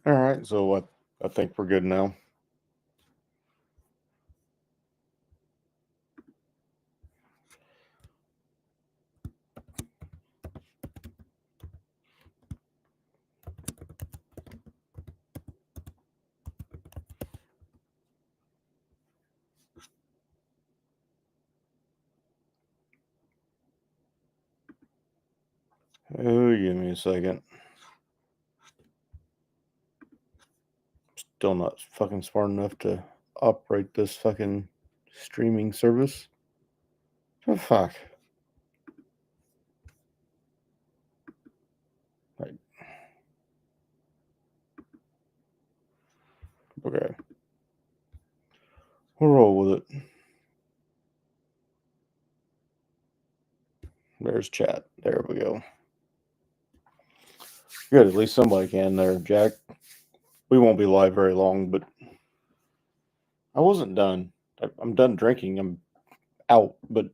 All right, so I think we're good now. Oh, give me a second. Still not fucking smart enough to operate this fucking streaming service. Oh, fuck. Right. Okay. We'll roll with it. There's chat. There we go. Good. At least somebody can there, Jack. We won't be live very long, but I wasn't done. I'm done drinking. I'm out, but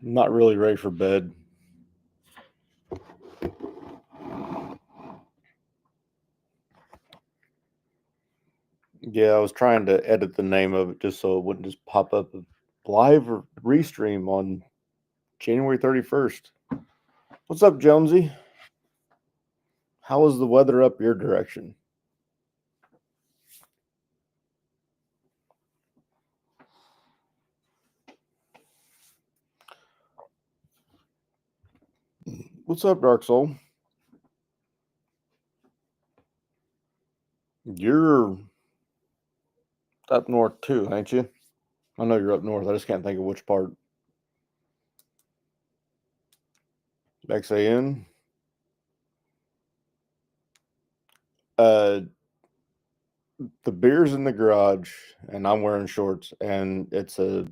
I'm not really ready for bed. Yeah, I was trying to edit the name of it just so it wouldn't just pop up live or restream on January 31st. What's up, Jonesy? How is the weather up your direction? What's up, Dark Soul? You're up north too, ain't you? I know you're up north. I just can't think of which part. XAN. Uh, the beer's in the garage, and I'm wearing shorts, and it's a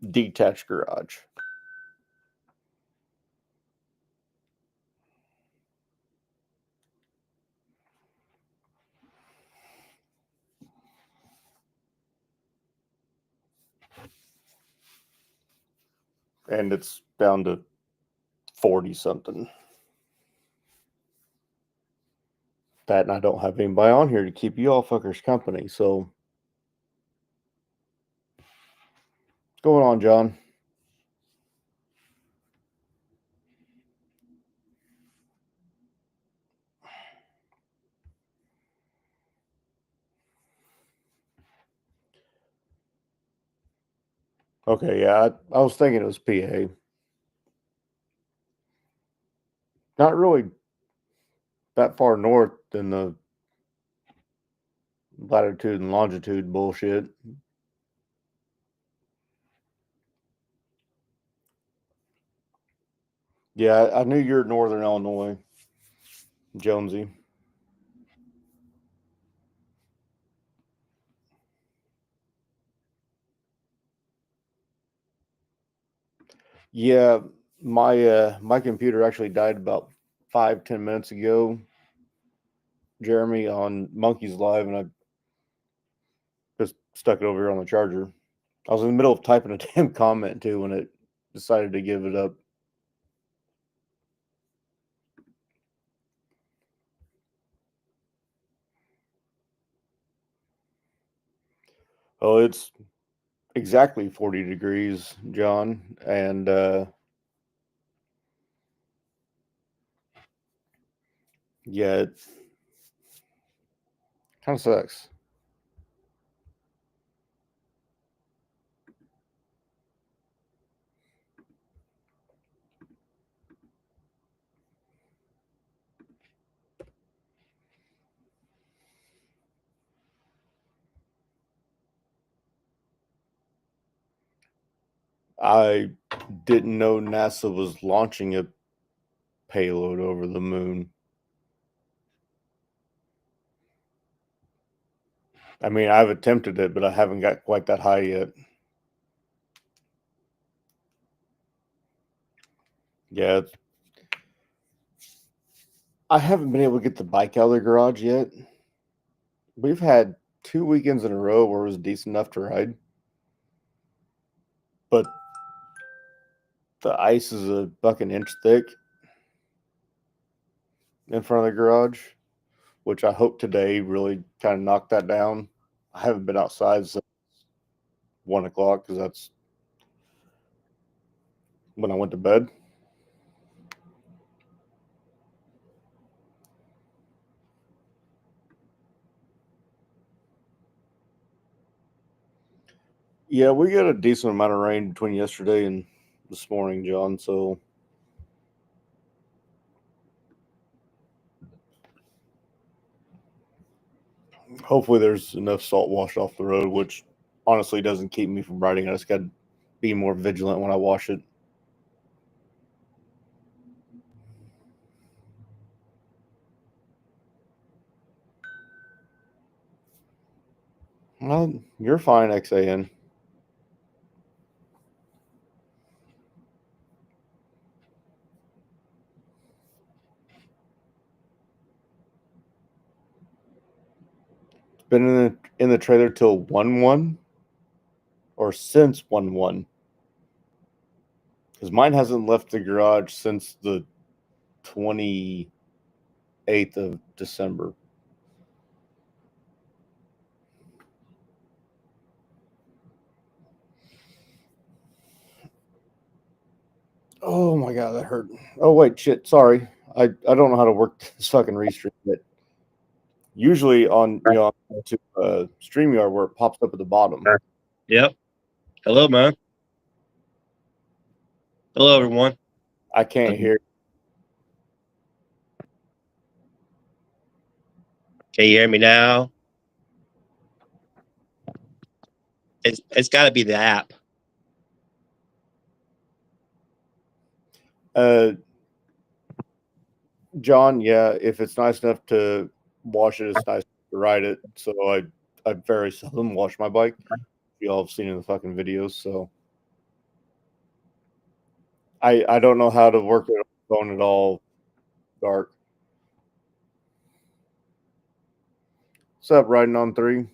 detached garage. And it's down to 40 something. That, and I don't have anybody on here to keep you all fuckers company. So, what's going on, John? Okay, yeah, I was thinking it was PA. Not really that far north than the latitude and longitude bullshit. Yeah, I knew you're Northern Illinois, Jonesy. Yeah, my computer actually died about 5-10 minutes ago, Jeremy, on Monkey's Live, and I just stuck it over here on the charger. I was in the middle of typing a damn comment too when it decided to give it up. Oh, it's exactly 40 degrees, John, and yeah, it kind of sucks. I didn't know NASA was launching a payload over the moon. I mean, I've attempted it, but I haven't got quite that high yet. Yeah, I haven't been able to get the bike out of the garage yet. We've had 2 weekends in a row where it was decent enough to ride, but the ice is a fucking inch thick. in front of the garage, which I hope today really kind of knocked that down. I haven't been outside since 1 o'clock because that's when I went to bed. Yeah, we got a decent amount of rain between yesterday and this morning, John. So hopefully there's enough salt washed off the road, which honestly doesn't keep me from riding. I just got to be more vigilant when I wash it. Well, you're fine, XAN. It's been in the trailer till 1-1 or since 1-1. Because mine hasn't left the garage since the 28th of December. Oh my god, that hurt. Oh wait, shit. Sorry, I don't know how to work this fucking restream. But usually on to StreamYard where it pops up at the bottom. Yep. Hello, man. Hello, everyone. I can't hear. Can you hear me now? It's got to be the app. John, yeah, if it's nice enough to wash it, it's nice to ride it. So I very seldom wash my bike. You all have seen in the fucking videos, so I don't know how to work it on the phone at all. Dark. What's up, riding on 3?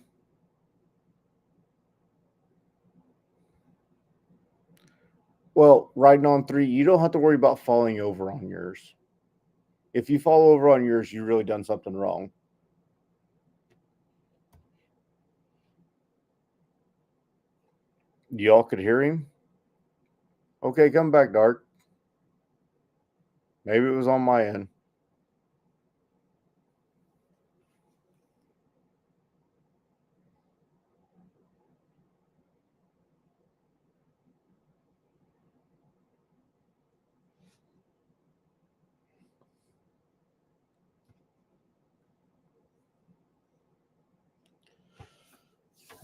Well, riding on 3, you don't have to worry about falling over on yours. If you fall over on yours, you really done something wrong. Y'all could hear him? Okay, come back, Dark. Maybe it was on my end.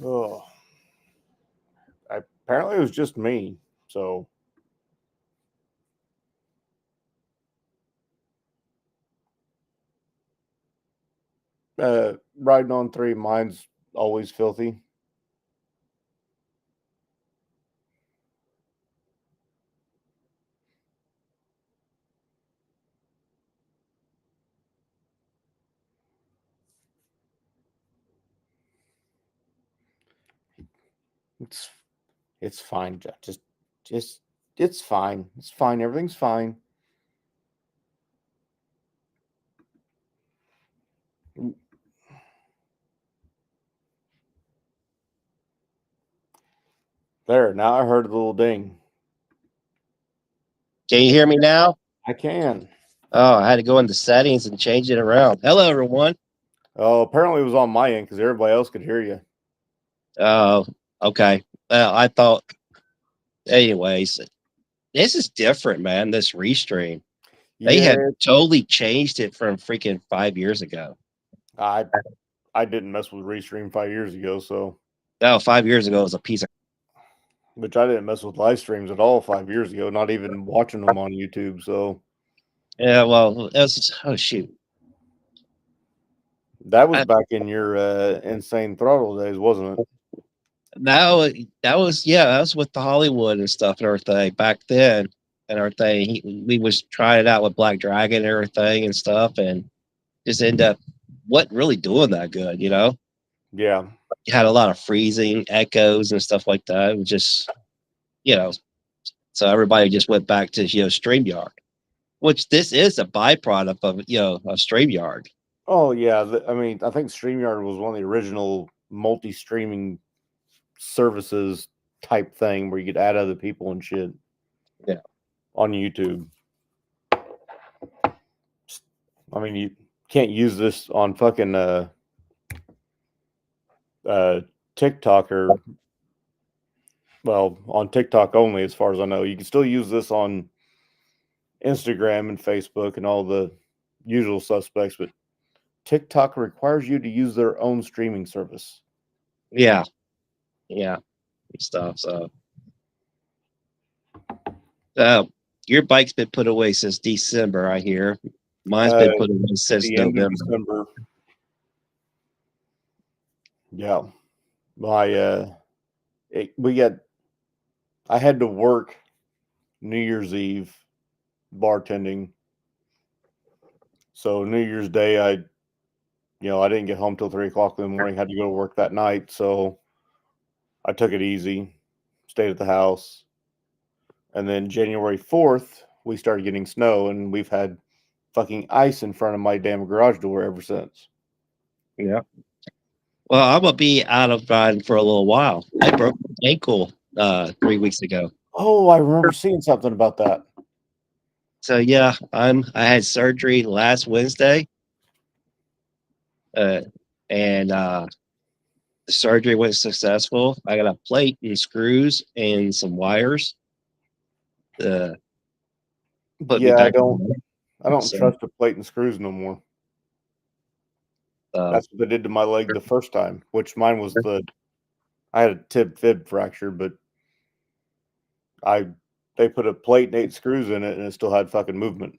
Oh, apparently it was just me. So riding on 3, mine's always filthy. It's fine. Just it's fine. It's fine. Everything's fine. There. Now I heard a little ding. Can you hear me now? I can. Oh, I had to go into settings and change it around. Hello, everyone. Oh, apparently it was on my end because everybody else could hear you. Oh, okay. Well, I thought. Anyways, this is different, man. This restream. They Yeah, have totally changed it from freaking 5 years ago. I didn't mess with Restream 5 years ago, so No, 5 years ago was a piece of. which I didn't mess with live streams at all 5 years ago, not even watching them on YouTube. So Yeah, well, that's oh shoot. that was back in your insane throttle days, wasn't it? That was with the Hollywood and stuff and everything back then and everything. We was trying it out with Black Dragon and everything and stuff, and just end up wasn't really doing that good, you know. Yeah. You had a lot of freezing echoes and stuff like that. It was just, you know, so everybody just went back to StreamYard. which this is a byproduct of a StreamYard. Oh yeah, I mean, I think StreamYard was one of the original multi-streaming services type thing where you could add other people and shit. Yeah. On YouTube. I mean, you can't use this on fucking TikTok or on TikTok only, as far as I know. You can still use this on Instagram and Facebook and all the usual suspects, but TikTok requires you to use their own streaming service. Yeah. Stuff. So, your bike's been put away since December, I hear. Mine's been put away since the end November. of December. Yeah, I had to work New Year's Eve bartending. So New Year's Day, I didn't get home till 3:00 in the morning. Had to go to work that night, so I took it easy, stayed at the house, and then January 4th, we started getting snow, and we've had fucking ice in front of my damn garage door ever since. Yeah. Well, I'm gonna be out of riding for a little while. I broke my ankle 3 weeks ago. Oh, I remember seeing something about that. So yeah, I had surgery last Wednesday, and the surgery was successful. I got a plate and screws and some wires. Put me Yeah, back I don't trust the plate and screws no more. That's what they did to my leg the first time, which mine was I had a tib fib fracture, but they put a plate and 8 screws in it and it still had fucking movement.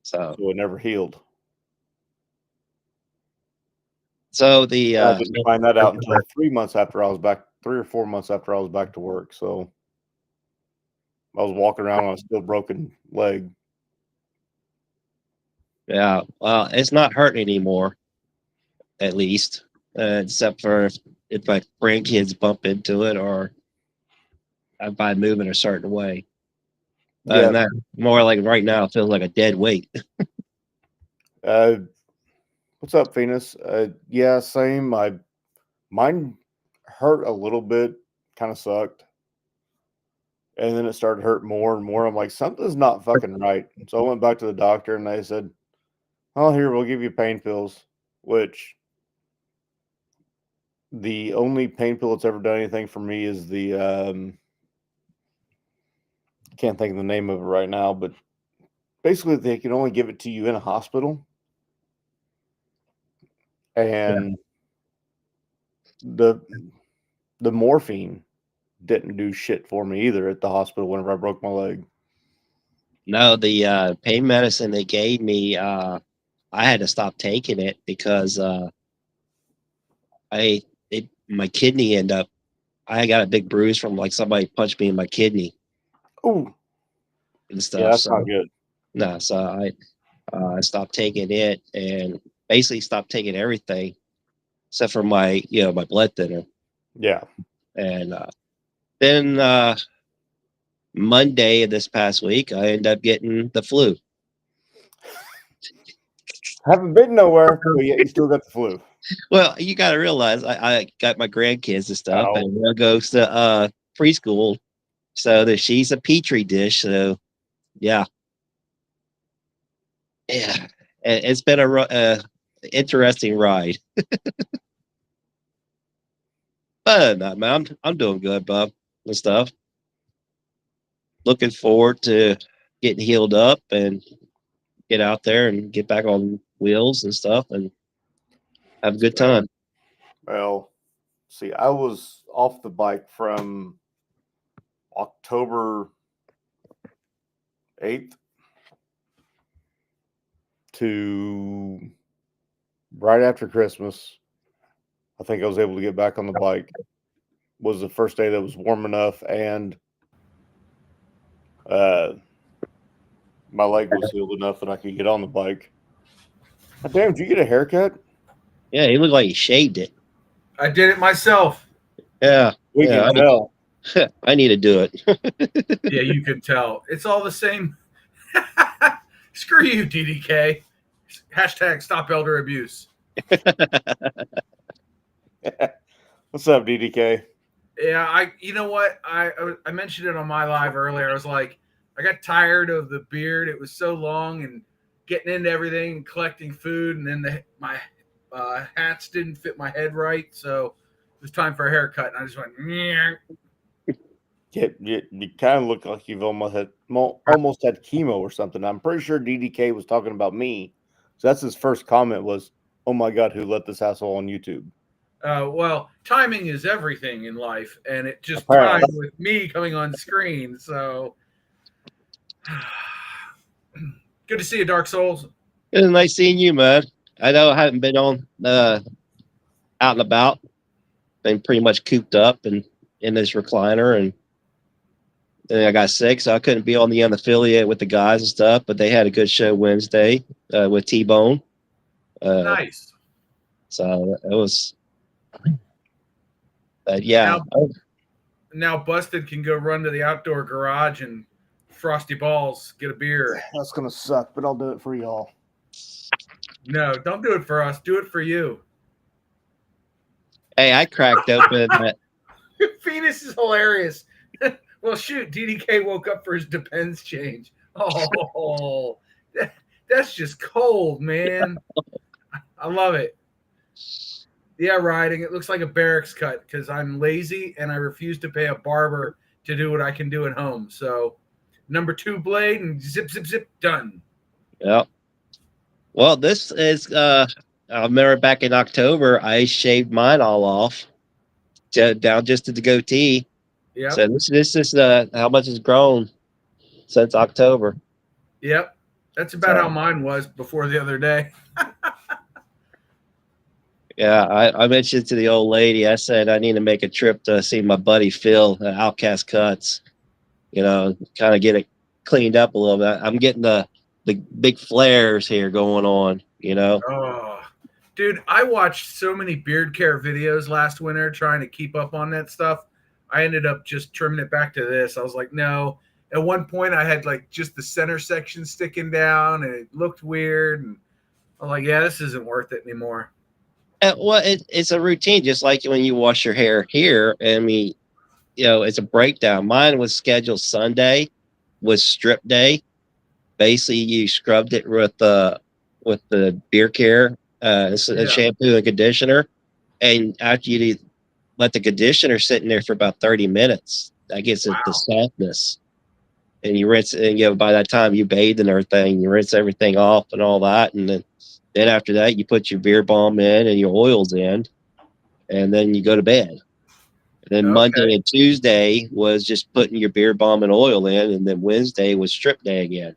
So it never healed. So I didn't find that out until 3 months after I was back, 3 or 4 months after I was back to work. So I was walking around on a still broken leg. Yeah, well, it's not hurting anymore, at least, except for if my grandkids bump into it or if I move in a certain way. Yeah, and that more like right now it feels like a dead weight. What's up, Venus? Yeah, same. Mine hurt a little bit, kind of sucked. And then it started to hurt more and more. I'm like, something's not fucking right. So I went back to the doctor and they said, oh, here, we'll give you pain pills, which the only pain pill that's ever done anything for me is the, can't think of the name of it right now, but basically they can only give it to you in a hospital. And the morphine didn't do shit for me either at the hospital whenever I broke my leg. No, the pain medicine they gave me, I had to stop taking it because my kidney I got a big bruise from like somebody punched me in my kidney. Oh, and stuff. Yeah, that's not good. No, so I stopped taking it and basically stopped taking everything except for my my blood thinner. Yeah. And then Monday of this past week, I ended up getting the flu. Haven't been nowhere, but yet you still got the flu. Well, you got to realize I got my grandkids and stuff, and one goes to preschool, so that she's a petri dish. So, yeah, it's been a interesting ride. But man, I'm doing good, Bob, and stuff. Looking forward to getting healed up and get out there and get back on wheels and stuff and have a good time. Well, see, I was off the bike from October 8th to right after Christmas. I think I was able to get back on the bike. Was the first day that was warm enough and my leg was healed enough that I could get on the bike. God damn, did you get a haircut? Yeah, he looked like he shaved it. I did it myself. Yeah. We can tell. I need to do it. Yeah, you can tell. It's all the same. Screw you, DDK. Hashtag stop elder abuse. What's up, DDK? Yeah, you know what? I mentioned it on my live earlier. I was like, I got tired of the beard. It was so long and getting into everything and collecting food, and then my hats didn't fit my head right, so it was time for a haircut. And I just went, "Nyeh." You kind of look like you've almost had chemo or something. I'm pretty sure DDK was talking about me. So that's his first comment was, "Oh my God, who let this asshole on YouTube?" Well, timing is everything in life, and it just Apparently. timed with me coming on screen. So good to see you, Dark Souls. It was nice seeing you, man. I know I haven't been on out and about. Been pretty much cooped up and in this recliner, and then I got sick, so I couldn't be on the unaffiliate with the guys and stuff. But they had a good show Wednesday with T-Bone. Nice. So it was, yeah. Now Busted can go run to the outdoor garage and Frosty Balls get a beer. That's gonna suck, but I'll do it for y'all. No, don't do it for us. Do it for you. Hey, I cracked open that. Phoenix is hilarious. Well, shoot, DDK woke up for his Depends change. Oh, that's just cold, man. I love it. Yeah, riding. It looks like a barracks cut because I'm lazy and I refuse to pay a barber to do what I can do at home. So, number 2 blade and zip, zip, zip, done. Yeah. Well, this is. I remember back in October, I shaved mine all off, down just to the goatee. Yep. So this is how much has grown since October. Yep. That's about how mine was before the other day. Yeah, I mentioned to the old lady, I said I need to make a trip to see my buddy Phil at Outcast Cuts, kind of get it cleaned up a little bit. I'm getting the big flares here going on, Oh, dude, I watched so many beard care videos last winter trying to keep up on that stuff. I ended up just trimming it back to this. I was like, no. At one point, I had like just the center section sticking down and it looked weird. And I'm like, yeah, this isn't worth it anymore. Well, it's a routine, just like when you wash your hair here. I mean, it's a breakdown. Mine was scheduled Sunday, was strip day. Basically, you scrubbed it with the beard care, shampoo and conditioner, and after you let the conditioner sit in there for about 30 minutes, that gets it the softness. And you rinse, and by that time you bathe and everything, you rinse everything off and all that, and then after that, you put your beard balm in and your oils in, and then you go to bed. And then Monday and Tuesday was just putting your beard balm and oil in, and then Wednesday was strip day again.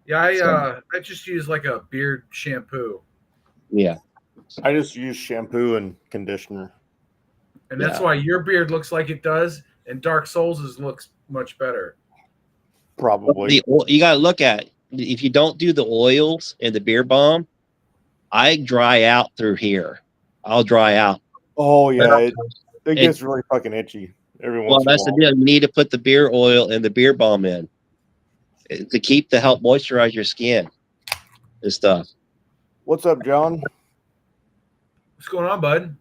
Yeah, I just use like a beard shampoo. Yeah. I just use shampoo and conditioner. And that's why your beard looks like it does, and Dark Souls' looks much better. Probably. You got to look at it. If you don't do the oils and the beard balm, I dry out through here. I'll dry out. Oh yeah, it gets really fucking itchy every once in a while. That's the deal. You need to put the beard oil and the beard balm in to help moisturize your skin and stuff. What's up, John? What's going on, bud?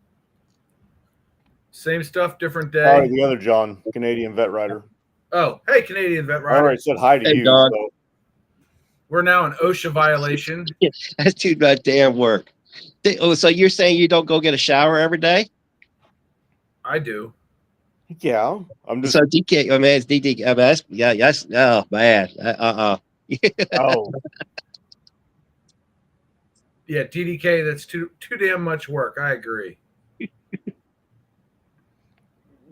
Same stuff, different day. Oh, the other John, Canadian vet rider. Oh, hey, Canadian vet rider. All right, said hi to you. So. We're now in OSHA violation. That's too much damn work. So you're saying you don't go get a shower every day? I do. Yeah, I'm just. So DK, I mean, it's DK. I mean, yes. Oh man. Oh. Yeah, DDK. That's too damn much work. I agree.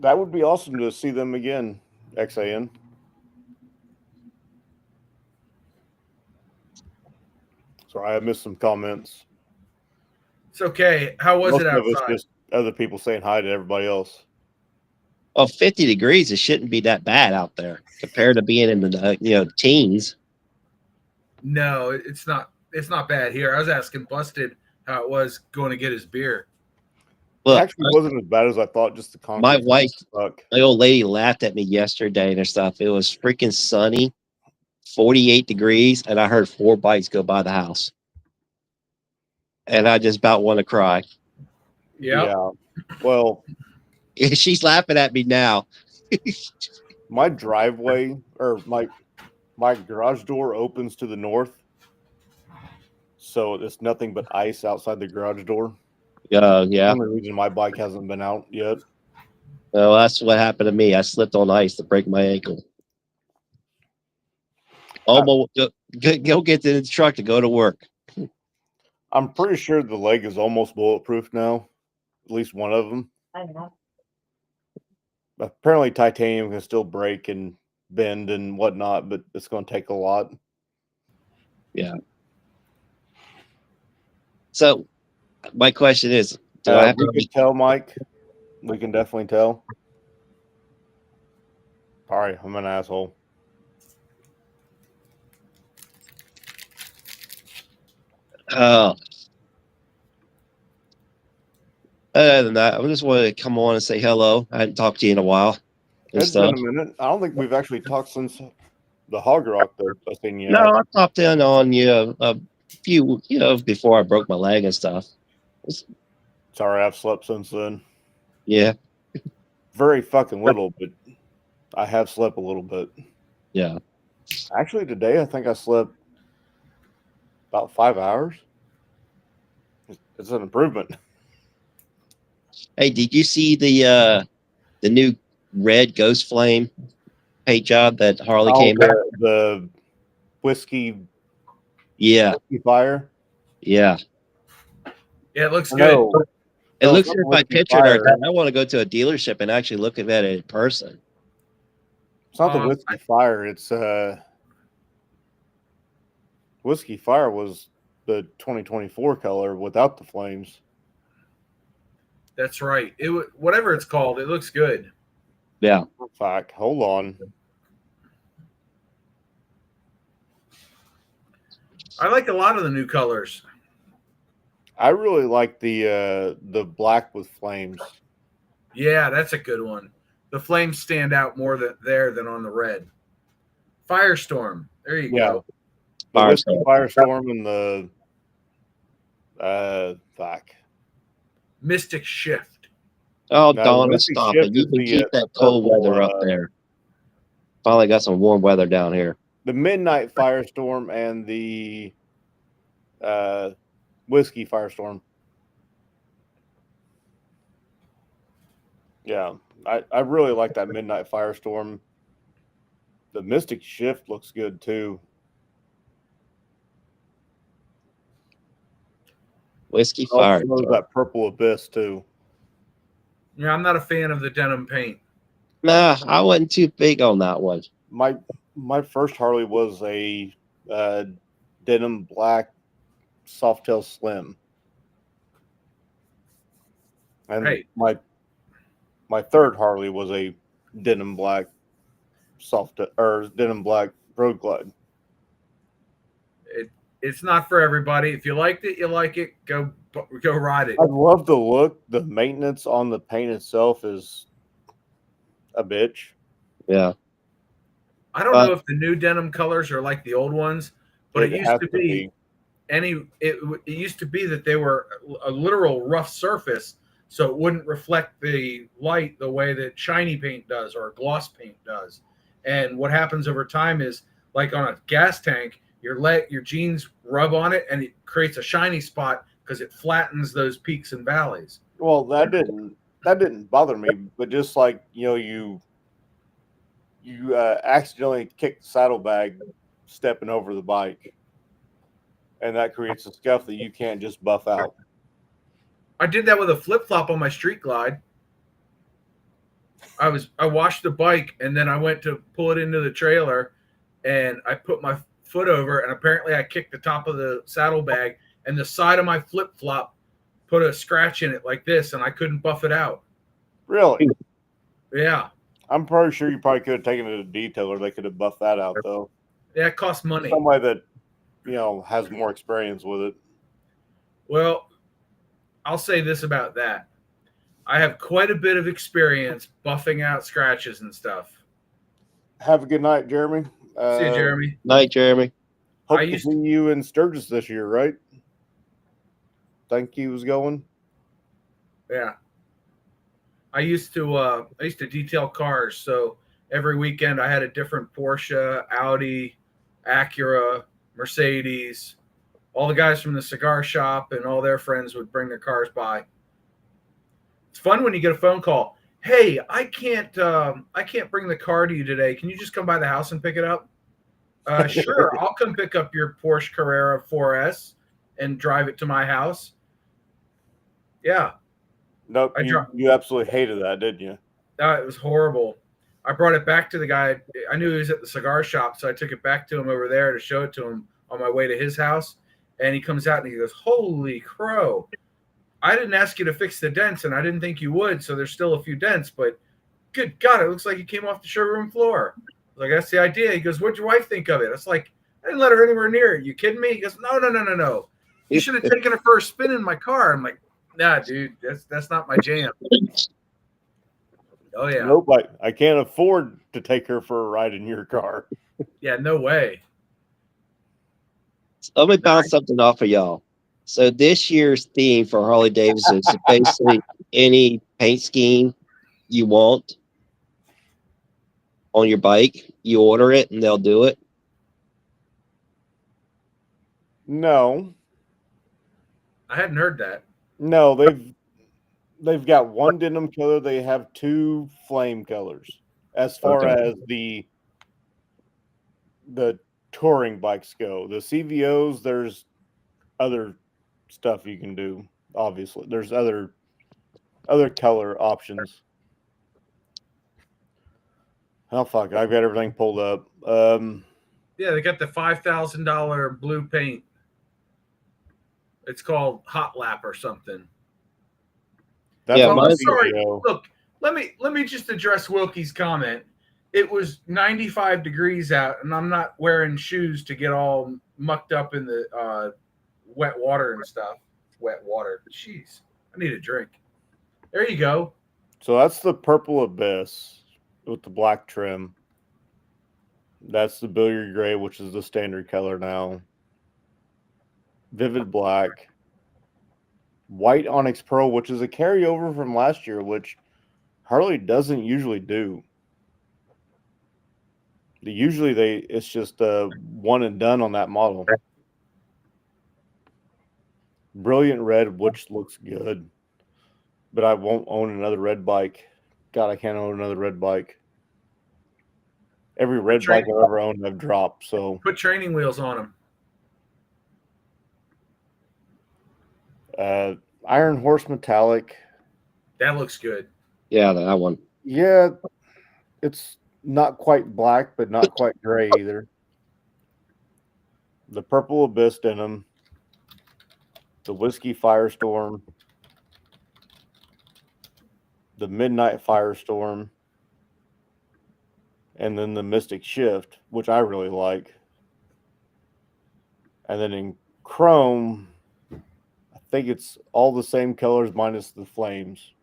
That would be awesome to see them again, XAN. Sorry, I missed some comments. It's okay. How was Most it of outside? it's just other people saying hi to everybody else. Well, 50 degrees, it shouldn't be that bad out there compared to being in the teens. No, it's not. It's not bad here. I was asking Busted how it was going to get his beer. Look, it actually wasn't as bad as I thought. Just the concrete. My wife, stuck. my old lady laughed at me yesterday and stuff. It was freaking sunny, 48 degrees, and I heard 4 bikes go by the house. And I just about want to cry. Yep. Yeah. Well, She's laughing at me now. my driveway or my garage door opens to the north, so it's nothing but ice outside the garage door. Yeah. Only reason my bike hasn't been out yet. Well, that's what happened to me. I slipped on ice to break my ankle. Almost go get in the truck to go to work. I'm pretty sure the leg is almost bulletproof now, at least one of them. Apparently, titanium can still break and bend and whatnot, but it's going to take a lot. Yeah. So, my question is, do I have We to can tell, Mike. We can definitely tell. Sorry, I'm an asshole. Oh. Other than that, I just wanted to come on and say hello. I hadn't talked to you in a while. And It's stuff. been a minute. I don't think we've actually talked since the Hog Rock thing yet. No, I popped in on you a few, before I broke my leg and stuff. Sorry, I've slept since then. Yeah. Very fucking little, but I have slept a little bit. Yeah. Actually, today I think I slept about 5 hours. It's an improvement. Hey, did you see the new red Ghost Flame paint job that Harley came out? The whiskey Yeah. fire. Yeah. Yeah, it looks good. No, It No, looks it's good not by Whiskey picture. Fire. I want to go to a dealership and actually look at it in person. it's not the whiskey fire. It's whiskey fire was the 2024 color without the flames. That's right. Whatever it's called, it looks good. Yeah. Fuck, hold on. I like a lot of the new colors. I really like the black with flames. Yeah, that's a good one. The flames stand out more than on the red. Firestorm. There you go. The whiskey Firestorm. firestorm and the fuck. Mystic Shift. Oh, No, Donna, Mystic stop Shift it. You is can the, keep that the cold purple, weather up there. Finally got some warm weather down here. The midnight firestorm and the whiskey firestorm. Yeah, I really like that midnight firestorm. The Mystic Shift looks good too. Whiskey Fire. Also, that purple abyss too. Yeah, I'm not a fan of the denim paint. Nah, I wasn't too big on that one. My first Harley was a denim black Softail Slim, and Right. my third Harley was a denim black denim black Road Glide. It's not for everybody. If you liked it, you like it. Go ride it. I love the look. The maintenance on the paint itself is a bitch. Yeah. I don't know if the new denim colors are like the old ones, but it used has to be it used to be that they were a literal rough surface, so it wouldn't reflect the light the way that shiny paint does or gloss paint does. And what happens over time is, like on a gas tank, your jeans rub on it and it creates a shiny spot because it flattens those peaks and valleys. Well, that didn't bother me, but just like you accidentally kick the saddlebag stepping over the bike, and that creates a scuff that you can't just buff out. I did that with a flip flop on my Street Glide. I washed the bike and then I went to pull it into the trailer, and I put my foot over, and apparently I kicked the top of the saddlebag, and the side of my flip flop put a scratch in it like this, and I couldn't buff it out. Really? Yeah. I'm pretty sure you probably could have taken it to a detailer. They could have buffed that out though. Yeah, it costs money. Somebody that has more experience with it. Well, I'll say this about that. I have quite a bit of experience buffing out scratches and stuff. Have a good night, Jeremy. See you, Jeremy. Night, Jeremy. Hope I to used see you in Sturgis this year, right? Think he was going. Yeah. I used to detail cars, so every weekend I had a different Porsche, Audi, Acura, Mercedes. All the guys from the cigar shop and all their friends would bring their cars by. It's fun when you get a phone call. Hey, I can't bring the car to you today. Can you just come by the house and pick it up? Sure, I'll come pick up your Porsche Carrera 4S and drive it to my house. Yeah, Nope, I you, dro- you absolutely hated that, didn't you? it was horrible. I brought it back to the guy. I knew he was at the cigar shop, so I took it back to him over there to show it to him on my way to his house. And he comes out and he goes, "Holy crow! I didn't ask you to fix the dents, and I didn't think you would. So there's still a few dents, but good God, it looks like it came off the showroom floor." I was like, "That's the idea." He goes, "What'd your wife think of it?" I was like, "I didn't let her anywhere near it. You kidding me?" He goes, No. You should have taken her for a spin in my car." I'm like, "Nah, dude, that's not my jam." Oh yeah, Nope, I can't afford to take her for a ride in your car. yeah, no way. Let me bounce something off of y'all. So this year's theme for Harley Davidson is basically any paint scheme you want on your bike, you order it and they'll do it. No, I hadn't heard that. no, they've got one denim color. They have two flame colors. As far Okay. as the touring bikes go, the CVOs, there's other stuff you can do. Obviously, there's other color options. Oh fuck! I've got everything pulled up. Yeah, they got the $5,000 blue paint. It's called Hot Lap or something. That's Yeah, on I'm the sorry. CVO. Look, let me just address Wilkie's comment. It was 95 degrees out, and I'm not wearing shoes to get all mucked up in the wet water and stuff. Wet water. Jeez, I need a drink. There you go. So that's the purple abyss with the black trim. That's the billiard gray, which is the standard color now. Vivid black. White onyx pearl, which is a carryover from last year, which Harley doesn't usually do. Usually it's just one and done on that model. Brilliant red, which looks good. But I won't own another red bike. God, I can't own another red bike. Every red bike I've ever owned, I've dropped. So Put training wheels on them. Iron Horse metallic. That looks good. Yeah, that one. Yeah, it's not quite black, but not quite gray either. The purple abyss denim. The whiskey firestorm. The midnight firestorm. And then the mystic shift, which I really like. And then in chrome, I think it's all the same colors minus the flames.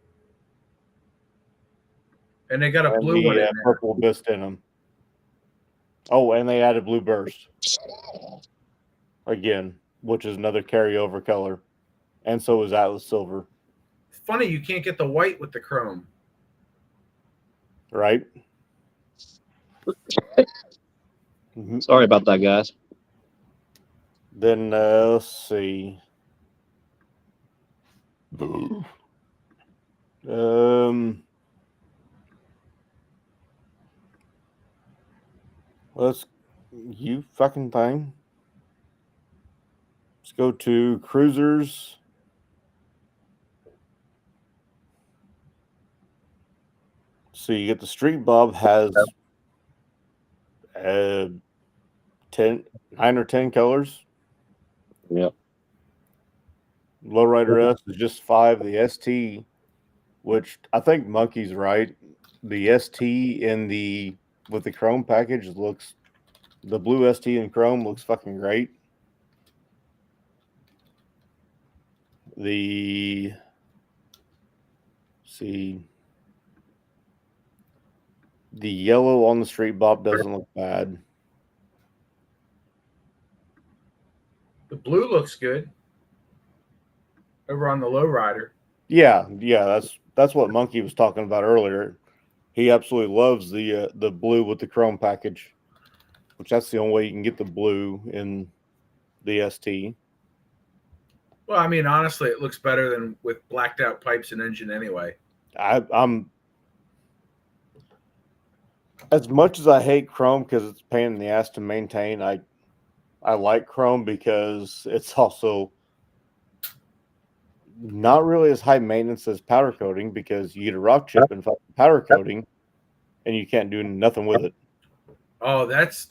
And they got a And blue the one in there. purple abyss denim. Oh, and they added blue burst again, which is another carryover color. And so is Atlas silver, It's funny you can't get the white with the chrome. right? Mhm. Sorry about that, guys. Then let's see. Let's you fucking thing. Let's go to cruisers. So you get the Street Bob has 9 or 10 colors. Yep. Lowrider S is just 5. The ST, which I think Monkey's right. The ST with the chrome package looks, the blue ST in chrome looks fucking great. The yellow on the Street Bob doesn't look bad. blue looks good over on the lowrider. Yeah, that's what Monkey was talking about earlier. He absolutely loves the blue with the chrome package, which that's the only way you can get the blue in the ST. Well, I mean, honestly, it looks better than with blacked out pipes and engine anyway. I'm as much as I hate chrome because it's a pain in the ass to maintain. I like chrome because it's also not really as high maintenance as powder coating because you get a rock chip and powder coating, and you can't do nothing with it. Oh, that's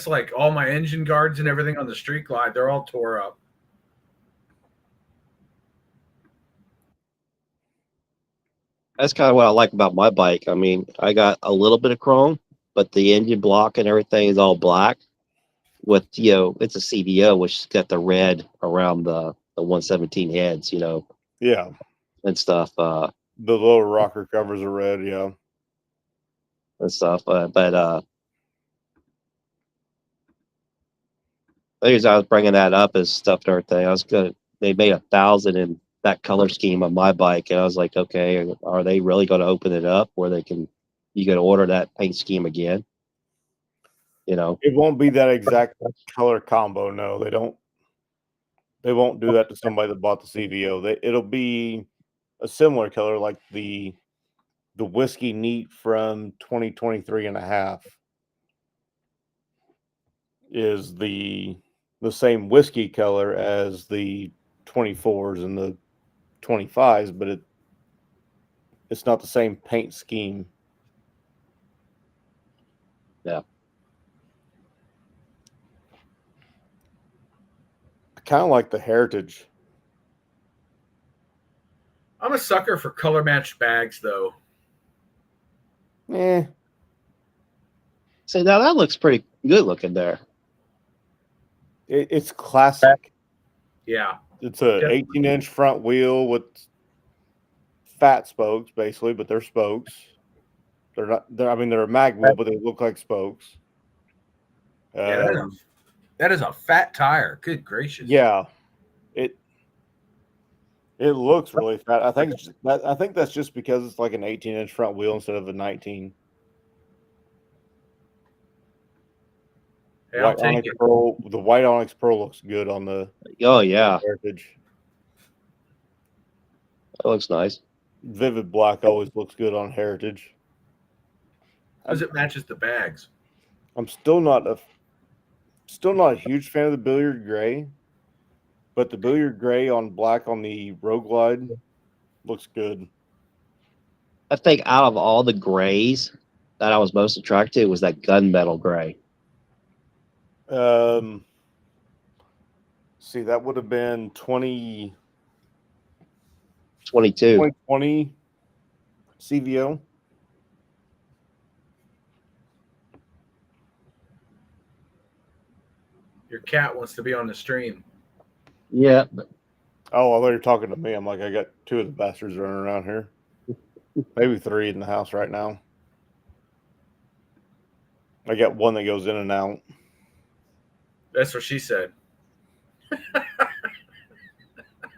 like all my engine guards and everything on the Street Glide. They're all tore up. That's kind of what I like about my bike. I mean, I got a little bit of chrome, but the engine block and everything is all black. With it's a CVO, which has got the red around the 117 heads, Yeah, and stuff, the lower rocker covers are red. Yeah, and stuff. But the reason I was bringing that up is stuff and everything. I was good. They made 1,000 in that color scheme on my bike, and I was like, okay, are they really going to open it up where you can order that paint scheme again? it won't be that exact color combo. No, they don't. They won't do that to somebody that bought the CVO. It'll be a similar color like the whiskey neat from 2023 and a half is the same whiskey color as the 24s and the 25s, but it's not the same paint scheme. Yeah. I kind of like the Heritage. I'm a sucker for color matched bags, though. Eh, So now that looks pretty good looking there. it's classic. Yeah. It's a 18-inch front wheel with fat spokes, basically, but they're spokes. They're not. I mean, they're a mag wheel, but they look like spokes. Yeah, that is a fat tire. Good gracious. Yeah, it looks really fat. I think that's just because it's like an 18-inch front wheel instead of a 19. Hey, I'll take it. Pearl, the white Onyx Pearl looks good on the Oh yeah, Heritage. that looks nice. Vivid black always looks good on Heritage. Because it matches the bags. I'm still not a huge fan of the Billiard Gray, but the Billiard Gray on black on the Road Glide looks good. I think out of all the grays that I was most attracted to was that gunmetal gray. See, that would have been 22 2020 CVO. Your cat wants to be on the stream. Yeah, Oh, I thought you were talking to me. I'm like, I got two of the bastards running around here. Maybe three in the house right now. I got one that goes in and out. That's what she said.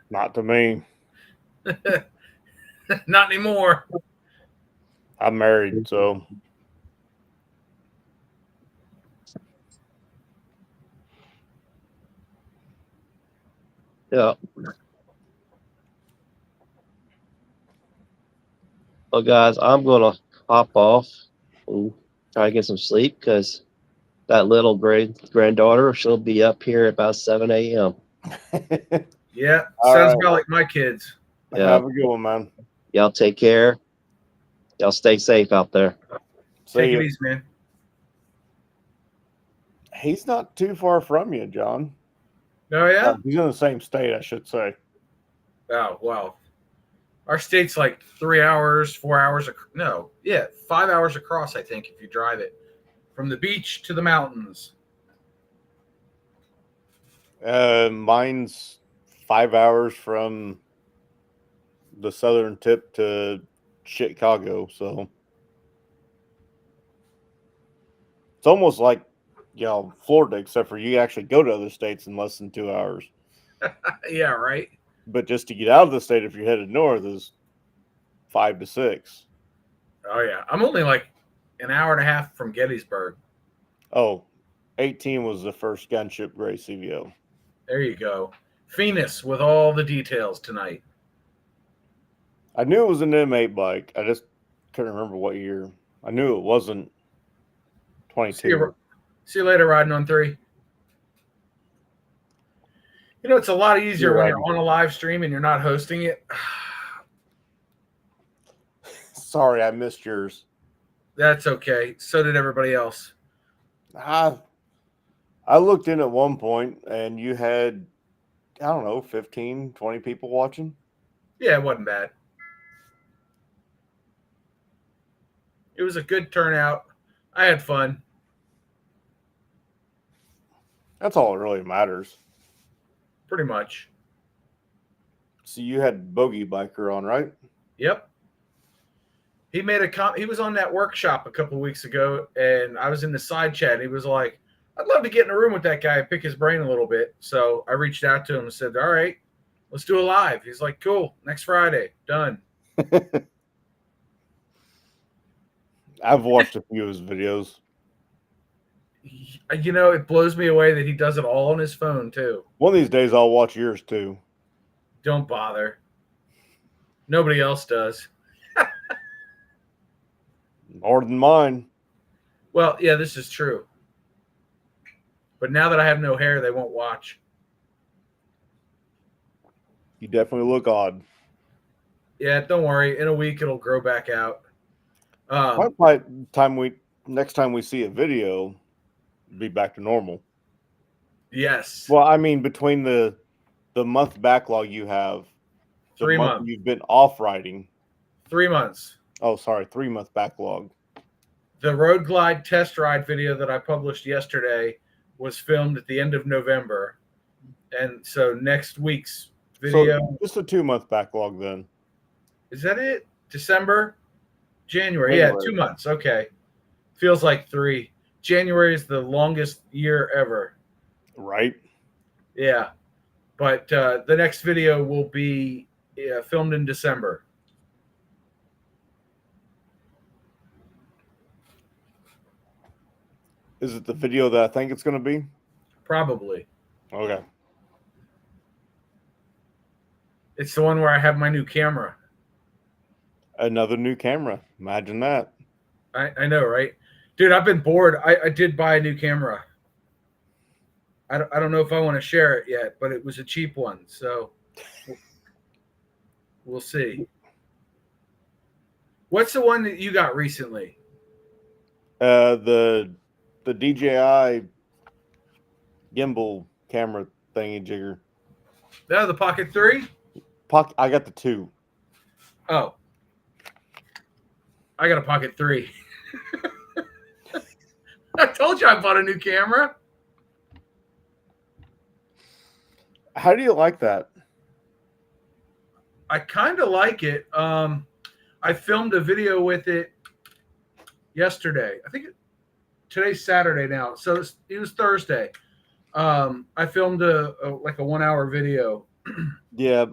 Not to me. Not anymore. I'm married, so yeah. Well, guys, I'm gonna hop off and try to get some sleep because that little granddaughter, she'll be up here at about 7 a.m. Yeah, All sounds right. about like my kids. Yeah. Have a good one, man. Y'all take care. Y'all stay safe out there. Take See it ya. easy, man. He's not too far from you, John. Oh, yeah? He's in the same state, I should say. Oh, well. Our state's like 3 hours, 4 hours. No, yeah, 5 hours across, I think, if you drive it from the beach to the mountains. Mine's 5 hours from the southern tip to Chicago, so it's almost like Florida, except for you actually go to other states in less than 2 hours. Yeah, right. But just to get out of the state, if you're headed north, is 5 to 6. Oh yeah, I'm only like an hour and a half from Gettysburg. Oh, 18 was the first gunship gray CVO. There you go. Phoenix with all the details tonight. I knew it was an M8 bike. I just couldn't remember what year. I knew it wasn't 22. See you later, riding on 3. You know, it's a lot easier when you're on a live stream and you're not hosting it. Sorry, I missed yours. That's okay. So did everybody else. I looked in at one point and you had, I don't know, 15, 20 people watching. Yeah, it wasn't bad. It was a good turnout. I had fun. That's all that really matters. Pretty much. So you had Bogey Biker on, right? Yep. He made he was on that workshop a couple of weeks ago, and I was in the side chat. And he was like, I'd love to get in a room with that guy and pick his brain a little bit. So I reached out to him and said, all right, let's do a live. He's like, cool, next Friday. Done. I've watched a few of his videos. You know, it blows me away that he does it all on his phone, too. One of these days, I'll watch yours, too. Don't bother. Nobody else does. More than mine. Well, yeah, this is true. But now that I have no hair, they won't watch. You definitely look odd. Yeah, don't worry. In a week, it'll grow back out. Next time we see a video, be back to normal. Yes. Well, I mean, between the month backlog you have, 3 months. You've been off riding. 3 months. Oh, sorry, 3-month backlog. The Road Glide test ride video that I published yesterday was filmed at the end of November. And so next week's video. So just a 2-month backlog then. Is that it? December? January. Yeah, 2 months. Okay. Feels like 3. January is the longest year ever. Right. Yeah. But the next video will be filmed in December. Is it the video that I think it's going to be? Probably. Okay. It's the one where I have my new camera. Another new camera. Imagine that. I know, right? Dude, I've been bored. I did buy a new camera. I don't know if I want to share it yet, but it was a cheap one. So we'll see. What's the one that you got recently? The DJI gimbal camera thingy jigger. No, the Pocket 3? I got the 2. Oh. I got a Pocket 3. I told you I bought a new camera. How do you like that? I kind of like it. I filmed a video with it yesterday. I think today's Saturday now, so it was Thursday. I filmed a 1 hour video. Yeah.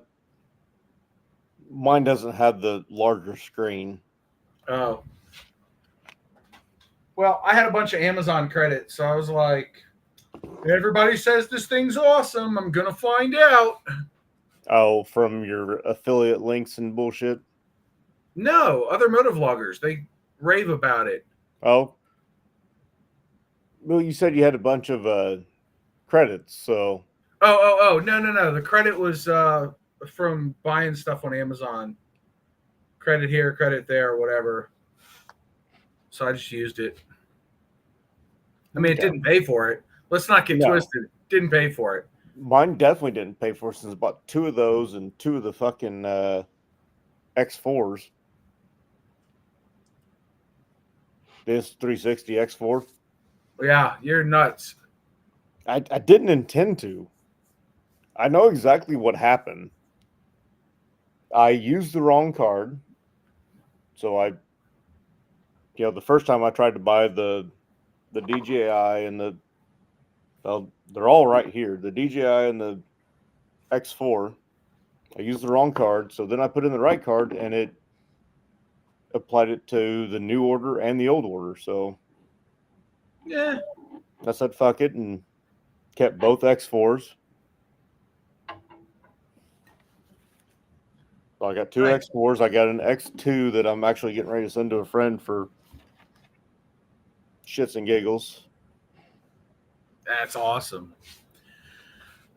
Mine doesn't have the larger screen. Oh. Well, I had a bunch of Amazon credits, so I was like, everybody says this thing's awesome. I'm going to find out. Oh, from your affiliate links and bullshit? No, other motovloggers. They rave about it. Oh. Well, you said you had a bunch of credits, so. Oh, no. The credit was from buying stuff on Amazon. Credit here, credit there, whatever. So I just used it. I mean, it didn't pay for it. Let's not get twisted. Didn't pay for it. Mine definitely didn't pay for it since I bought 2 of those and 2 of the fucking X4s. This 360 X4. Yeah, you're nuts. I didn't intend to. I know exactly what happened. I used the wrong card. So the first time I tried to buy the DJI and the Well, they're all right here. The DJI and the X4. I used the wrong card, so then I put in the right card, and it applied it to the new order and the old order. So Yeah. I said fuck it and kept both X4s. So I got two Nice. X4s. I got an X2 that I'm actually getting ready to send to a friend for shits and giggles. That's awesome.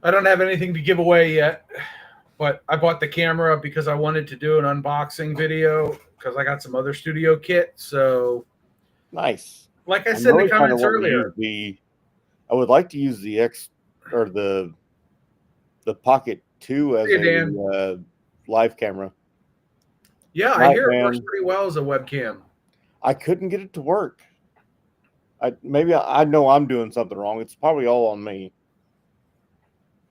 I don't have anything to give away yet, but I bought the camera because I wanted to do an unboxing video because I got some other studio kit. So, Nice. like I said in the comments earlier, I would like to use the X or the Pocket 2 as Hey, Dan. a live camera. yeah, I Right, hear it man. works pretty well as a webcam. I couldn't get it to work. I know I'm doing something wrong. It's probably all on me.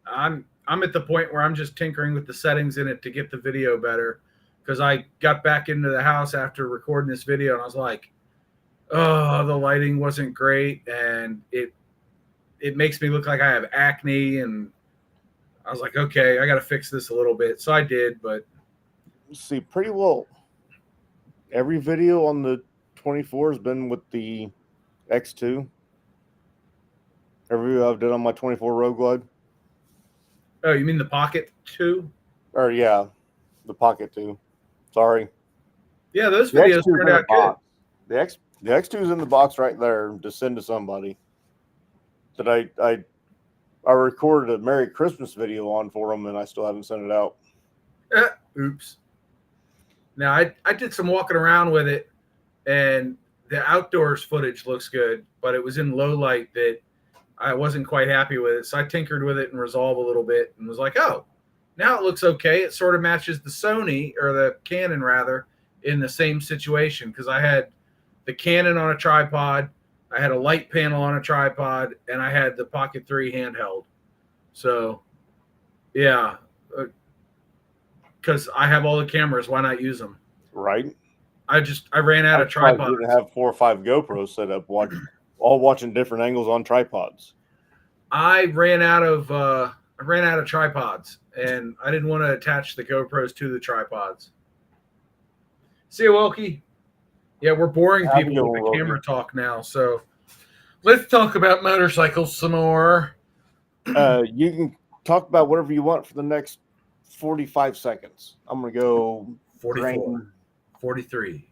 I'm at the point where I'm just tinkering with the settings in it to get the video better because I got back into the house after recording this video and I was like, oh, the lighting wasn't great and it makes me look like I have acne, and I was like, okay, I got to fix this a little bit. So I did, but See, pretty well every video on the 24 has been with the X2. Every video I've done on my 24 Road Glide. oh, you mean the Pocket 2? Or yeah, the Pocket 2. Sorry. Yeah, those The videos X2 's in turned the out good. box. The X2 is in the box right there to send to somebody that I recorded a Merry Christmas video on for them, and I still haven't sent it out. Oops. Now I did some walking around with it, and the outdoors footage looks good, but it was in low light that I wasn't quite happy with it. So I tinkered with it in Resolve a little bit and was like, oh, now it looks okay. It sort of matches the Sony, or the Canon rather, in the same situation, because I had the Canon on a tripod, I had a light panel on a tripod, and I had the Pocket 3 handheld. So, yeah, because I have all the cameras, why not use them? Right? I ran out of I tripods. didn't have 4 or 5 GoPros set up, all watching different angles on tripods. I ran out of tripods, and I didn't want to attach the GoPros to the tripods. See you, Wilkie. Yeah, we're boring How's it people going, with the Wilkie? camera talk now. So let's talk about motorcycles some more. You can talk about whatever you want for the next 45 seconds. I'm going to go 44, drain. 43,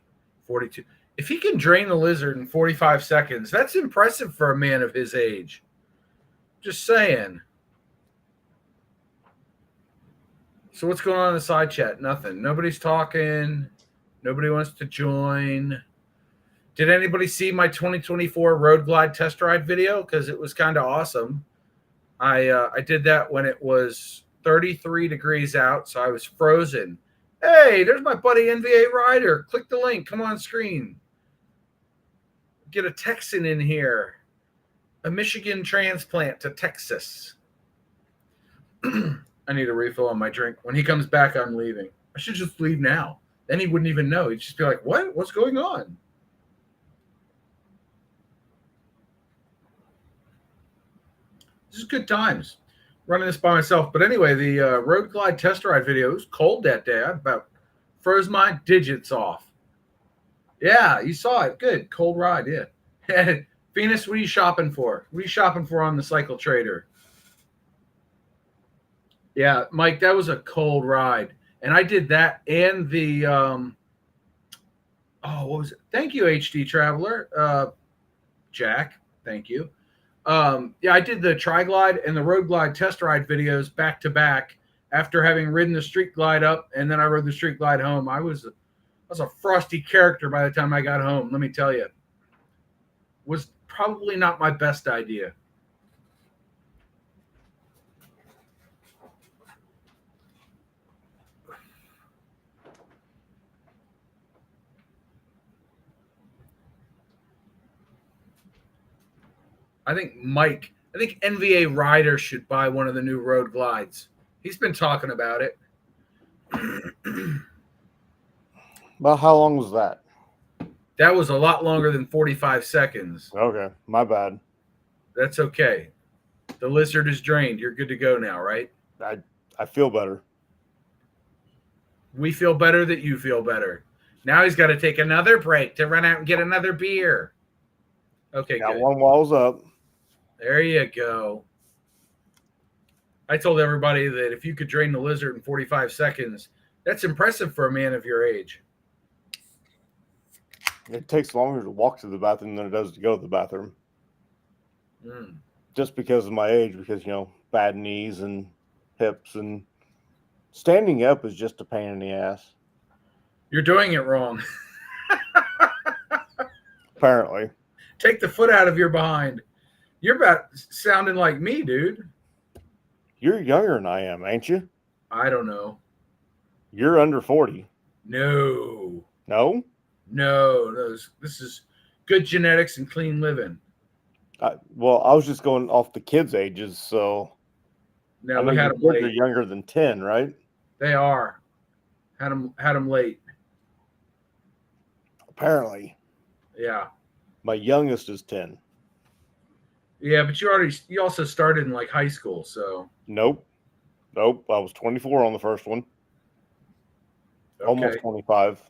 42. If he can drain the lizard in 45 seconds, that's impressive for a man of his age. Just saying. So what's going on in the side chat? Nothing. Nobody's talking. Nobody wants to join. Did anybody see my 2024 Road Glide test ride video? Because it was kind of awesome. I did that when it was 33 degrees out, so I was frozen. Hey, there's my buddy NVA Rider. Click the link. Come on screen. Get a Texan in here. A Michigan transplant to Texas. I need a refill on my drink. When he comes back, I'm leaving. I should just leave now. Then he wouldn't even know. He'd just be like, what? What's going on? This is good times. Running this by myself. But anyway, the Road Glide test ride video was cold that day. I about froze my digits off. Yeah, you saw it. Good. Cold ride, yeah. Venus, what are you shopping for? What are you shopping for on the Cycle Trader? Yeah, Mike, that was a cold ride. And I did that and the what was it? Thank you, HD Traveler. Jack, thank you. Yeah, I did the Tri-Glide and the Road Glide test ride videos back to back after having ridden the Street Glide up, and then I rode the Street Glide home. I was a frosty character by the time I got home, let me tell you. Was probably not my best idea. I think NVA Rider should buy one of the new Road Glides. He's been talking about it. Well, how long was that? That was a lot longer than 45 seconds. Okay, my bad. That's okay. The lizard is drained. You're good to go now, right? I feel better. We feel better that you feel better. Now he's got to take another break to run out and get another beer. Okay, Got good. one walls up. There you go. I told everybody that if you could drain the lizard in 45 seconds, that's impressive for a man of your age. It takes longer to walk to the bathroom than it does to go to the bathroom. Mm. Just because of my age, because, bad knees and hips, and standing up is just a pain in the ass. You're doing it wrong. Apparently. Take the foot out of your behind. You're about sounding like me, dude. You're younger than I am, ain't you? I don't know. You're under 40. No. No? No. This is good genetics and clean living. Well, I was just going off the kids' ages, so No, I we know had your them kids are late. younger than 10, right? They are. Had them late. Apparently. Yeah. My youngest is 10. Yeah, but you also started in like high school, so Nope. I was 24 on the first one. okay. Almost 25.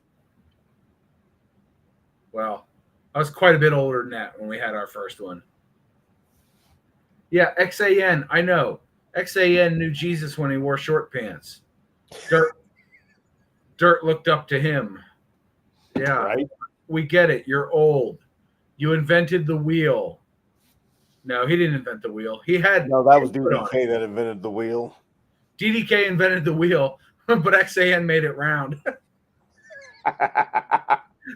Well, I was quite a bit older than that when we had our first one. Yeah, XAN, I know. XAN knew Jesus when he wore short pants. Dirt looked up to him. Yeah, Right? we get it. You're old. You invented the wheel. No, he didn't invent the wheel. He had No, that was input on it. DDK that invented the wheel. DDK invented the wheel, but XAN made it round.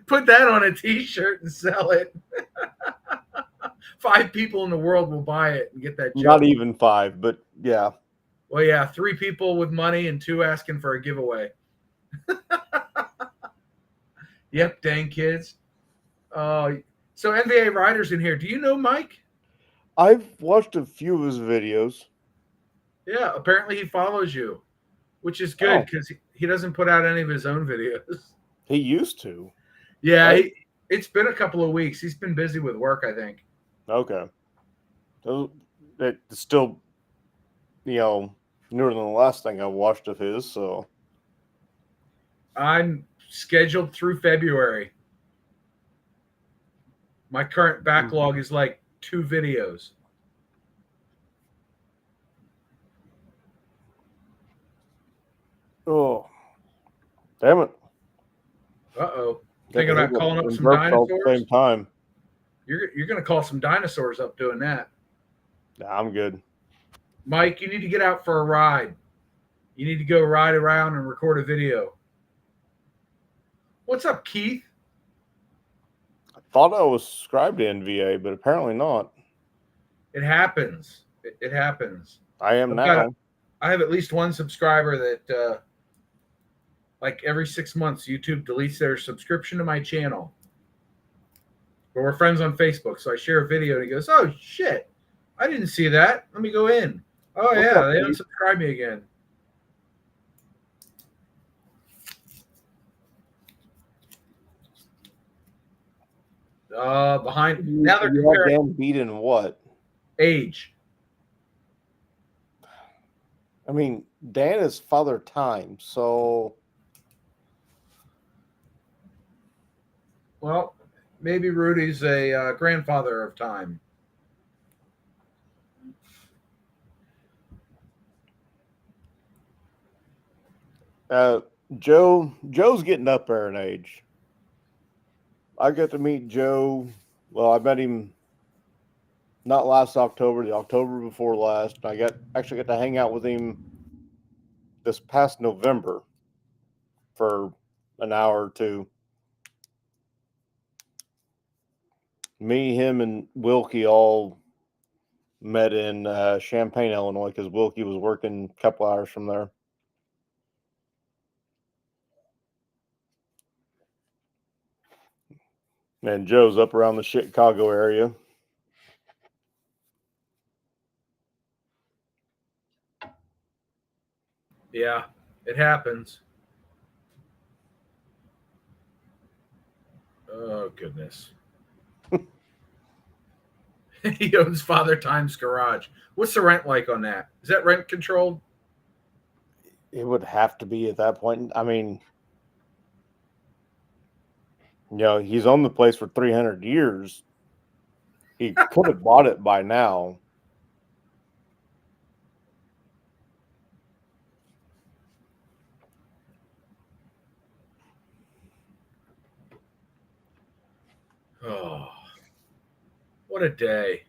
Put that on a T-shirt and sell it. 5 people in the world will buy it and get that joke. Not even 5, but yeah. Well, yeah, 3 people with money and 2 asking for a giveaway. Yep, dang kids. So NVA Riders in here. Do you know Mike? I've watched a few of his videos. Yeah, apparently he follows you, which is good because he doesn't put out any of his own videos. He used to. Yeah, Right? it's been a couple of weeks. He's been busy with work, I think. Okay. So it's still, newer than the last thing I watched of his, so. I'm scheduled through February. My current backlog is like 2 videos. Oh. Damn it. Uh-oh. Got Thinking to about hit calling up and some burps all at the dinosaurs? same time. You're going to call some dinosaurs up doing that. Nah, I'm good. Mike, you need to get out for a ride. You need to go ride around and record a video. What's up, Keith? I thought I was subscribed to NVA, but apparently not. It happens. It happens. I am I've got now. I have at least one subscriber that, like every 6 months, YouTube deletes their subscription to my channel. But we're friends on Facebook, so I share a video and he goes, "Oh shit, I didn't see that. Let me go in. Oh What's yeah, up, they Pete? unsubscribed me again." Behind now they're You have comparing Dan beat in what? age. I mean, Dan is Father Time, so Well, maybe Rudy's a grandfather of time. Joe's getting up there in age. I got to meet Joe. Well, I met him not last October, the October before last. I actually got to hang out with him this past November for an hour or two. Me, him, and Wilkie all met in Champaign, Illinois, because Wilkie was working a couple hours from there. And Joe's up around the Chicago area. Yeah, it happens. Oh goodness. He owns Father Time's garage. What's the rent like on that? Is that rent controlled? It would have to be at that point. I mean, he's owned the place for 300 years. He could have bought it by now. Oh, what a day.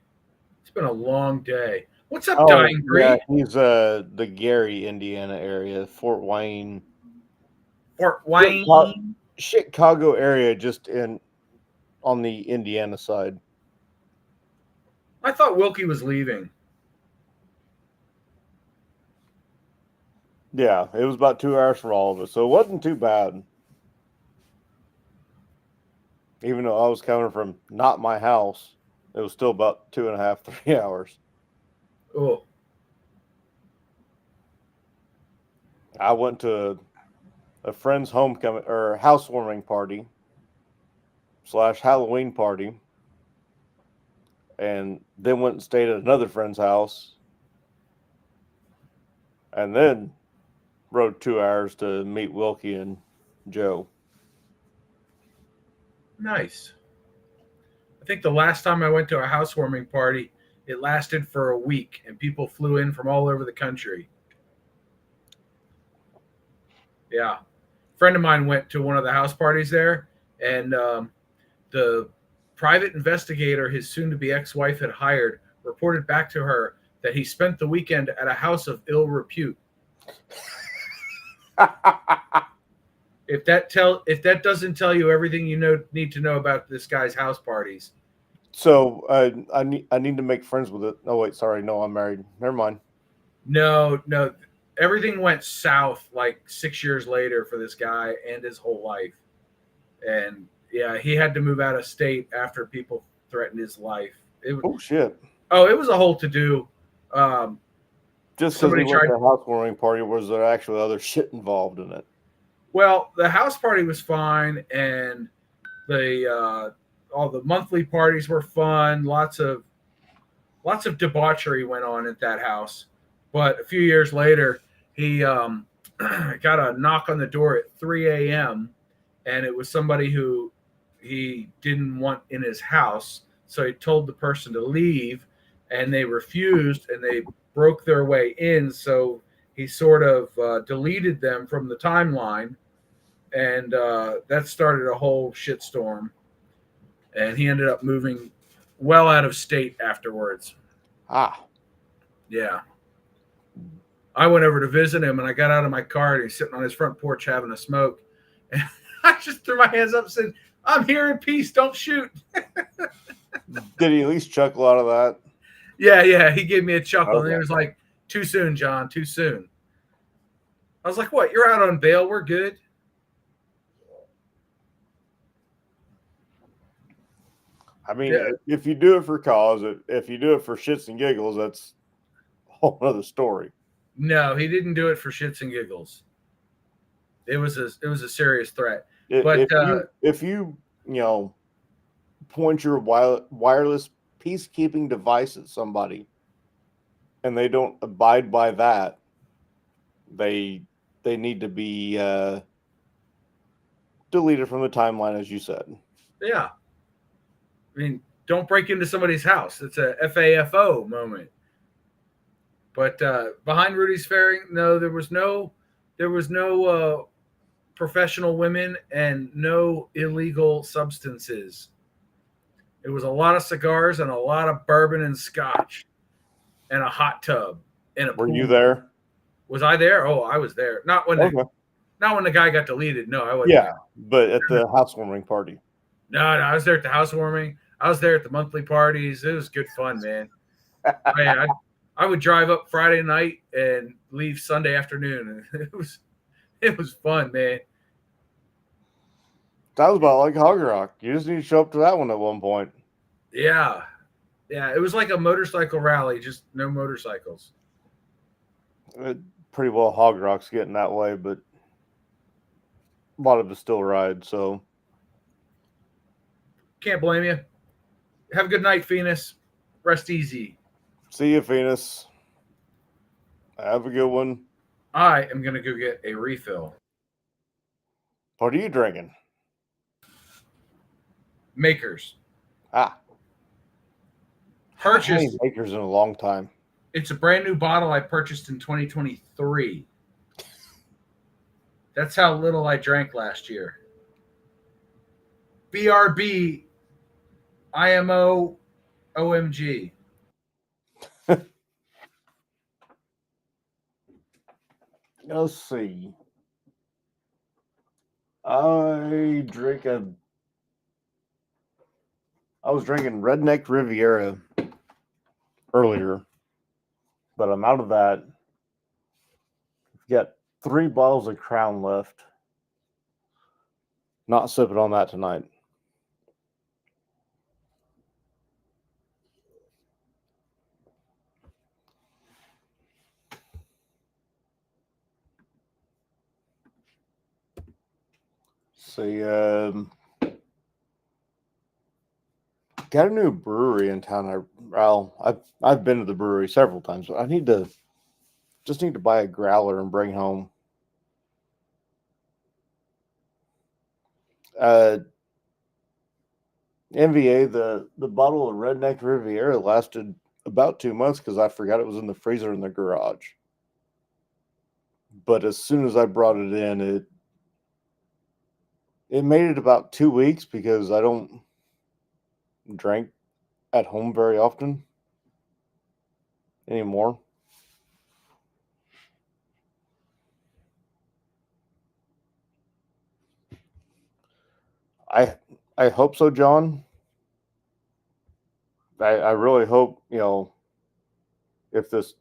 It's been a long day. What's up, Oh, Dying Breed? yeah, he's the Gary, Indiana area, Fort Wayne, Fort Wayne. Chicago area, just on the Indiana side. I thought Wilkie was leaving. Yeah, it was about 2 hours for all of us, so it wasn't too bad. Even though I was coming from not my house, it was still about 2.5, 3 hours. Oh, I went to a friend's homecoming or housewarming party / Halloween party, and then went and stayed at another friend's house, and then rode 2 hours to meet Wilkie and Joe. nice. I think the last time I went to a housewarming party, it lasted for a week, and people flew in from all over the country. Yeah. A friend of mine went to one of the house parties there, and the private investigator his soon-to-be ex-wife had hired reported back to her that he spent the weekend at a house of ill repute. If that doesn't tell you everything you need to know about this guy's house parties. So I need to make friends with it. Oh wait, sorry, no, I'm married. Never mind. No, everything went south like 6 years later for this guy and his whole life. And yeah, he had to move out of state after people threatened his life. Oh shit! It was a whole to do. Just because he went to a housewarming party, was there actually other shit involved in it? Well, the house party was fine, and all the monthly parties were fun. Lots of debauchery went on at that house. But a few years later, he got a knock on the door at 3 a.m. and it was somebody who he didn't want in his house. So he told the person to leave, and they refused, and they broke their way in. So he sort of deleted them from the timeline, and that started a whole shitstorm. And he ended up moving well out of state afterwards. Ah. Yeah. I went over to visit him, and I got out of my car, and he's sitting on his front porch having a smoke. And I just threw my hands up and said, "I'm here in peace. Don't shoot." Did he at least chuckle out of that? Yeah. He gave me a chuckle, Okay. and he was like, "Too soon, John. Too soon." I was like, "What? You're out on bail. We're good." I mean, if you do it for cause, if you do it for shits and giggles, that's a whole other story. No, he didn't do it for shits and giggles. It was a serious threat. But if you point your wireless peacekeeping device at somebody, and they don't abide by that, they need to be deleted from the timeline, as you said. Yeah. I mean, don't break into somebody's house. It's a FAFO moment. But behind Rudy's Fairing, no, there was no professional women and no illegal substances. It was a lot of cigars and a lot of bourbon and scotch and a hot tub and a pool. Were you there? Was I there? Oh, I was there. Not when the guy got deleted. No, I wasn't. Yeah, but at the housewarming party. No, I was there at the housewarming. I was there at the monthly parties. It was good fun, man. I would drive up Friday night and leave Sunday afternoon. It was fun, man. That was about like Hog Rock. You just need to show up to that one at one point. Yeah. It was like a motorcycle rally, just no motorcycles. Pretty well, Hog Rock's getting that way, but a lot of us still ride. So can't blame you. Have a good night, Phoenix. Rest easy. See you, Venus. Have a good one. I am going to go get a refill. What are you drinking? Makers. I haven't had Purchased. any Makers in a long time. It's a brand new bottle I purchased in 2023. That's how little I drank last year. BRB IMO OMG. Let's see. I was drinking Redneck Riviera earlier, but I'm out of that. Got 3 bottles of Crown left. Not sipping on that tonight. See, got a new brewery in town. I've been to the brewery several times, but I need to buy a growler and bring home. NVA, the bottle of Redneck Riviera lasted about 2 months because I forgot it was in the freezer in the garage. But as soon as I brought it in, it made it about 2 weeks because I don't drink at home very often anymore. I hope so, John. I really hope, if this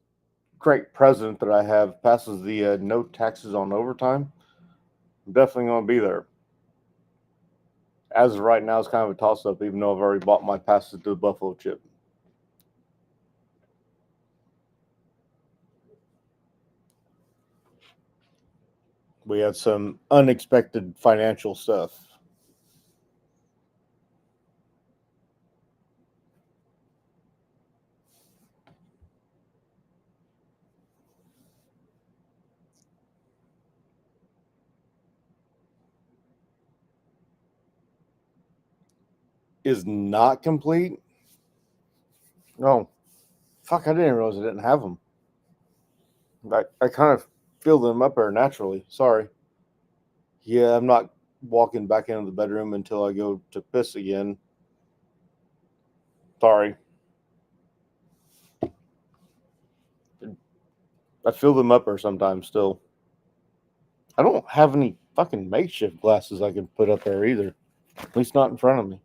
great president that I have passes the no taxes on overtime, I'm definitely going to be there. As of right now, it's kind of a toss-up, even though I've already bought my passes to the Buffalo Chip. We had some unexpected financial stuff. Is not complete? No. Fuck, I didn't realize I didn't have them. I kind of filled them up there naturally. Sorry. Yeah, I'm not walking back into the bedroom until I go to piss again. Sorry. I fill them up there sometimes still. I don't have any fucking makeshift glasses I can put up there either. At least not in front of me.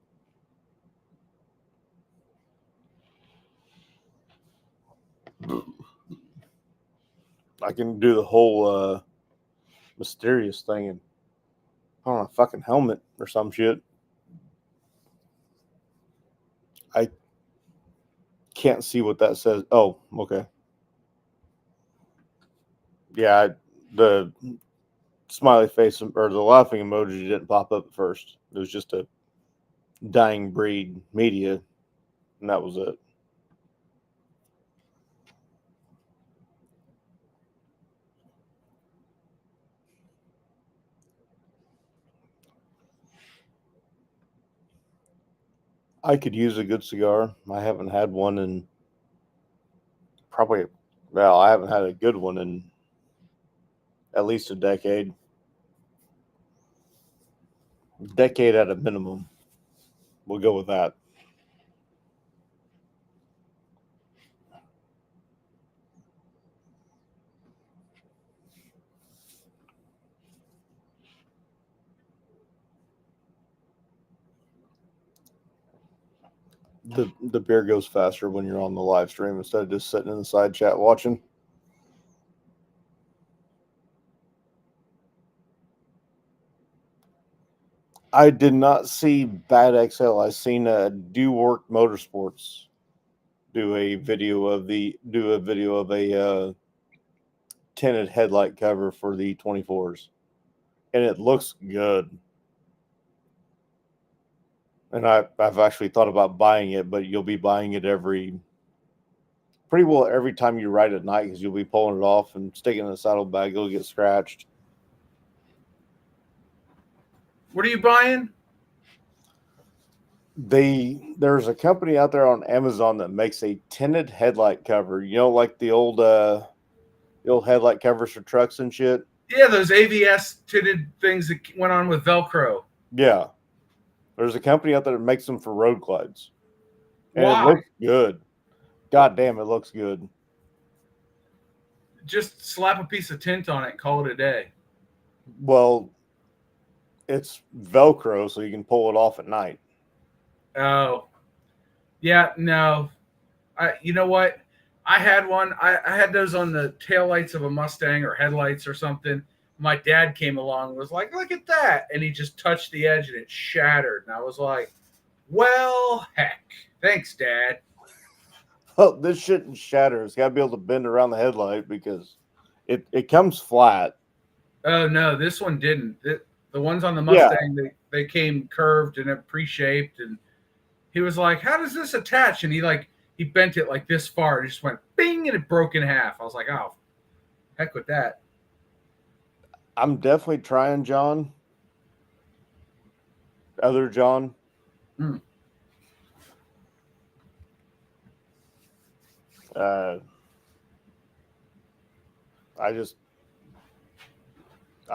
I can do the whole mysterious thing and put on a fucking helmet or some shit. I can't see what that says. Oh, okay. Yeah, the smiley face or the laughing emoji didn't pop up at first. It was just a dying breed media, and that was it. I could use a good cigar. I haven't had one in I haven't had a good one in at least a decade. Decade at a minimum. We'll go with that. The beer goes faster when you're on the live stream instead of just sitting in the side chat watching. I did not see Bad XL. I seen Do Work Motorsports do a video of a tinted headlight cover for the 24s, and it looks good. And I've actually thought about buying it, but you'll be buying it every pretty well every time you ride at night, because you'll be pulling it off and sticking in the saddlebag, it'll get scratched. What are you buying? There's a company out there on Amazon that makes a tinted headlight cover. You know, like the old headlight covers for trucks and shit. Yeah, those AVS tinted things that went on with Velcro. Yeah, there's a company out there that makes them for road glides, and Why? it looks good. God damn, it looks good. Just slap a piece of tint on it and call it a day. Well, it's Velcro, so you can pull it off at night. Oh, yeah, no. You know what? I had one. I had those on the taillights of a Mustang or headlights or something. My dad came along and was like, look at that. And he just touched the edge and it shattered. And I was like, well, heck. Thanks, Dad. Oh, this shouldn't shatter. It's got to be able to bend around the headlight because it comes flat. Oh, no, this one didn't. The ones on the Mustang, they came curved and pre-shaped. And he was like, how does this attach? And he bent it like this far. It just went bing and it broke in half. I was like, oh, heck with that. I'm definitely trying, John. Other John. I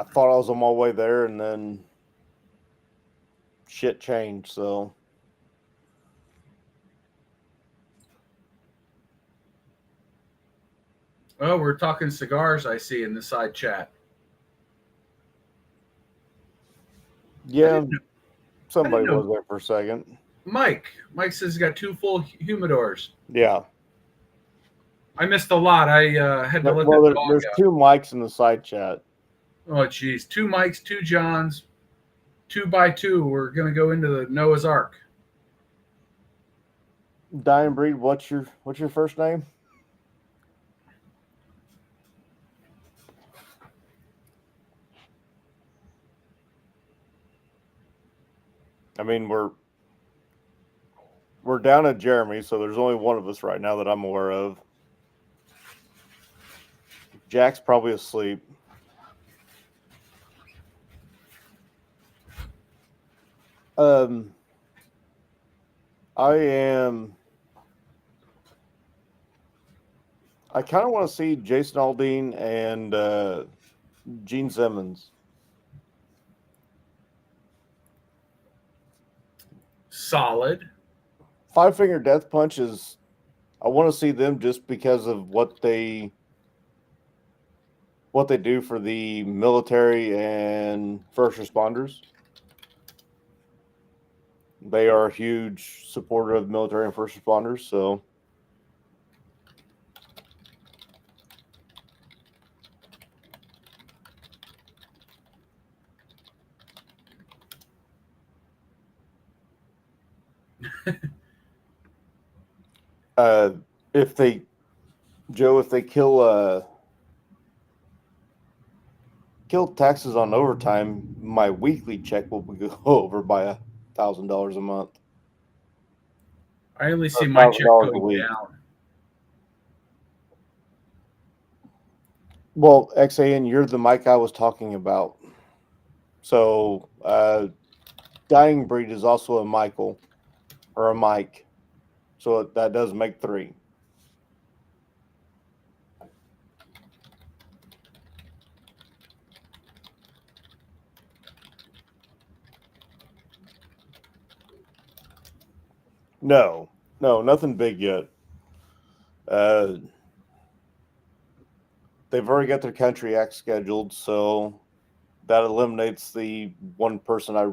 thought I was on my way there, and then shit changed. So oh, we're talking cigars, I see in the side chat. yeah, somebody was there for a second. Mike says he's got 2 full humidors. Yeah. I missed a lot. I had to let Well, that dog there's out. 2 mics in the side chat. Oh, geez. 2 Mikes, 2 Johns, 2 by 2. We're going to go into the Noah's Ark. Dying Breed, what's your first name? I mean, we're down at Jeremy, so there's only one of us right now that I'm aware of. Jack's probably asleep. I kind of want to see Jason Aldean and Gene Simmons. Solid. Five Finger Death Punch is. I want to see them just because of what they do for the military and first responders. They are a huge supporter of military and first responders, so if they kill taxes on overtime, my weekly check will go over by $1,000 a month. I only see my check going down. Well, XAN, you're the Mike I was talking about. So, Dying Breed is also a Michael or a Mike. So that does make 3. No, nothing big yet. They've already got their country act scheduled, so that eliminates the one person I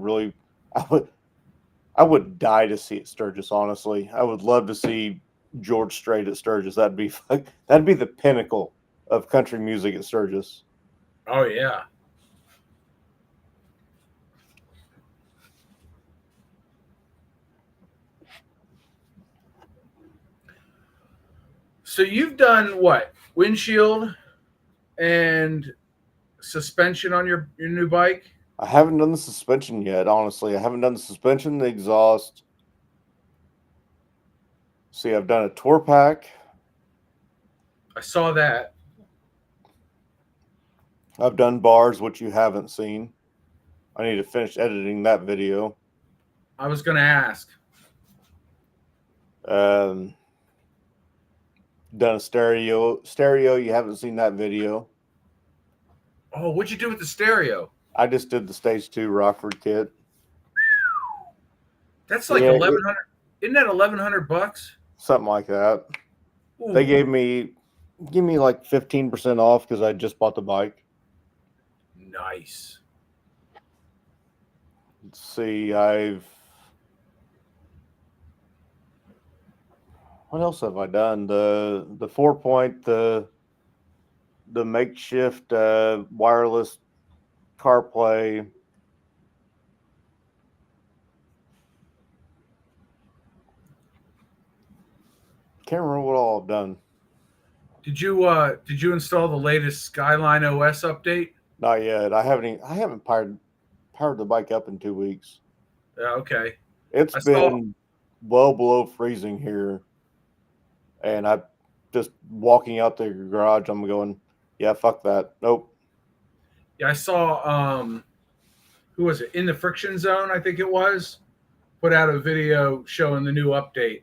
would die to see at Sturgis. Honestly, I would love to see George Strait at Sturgis. That'd be the pinnacle of country music at Sturgis. Oh yeah. So you've done what? Windshield and suspension on your new bike? I haven't done the suspension yet, honestly. I haven't done the suspension, the exhaust. See, I've done a tour pack. I saw that. I've done bars, which you haven't seen. I need to finish editing that video. I was going to ask. Done a stereo. Stereo, you haven't seen that video. Oh, what'd you do with the stereo? I just did the stage 2 Rockford kit. That's like Yeah, 1,100. Isn't that $1,100? Something like that. Ooh. They give me like 15% off because I just bought the bike. Nice. Let's see, what else have I done? The 4-point, the makeshift wireless CarPlay. Can't remember what all I've done. Did you install the latest Skyline OS update? Not yet. I haven't powered the bike up in 2 weeks. Yeah, okay. It's I saw- been well below freezing here, and I just walking out the garage. I'm going, yeah, fuck that. Nope. Yeah, I saw who was it? In the Friction Zone, I think it was, put out a video showing the new update.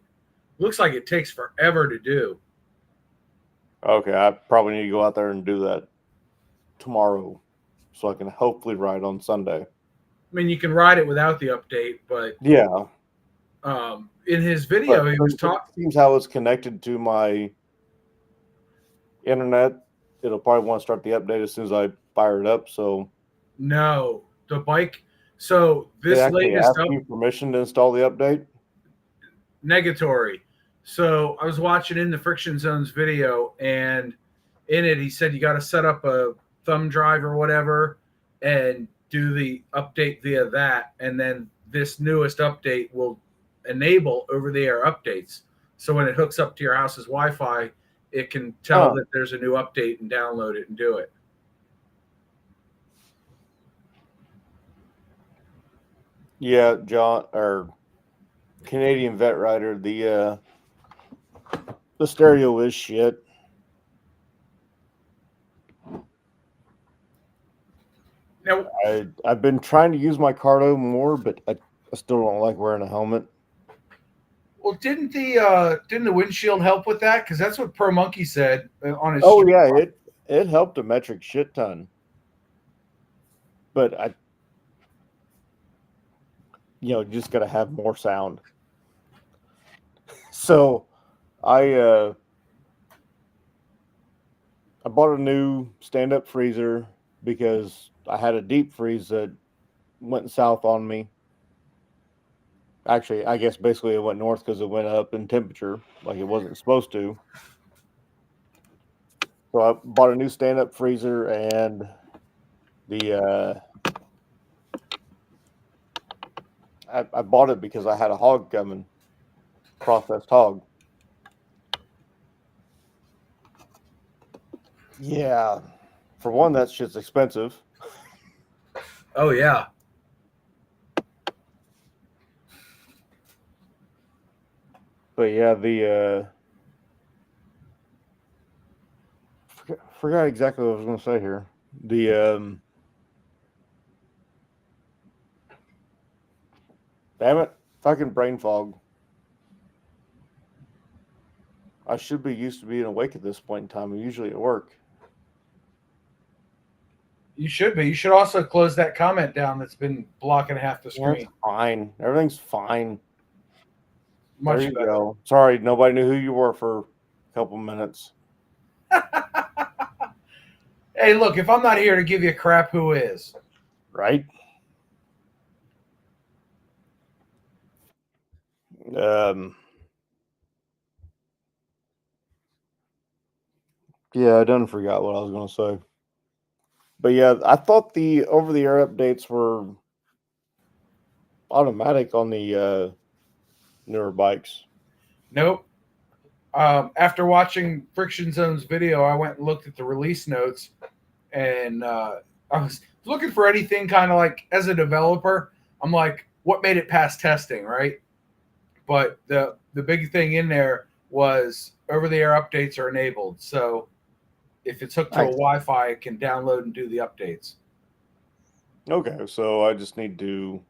Looks like it takes forever to do. Okay, I probably need to go out there and do that tomorrow, so I can hopefully ride on Sunday. I mean, you can ride it without the update, but Yeah. in his video, But he was it talking. seems how it's connected to my internet. It'll probably want to start the update as soon as I fire it up. So No, the bike. So they this actually latest ask you permission to install the update. negatory. So I was watching In the Friction Zone's video, and in it he said you got to set up a thumb drive or whatever and do the update via that, and then this newest update will enable over-the-air updates. So when it hooks up to your house's Wi-Fi, it can tell that there's a new update and download it and do it. Yeah, John or Canadian Vet Rider. The stereo is shit. Now, I've been trying to use my Cardo more, but I still don't like wearing a helmet. well, didn't the windshield help with that? Because that's what Pro Monkey said on his. Oh stream. yeah, it helped a metric shit ton. But you just got to have more sound. So I bought a new stand-up freezer because I had a deep freeze that went south on me. Actually, I guess basically it went north because it went up in temperature like it wasn't supposed to. So I bought a new stand-up freezer, and I bought it because I had a hog coming, processed hog. Yeah, for one, that shit's expensive. Oh yeah. But yeah, forgot exactly what I was going to say here. Damn it, fucking brain fog. I should be used to being awake at this point in time. I'm usually at work. You should be. You should also close that comment down that's been blocking half the Yeah, screen. it's fine. Everything's fine. Much There you better. go. Sorry, nobody knew who you were for a couple minutes. Hey, look, if I'm not here to give you crap, who is? Right? Yeah, I done forgot what I was going to say. But yeah, I thought the over-the-air updates were automatic on the newer bikes. Nope. After watching Friction Zone's video, I went and looked at the release notes, and I was looking for anything kind of like, as a developer, I'm like, what made it past testing, right? But the big thing in there was over-the-air updates are enabled. So if it's hooked to a Nice. Wi-Fi, it can download and do the updates. Okay, so I just need to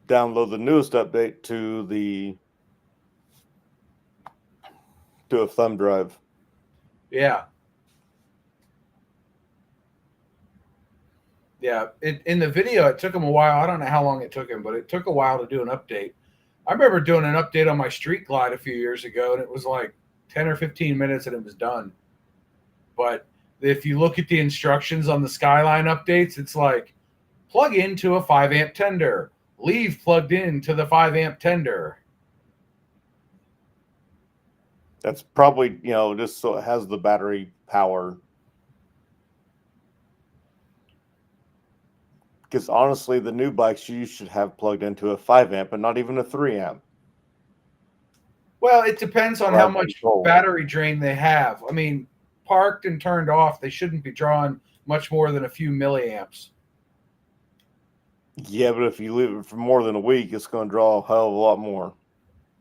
download the newest update to a thumb drive. Yeah. Yeah. In the video, it took him a while. I don't know how long it took him, but it took a while to do an update. I remember doing an update on my Street Glide a few years ago, and it was like 10 or 15 minutes and it was done. But if you look at the instructions on the Skyline updates, it's like plug into a 5 amp tender, leave plugged into the 5 amp tender. That's probably, just so it has the battery power. Because honestly, the new bikes you should have plugged into a 5 amp and not even a 3 amp. Well, it depends on Or how have much control. battery drain they have. I mean, parked and turned off, they shouldn't be drawing much more than a few milliamps. Yeah, but if you leave it for more than a week, it's going to draw a hell of a lot more.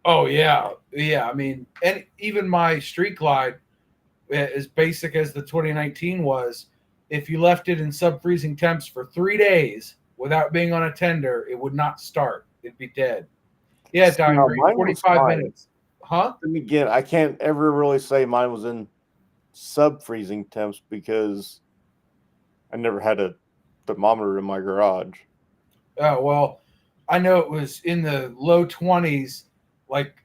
Oh yeah, yeah. I mean, and even my Street Glide, as basic as the 2019 was, if you left it in sub-freezing temps for 3 days without being on a tender, it would not start. It'd be dead. Yeah, See, Diane now, Reed, mine was 45 fine. minutes. Huh? And again, I can't ever really say mine was in sub-freezing temps because I never had a thermometer in my garage. Oh, well, I know it was in the low 20s, like,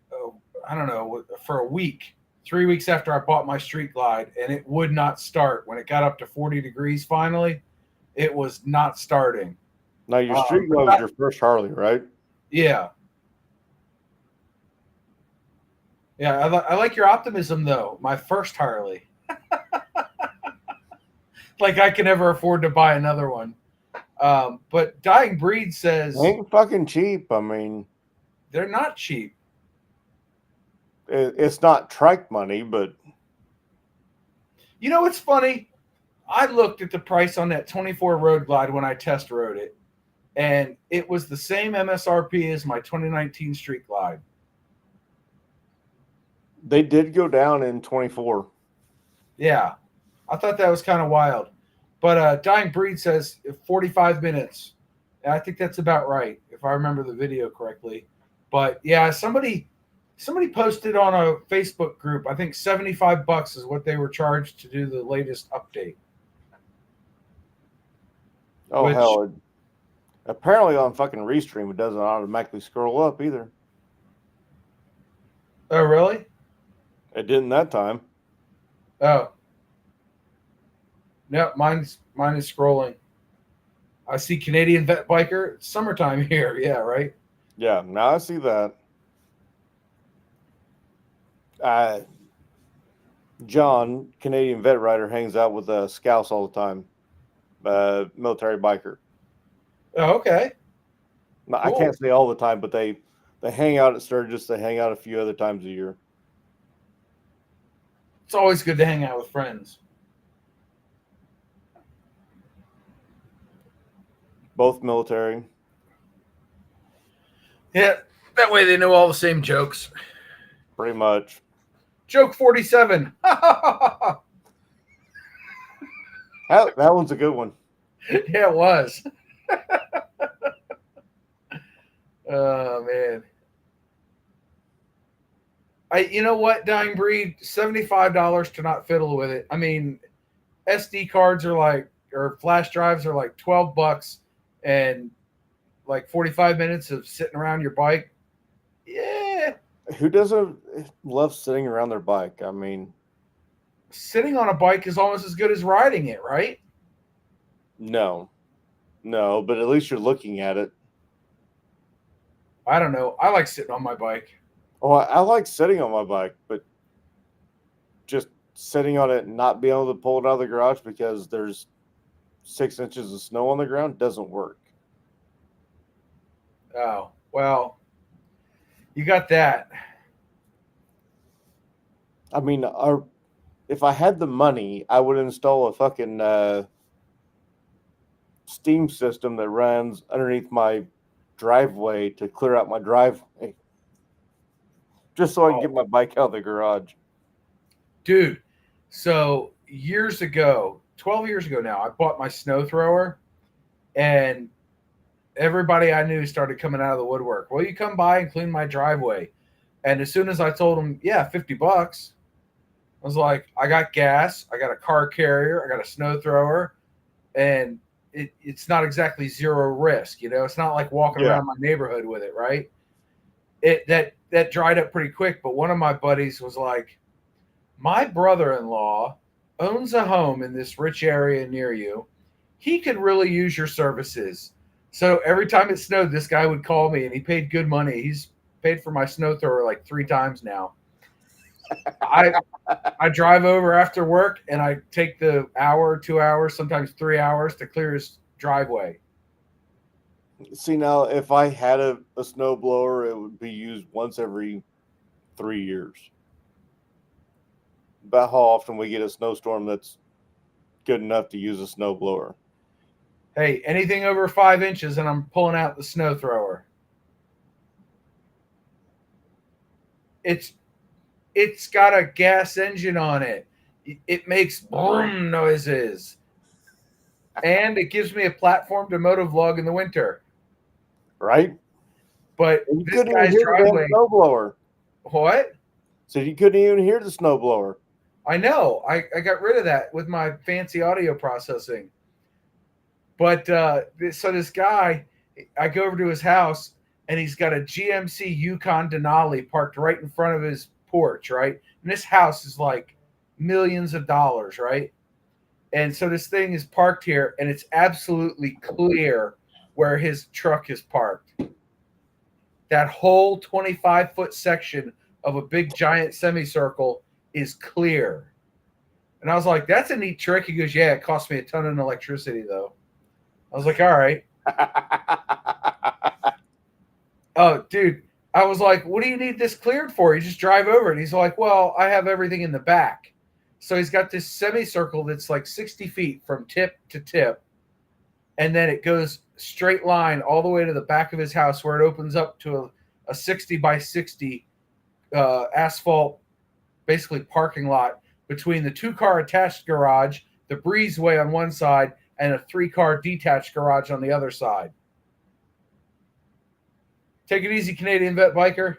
I don't know, for a week, 3 weeks after I bought my Street Glide, and it would not start. When it got up to 40 degrees finally, it was not starting. Now, your Street Glide was your first Harley, right? Yeah. Yeah, I like your optimism, though. My first Harley. Like I can never afford to buy another one. But Dying Breed says They ain't fucking cheap. I mean, they're not cheap. it's not trike money, but You know what's funny? I looked at the price on that 24 Road Glide when I test rode it, and it was the same MSRP as my 2019 Street Glide. they did go down in 24. Yeah, I thought that was kind of wild. But Dying Breed says 45 minutes. And I think that's about right, if I remember the video correctly. But yeah, somebody posted on a Facebook group, I think $75 is what they were charged to do the latest update. Oh, Which- hell. Apparently on fucking Restream, it doesn't automatically scroll up either. Oh, really? It didn't that time. Oh. No, mine is scrolling. I see Canadian Vet Biker. It's summertime here. Yeah, right? Yeah, now I see that. John, Canadian vet rider, hangs out with Scouts all the time. Military biker. Oh, okay. No, I Cool. can't say all the time, but they hang out at Sturgis. They hang out a few other times a year. It's always good to hang out with friends. Both military. Yeah, that way they know all the same jokes. Pretty much. Joke 47. That one's a good one. Yeah, it was. Oh man. You know what, Dying Breed, $75 to not fiddle with it. I mean, SD cards are or flash drives are like $12 and like 45 minutes of sitting around your bike. Yeah. Who doesn't love sitting around their bike? I mean, Sitting on a bike is almost as good as riding it, right? no, but at least you're looking at it. I don't know. I like sitting on my bike. Oh, I like sitting on my bike, but just sitting on it and not being able to pull it out of the garage because there's 6 inches of snow on the ground doesn't work. Oh, well, you got that. I mean, if I had the money, I would install a fucking steam system that runs underneath my driveway to clear out my driveway. just so I can get my bike out of the garage. Dude, so years ago, 12 years ago now, I bought my snow thrower, and everybody I knew started coming out of the woodwork. Will you come by and clean my driveway? And as soon as I told them, yeah, $50, I was like, I got gas, I got a car carrier, I got a snow thrower, and it's not exactly zero risk. It's not like walking around my neighborhood with it, right? That dried up pretty quick. But one of my buddies was like, my brother-in-law owns a home in this rich area near you. He could really use your services. So every time it snowed, this guy would call me, and he paid good money. He's paid for my snow thrower like 3 times now. I drive over after work, and I take the hour, 2 hours, sometimes 3 hours to clear his driveway. See, now, if I had a snow blower, it would be used once every 3 years. About how often we get a snowstorm that's good enough to use a snow blower. Hey, anything over 5 inches, and I'm pulling out the snow thrower. It's got a gas engine on it. It makes boom noises. And it gives me a platform to motovlog in the winter. Right? But You this couldn't even guy's hear the driveway. damn snowblower. What? So you couldn't even hear the snowblower. I know. I got rid of that with my fancy audio processing. But so this guy, I go over to his house, and he's got a GMC Yukon Denali parked right in front of his porch, right? And this house is like millions of dollars, right? And so this thing is parked here, and it's absolutely clear where his truck is parked. That whole 25-foot section of a big giant semicircle is clear. And I was like, that's a neat trick. He goes, yeah, it cost me a ton of electricity, though. I was like, all right. Oh, dude. I was like, what do you need this cleared for? You just drive over it. He's like, well, I have everything in the back. So he's got this semicircle that's like 60 feet from tip to tip. And then it goes straight line all the way to the back of his house, where it opens up to a 60 by 60 asphalt, basically parking lot between the 2-car attached garage, the breezeway on one side, and a 3-car detached garage on the other side. Take it easy, Canadian vet biker.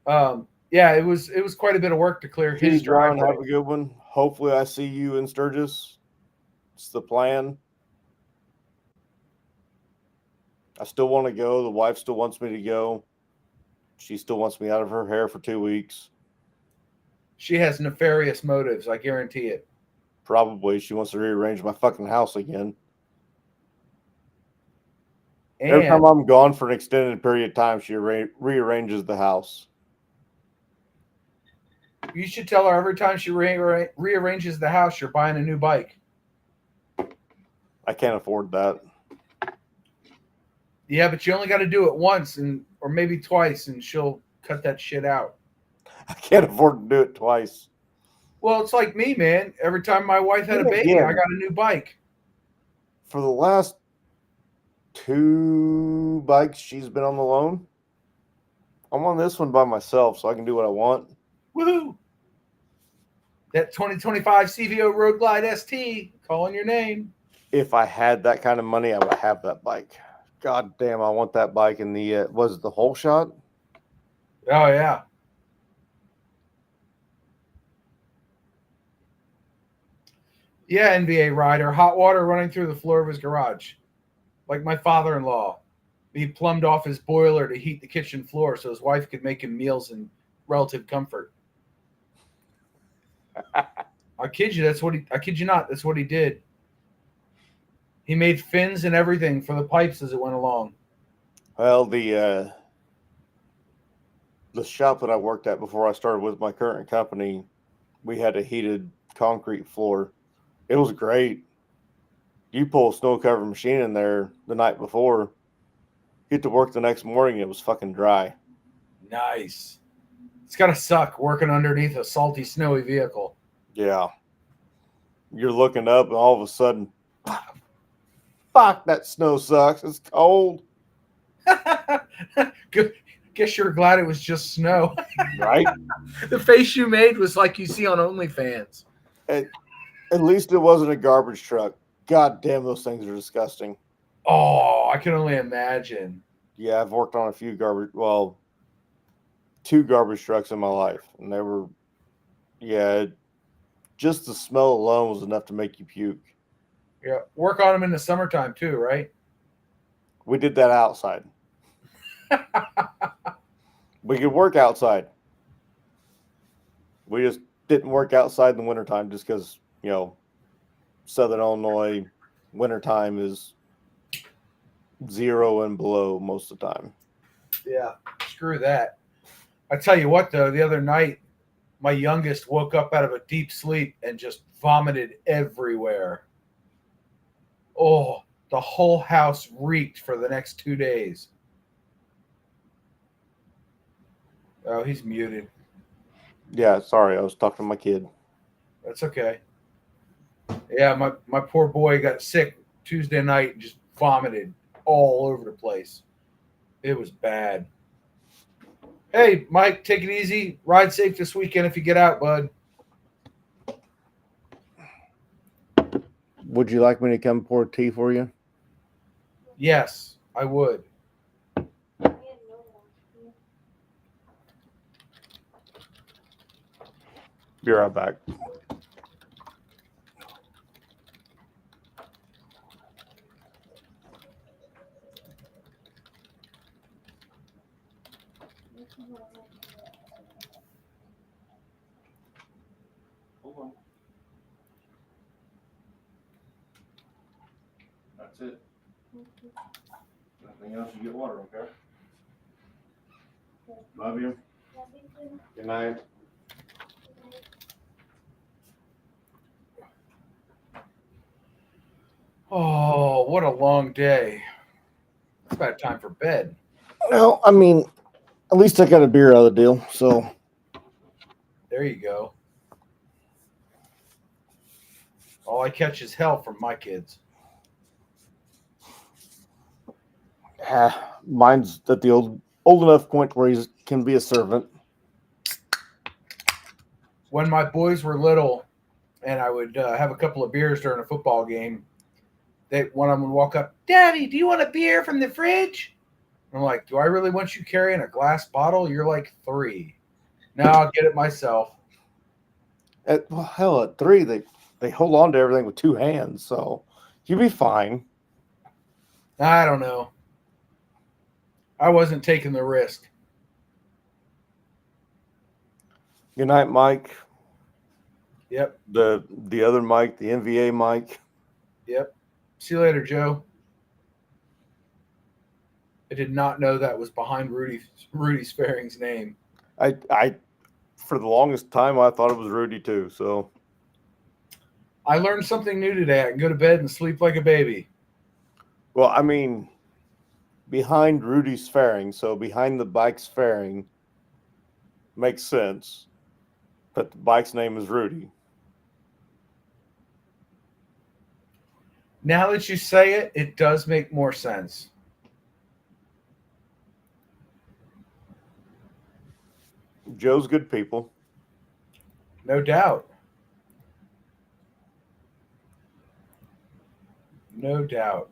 Yeah, it was quite a bit of work to clear his driveway. Have a good one. Hopefully I see you in Sturgis. It's the plan. I still want to go. The wife still wants me to go. She still wants me out of her hair for 2 weeks. She has nefarious motives, I guarantee it. Probably. She wants to rearrange my fucking house again. And every time I'm gone for an extended period of time, she rearranges the house. You should tell her every time she rearranges the house, you're buying a new bike. I can't afford that. Yeah, but you only got to do it once or maybe twice, and she'll cut that shit out. I can't afford to do it twice. Well, it's like me, man. Every time my wife had a baby, I got a new bike. For the last 2 bikes she's been on the loan, I'm on this one by myself, so I can do what I want. Woohoo! That 2025 CVO Road Glide ST, calling your name. If I had that kind of money, I would have that bike. God damn, I want that bike in the, was it the Whole Shot? Oh, yeah. Yeah, NBA rider. Hot water running through the floor of his garage. Like my father-in-law. He plumbed off his boiler to heat the kitchen floor so his wife could make him meals in relative comfort. I kid you, I kid you not, that's what he did. He made fins and everything for the pipes as it went along. Well, the shop that I worked at before I started with my current company, we had a heated concrete floor. It was great. You pull a snow cover machine in there the night before, get to work the next morning, it was fucking dry. Nice. It's got to suck working underneath a salty, snowy vehicle. Yeah. You're looking up and all of a sudden, fuck, that snow sucks. It's cold. Good. Guess you're glad it was just snow. Right? The face you made was like you see on OnlyFans. At least it wasn't a garbage truck. God damn, those things are disgusting. Oh, I can only imagine. Yeah, I've worked on a few two garbage trucks in my life, and they were, just the smell alone was enough to make you puke. Yeah, work on them in the summertime too, right? We did that outside. We could work outside. We just didn't work outside in the wintertime just because, Southern Illinois wintertime is 0 and below most of the time. Yeah, screw that. I tell you what, though, the other night, my youngest woke up out of a deep sleep and just vomited everywhere. Oh, the whole house reeked for the next 2 days. Oh, he's muted. Yeah, sorry, I was talking to my kid. That's okay. Yeah, my poor boy got sick Tuesday night and just vomited all over the place. It was bad. Hey, Mike, take it easy. Ride safe this weekend if you get out, bud. Would you like me to come pour tea for you? Yes, I would. Be right back. Hold on. That's it. Nothing else, you get water, okay? Love you. Good night. Oh, what a long day. It's about time for bed. Well, I mean, at least I got a beer out of the deal, so. There you go. All I catch is hell from my kids. Mine's at the old enough point where he can be a servant. When my boys were little and I would have a couple of beers during a football game, one of them would walk up, "Daddy, do you want a beer from the fridge?" I'm like, "Do I really want you carrying a glass bottle? You're like 3. No, I'll get it myself." At 3, they hold on to everything with 2 hands, so you'll be fine. I don't know. I wasn't taking the risk. Good night, Mike. Yep. The other Mike, the NVA Mike. Yep. See you later, Joe. I did not know that was behind Rudy Sparing's name. I for the longest time I thought it was Rudy too. So I learned something new today. I can go to bed and sleep like a baby. well, I mean, behind Rudy's fairing, so behind the bike's fairing makes sense. But the bike's name is Rudy. Now that you say it, it does make more sense. Joe's good people. No doubt. No doubt.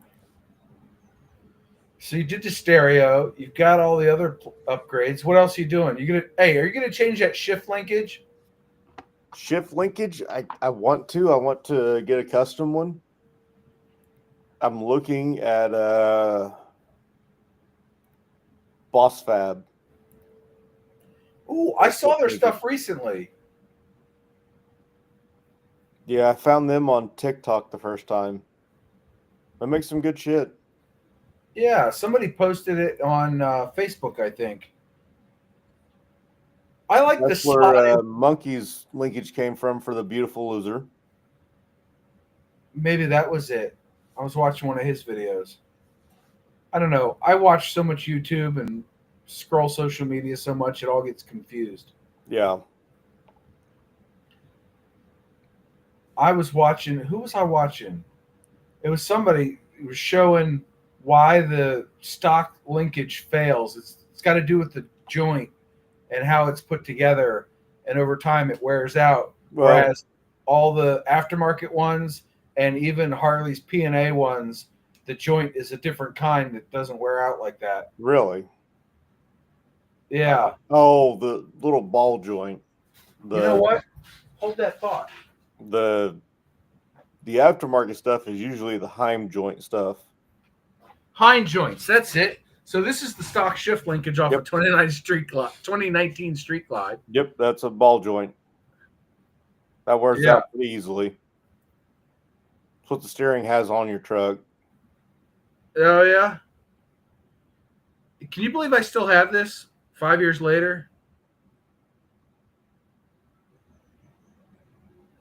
So you did the stereo. You've got all the other upgrades. What else are you doing? Are you gonna change that shift linkage? Shift linkage, I want to. I want to get a custom one. I'm looking at Boss Fab. Ooh, I saw their stuff recently. Yeah, I found them on TikTok the first time. They make some good shit. Yeah, somebody posted it on Facebook, I think. I like That's the where slide. Monkey's linkage came from for the Beautiful Loser. Maybe that was it. I was watching one of his videos. I don't know. I watch so much YouTube and scroll social media so much it all gets confused. Yeah. I was watching. Who was I watching? It was somebody who was showing why the stock linkage fails. It's got to do with the joint and how it's put together, and over time it wears out. Well, Whereas all the aftermarket ones and even Harley's P&A ones, the joint is a different kind that doesn't wear out like that. really? Yeah. Oh, the little ball joint. You know what? Hold that thought. The aftermarket stuff is usually the Heim joint stuff. Hind joints. That's it. So this is the stock shift linkage off Yep. of 2019 Street Glide. Yep, that's a ball joint. That wears Yeah. out pretty easily. That's what the steering has on your truck. Oh yeah. Can you believe I still have this 5 years later?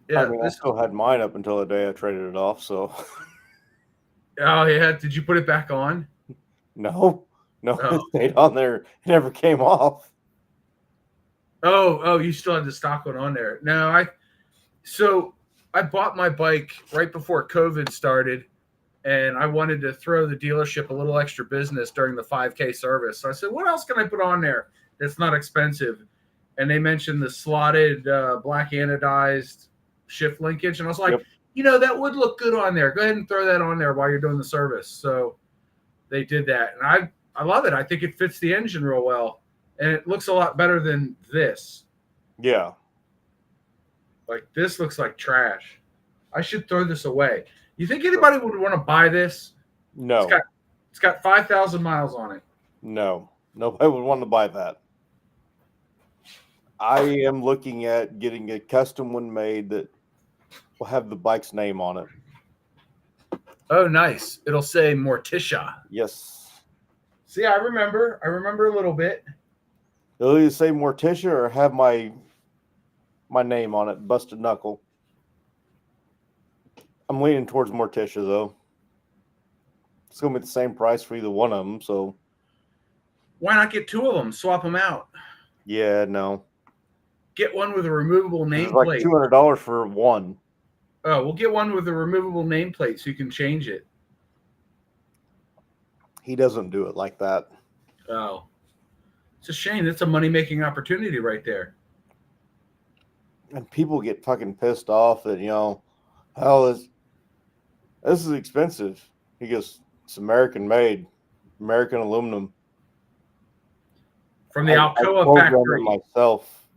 Yeah. I mean, I still had mine up until the day I traded it off. So, Oh yeah. Did you put it back on? no, Oh. it stayed on there. It never came off. Oh, you still had the stock one on there. No, I bought my bike right before COVID started, and I wanted to throw the dealership a little extra business during the 5K service. So I said, what else can I put on there that's not expensive? And they mentioned the slotted black anodized shift linkage. And I was like, Yep. that would look good on there. Go ahead and throw that on there while you're doing the service. So they did that. And I love it. I think it fits the engine real well. And it looks a lot better than this. Yeah. Like, this looks like trash. I should throw this away. You think anybody would want to buy this? No. It's got 5,000 miles on it. No. Nobody would want to buy that. I am looking at getting a custom one made that will have the bike's name on it. Oh, nice. It'll say Morticia. Yes. See, I remember a little bit. It'll either say Morticia or have my name on it, Busted Knuckle. I'm leaning towards Morticia, though. It's going to be the same price for either one of them, so. Why not get two of them? Swap them out. Yeah, no. Get one with a removable It's like nameplate. $200 for one. Oh, we'll get one with a removable nameplate so you can change it. He doesn't do it like that. Oh. It's a shame. That's a money-making opportunity right there. And people get fucking pissed off that, hell, this is expensive. He goes, it's American made, American aluminum. From the I Alcoa programmed it factory. myself.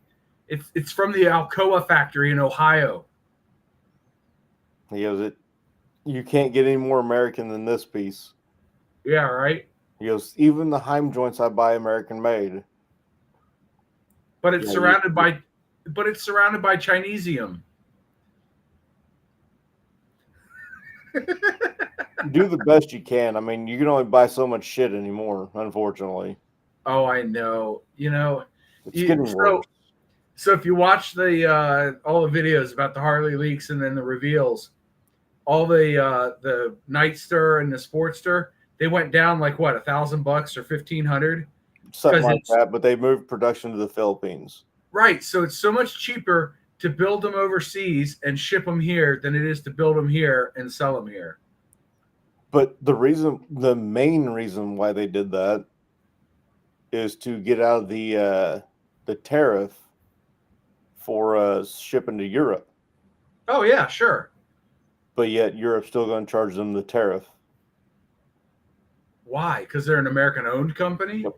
It's from the Alcoa factory in Ohio. He goes, you can't get any more American than this piece. Yeah, right? He goes, even the Heim joints I buy American made. But it's Yeah, surrounded by Chinesium. Do the best you can. I mean, you can only buy so much shit anymore, unfortunately. Oh, I know. It's getting worse. So if you watch the all the videos about the Harley leaks and then the reveals, all the Nightster and the Sportster, they went down like what, $1,000 or $1,500? Something 'cause like it's- that, but they moved production to the Philippines. Right. So it's so much cheaper to build them overseas and ship them here than it is to build them here and sell them here. But the main reason why they did that is to get out of the tariff for shipping to Europe. Oh yeah, sure. But yet Europe's still going to charge them the tariff. Why? Because they're an American-owned company? Yep.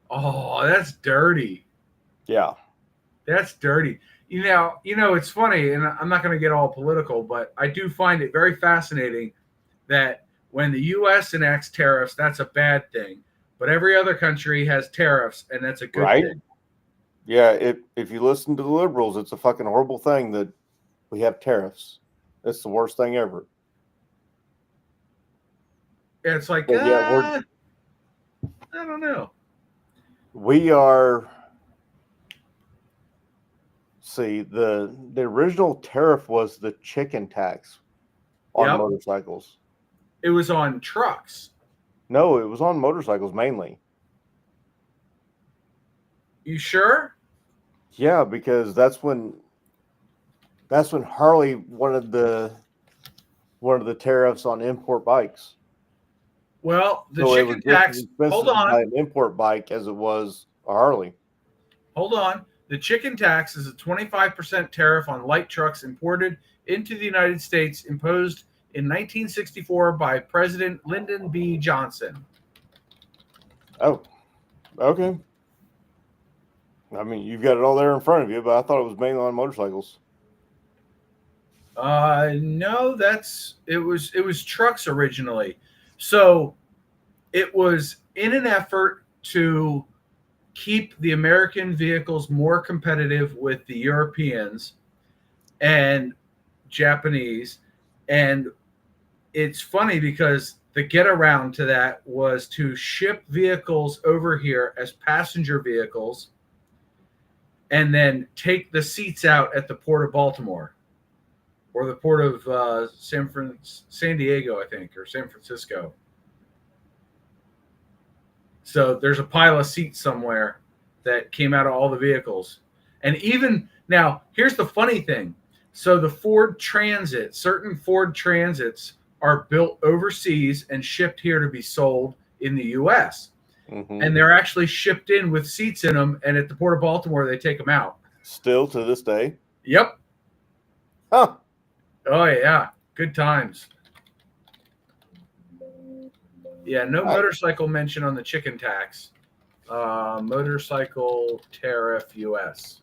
Oh, that's dirty. Yeah. That's dirty. It's funny, and I'm not going to get all political, but I do find it very fascinating that when the U.S. enacts tariffs, that's a bad thing. But every other country has tariffs, and that's a good Right. thing. Yeah, if you listen to the liberals, it's a fucking horrible thing that we have tariffs. It's the worst thing ever. And it's like, But yeah, I don't know. We are. See, the original tariff was the chicken tax on Yep. motorcycles. It was on trucks. No, it was on motorcycles mainly. You sure? Yeah, because that's when Harley wanted the tariffs on import bikes. Well, the So it was chicken just as tax. expensive Hold to buy on. an import bike as it was A Harley. Hold on. The chicken tax is a 25% tariff on light trucks imported into the United States, imposed in 1964 by President Lyndon B. Johnson. Oh, okay. I mean, you've got it all there in front of you, but I thought it was mainly on motorcycles. No, it was trucks originally. So it was in an effort to keep the American vehicles more competitive with the Europeans and Japanese. And it's funny because the get around to that was to ship vehicles over here as passenger vehicles and then take the seats out at the Port of Baltimore or the Port of San Diego, I think, or San Francisco. So there's a pile of seats somewhere that came out of all the vehicles. And even now, here's the funny thing. So the Ford Transit, certain Ford Transits are built overseas and shipped here to be sold in the U.S. Mm-hmm. And they're actually shipped in with seats in them. And at the Port of Baltimore, they take them out. Still to this day. Yep. Huh. Oh, yeah. Good times. Yeah, no motorcycle mention on the chicken tax. Motorcycle tariff U.S.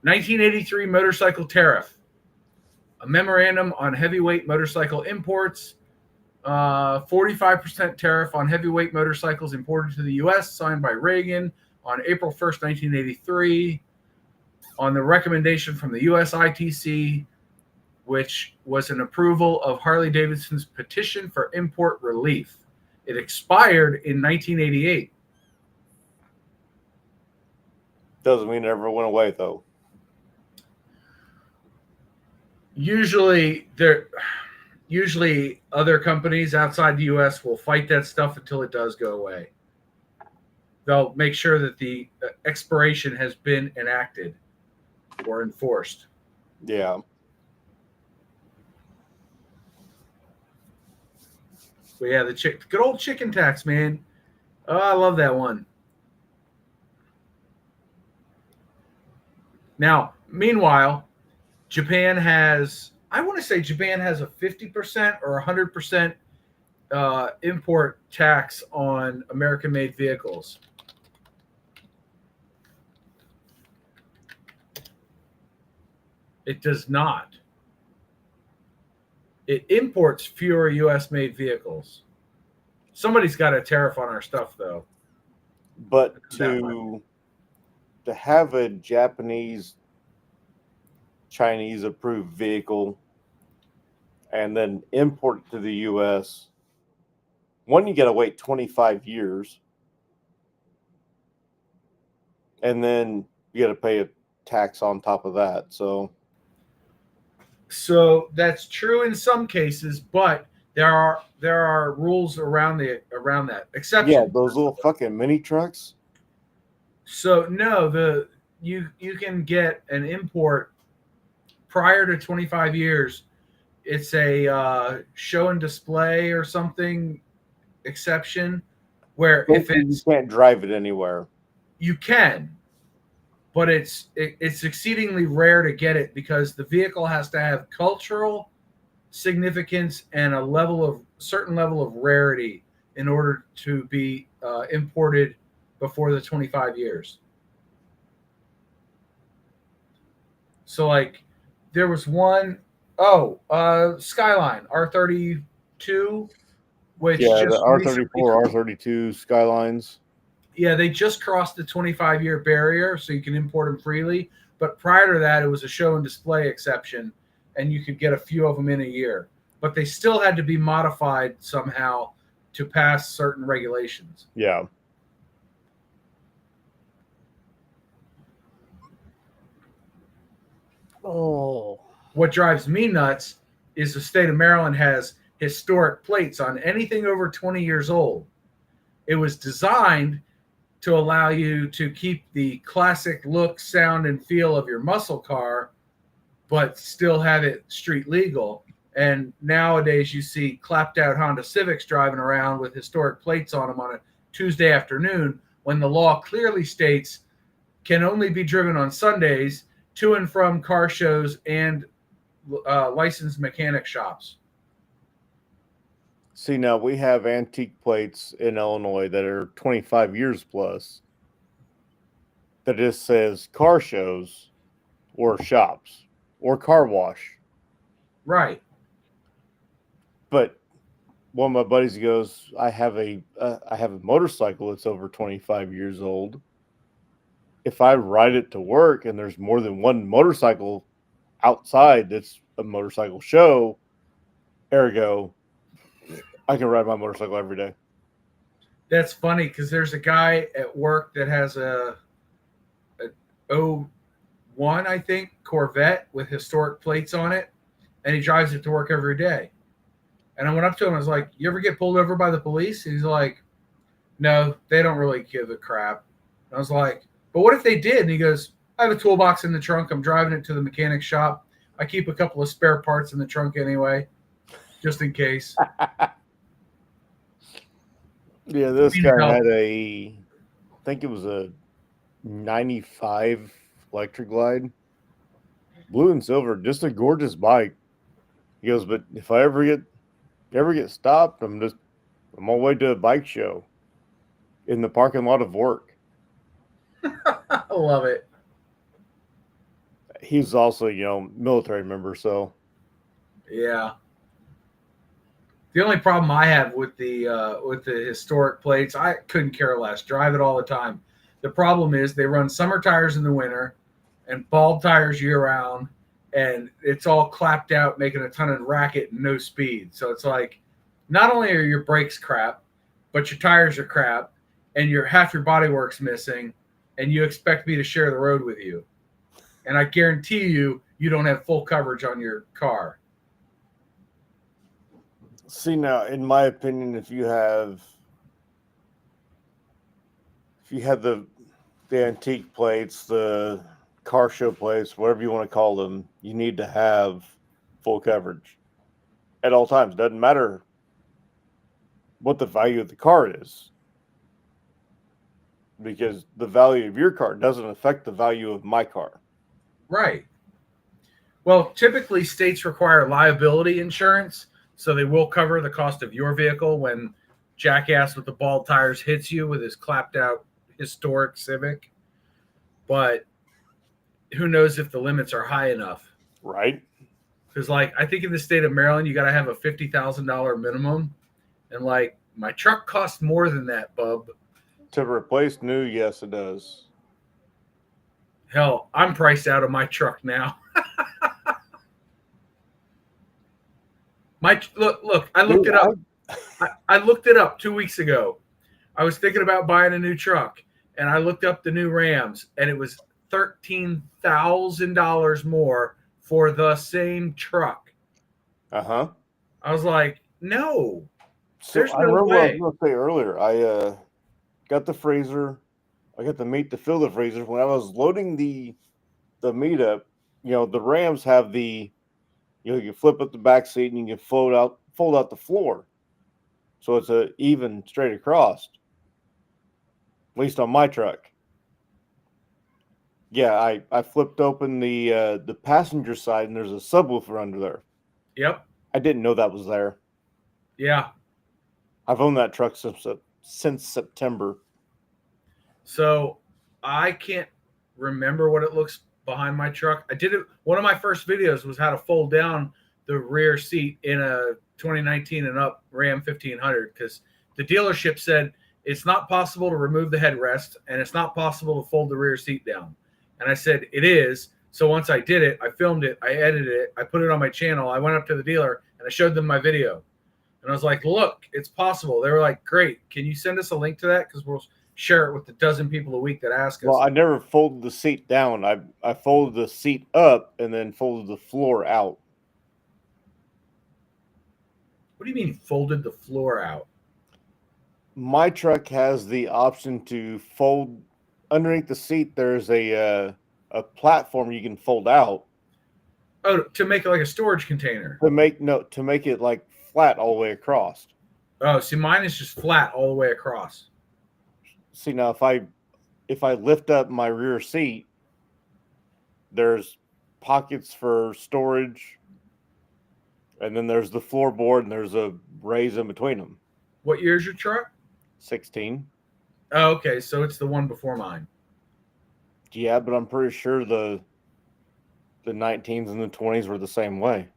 1983 motorcycle tariff. A memorandum on heavyweight motorcycle imports. 45% tariff on heavyweight motorcycles imported to the U.S. signed by Reagan on April 1st, 1983. On the recommendation from the U.S. ITC, which was an approval of Harley-Davidson's petition for import relief. It expired in 1988. Doesn't mean it ever went away, though. Usually other companies outside the U.S. will fight that stuff until it does go away. They'll make sure that the expiration has been enacted or enforced. Yeah. But yeah, the good old chicken tax, man. Oh, I love that one. Now, meanwhile, Japan has a 50% or 100% import tax on American-made vehicles. It does not. It imports fewer U.S.-made vehicles. Somebody's got a tariff on our stuff, though. But to have a Japanese, Chinese approved vehicle and then import it to the U.S., one, you got to wait 25 years. And then you got to pay a tax on top of that. So that's true in some cases, but there are rules around that. Exception. Yeah, those little fucking mini trucks. So no, you can get an import prior to 25 years. It's a show and display or something exception where if you can't drive it anywhere. You can, but it's exceedingly rare to get it because the vehicle has to have cultural significance and certain level of rarity in order to be imported before the 25 years. So like there was one, Skyline R32, which the just R34, R32 Skylines. Yeah, they just crossed the 25-year barrier, so you can import them freely. But prior to that, it was a show and display exception, and you could get a few of them in a year. But they still had to be modified somehow to pass certain regulations. Yeah. Oh. What drives me nuts is the state of Maryland has historic plates on anything over 20 years old. It was designed to allow you to keep the classic look, sound, and feel of your muscle car, but still have it street legal. And nowadays you see clapped out Honda Civics driving around with historic plates on them on a Tuesday afternoon when the law clearly states can only be driven on Sundays to and from car shows and licensed mechanic shops. See, now we have antique plates in Illinois that are 25 years plus that just says car shows or shops or car wash. Right. But one of my buddies goes, I have a motorcycle that's over 25 years old. If I ride it to work and there's more than one motorcycle outside that's a motorcycle show, ergo, I can ride my motorcycle every day. That's funny because there's a guy at work that has a '01, I think, Corvette with historic plates on it, and he drives it to work every day. And I went up to him, I was like, you ever get pulled over by the police? And he's like, no, they don't really give a crap. And I was like, but what if they did? And he goes, I have a toolbox in the trunk. I'm driving it to the mechanic shop. I keep a couple of spare parts in the trunk anyway, just in case. Yeah, this guy had I think it was a 95 Electric Glide, blue and silver, just a gorgeous bike. He goes, but if I ever get stopped, I'm on my way to a bike show in the parking lot of work. I love it. He's also, military member, so yeah. The only problem I have with the historic plates, I couldn't care less. Drive it all the time. The problem is they run summer tires in the winter and bald tires year round, and it's all clapped out, making a ton of racket and no speed. So it's like, not only are your brakes crap, but your tires are crap, and half your bodywork's missing, and you expect me to share the road with you. And I guarantee you don't have full coverage on your car. See, now, in my opinion, if you had the antique plates, the car show plates, whatever you want to call them, you need to have full coverage at all times. Doesn't matter what the value of the car is, because the value of your car doesn't affect the value of my car. Right. Well, typically states require liability insurance, so they will cover the cost of your vehicle when jackass with the bald tires hits you with his clapped out historic Civic. But who knows if the limits are high enough? Right. Because, I think in the state of Maryland, you got to have a $50,000 minimum. And, my truck costs more than that, bub. To replace new, yes, it does. Hell, I'm priced out of my truck now. Look, I looked it up. I looked it up 2 weeks ago. I was thinking about buying a new truck, and I looked up the new Rams, and it was $13,000 more for the same truck. Uh-huh. I was like, no. So There's I no remember what I way. was going to say earlier. I got the freezer. I got the meat to fill the freezer. When I was loading the meat up, the Rams have the, you can flip up the back seat and you can fold out the floor. So it's a even straight across. At least on my truck. Yeah, I flipped open the passenger side and there's a subwoofer under there. Yep. I didn't know that was there. Yeah. I've owned that truck since September. So I can't remember what it looks behind my truck. I did it. One of my first videos was how to fold down the rear seat in a 2019 and up Ram 1500, because the dealership said it's not possible to remove the headrest and it's not possible to fold the rear seat down. And I said, it is. So once I did it, I filmed it, I edited it, I put it on my channel. I went up to the dealer and I showed them my video. And I was like, look, it's possible. They were like, great. Can you send us a link to that? Because we'll share it with a dozen people a week that ask us. Well, I never folded the seat down. I folded the seat up and then folded the floor out. What do you mean folded the floor out? My truck has the option to fold underneath the seat. There's a platform you can fold out. Oh, to make it like a storage container. To make it like flat all the way across. Oh, see, mine is just flat all the way across. see now if I lift up my rear seat, there's pockets for storage, and then there's the floorboard, and there's a raise in between them. What year's your truck? 16. Oh, okay, so it's the one before mine. Yeah, but I'm pretty sure the 19s and the 20s were the same way.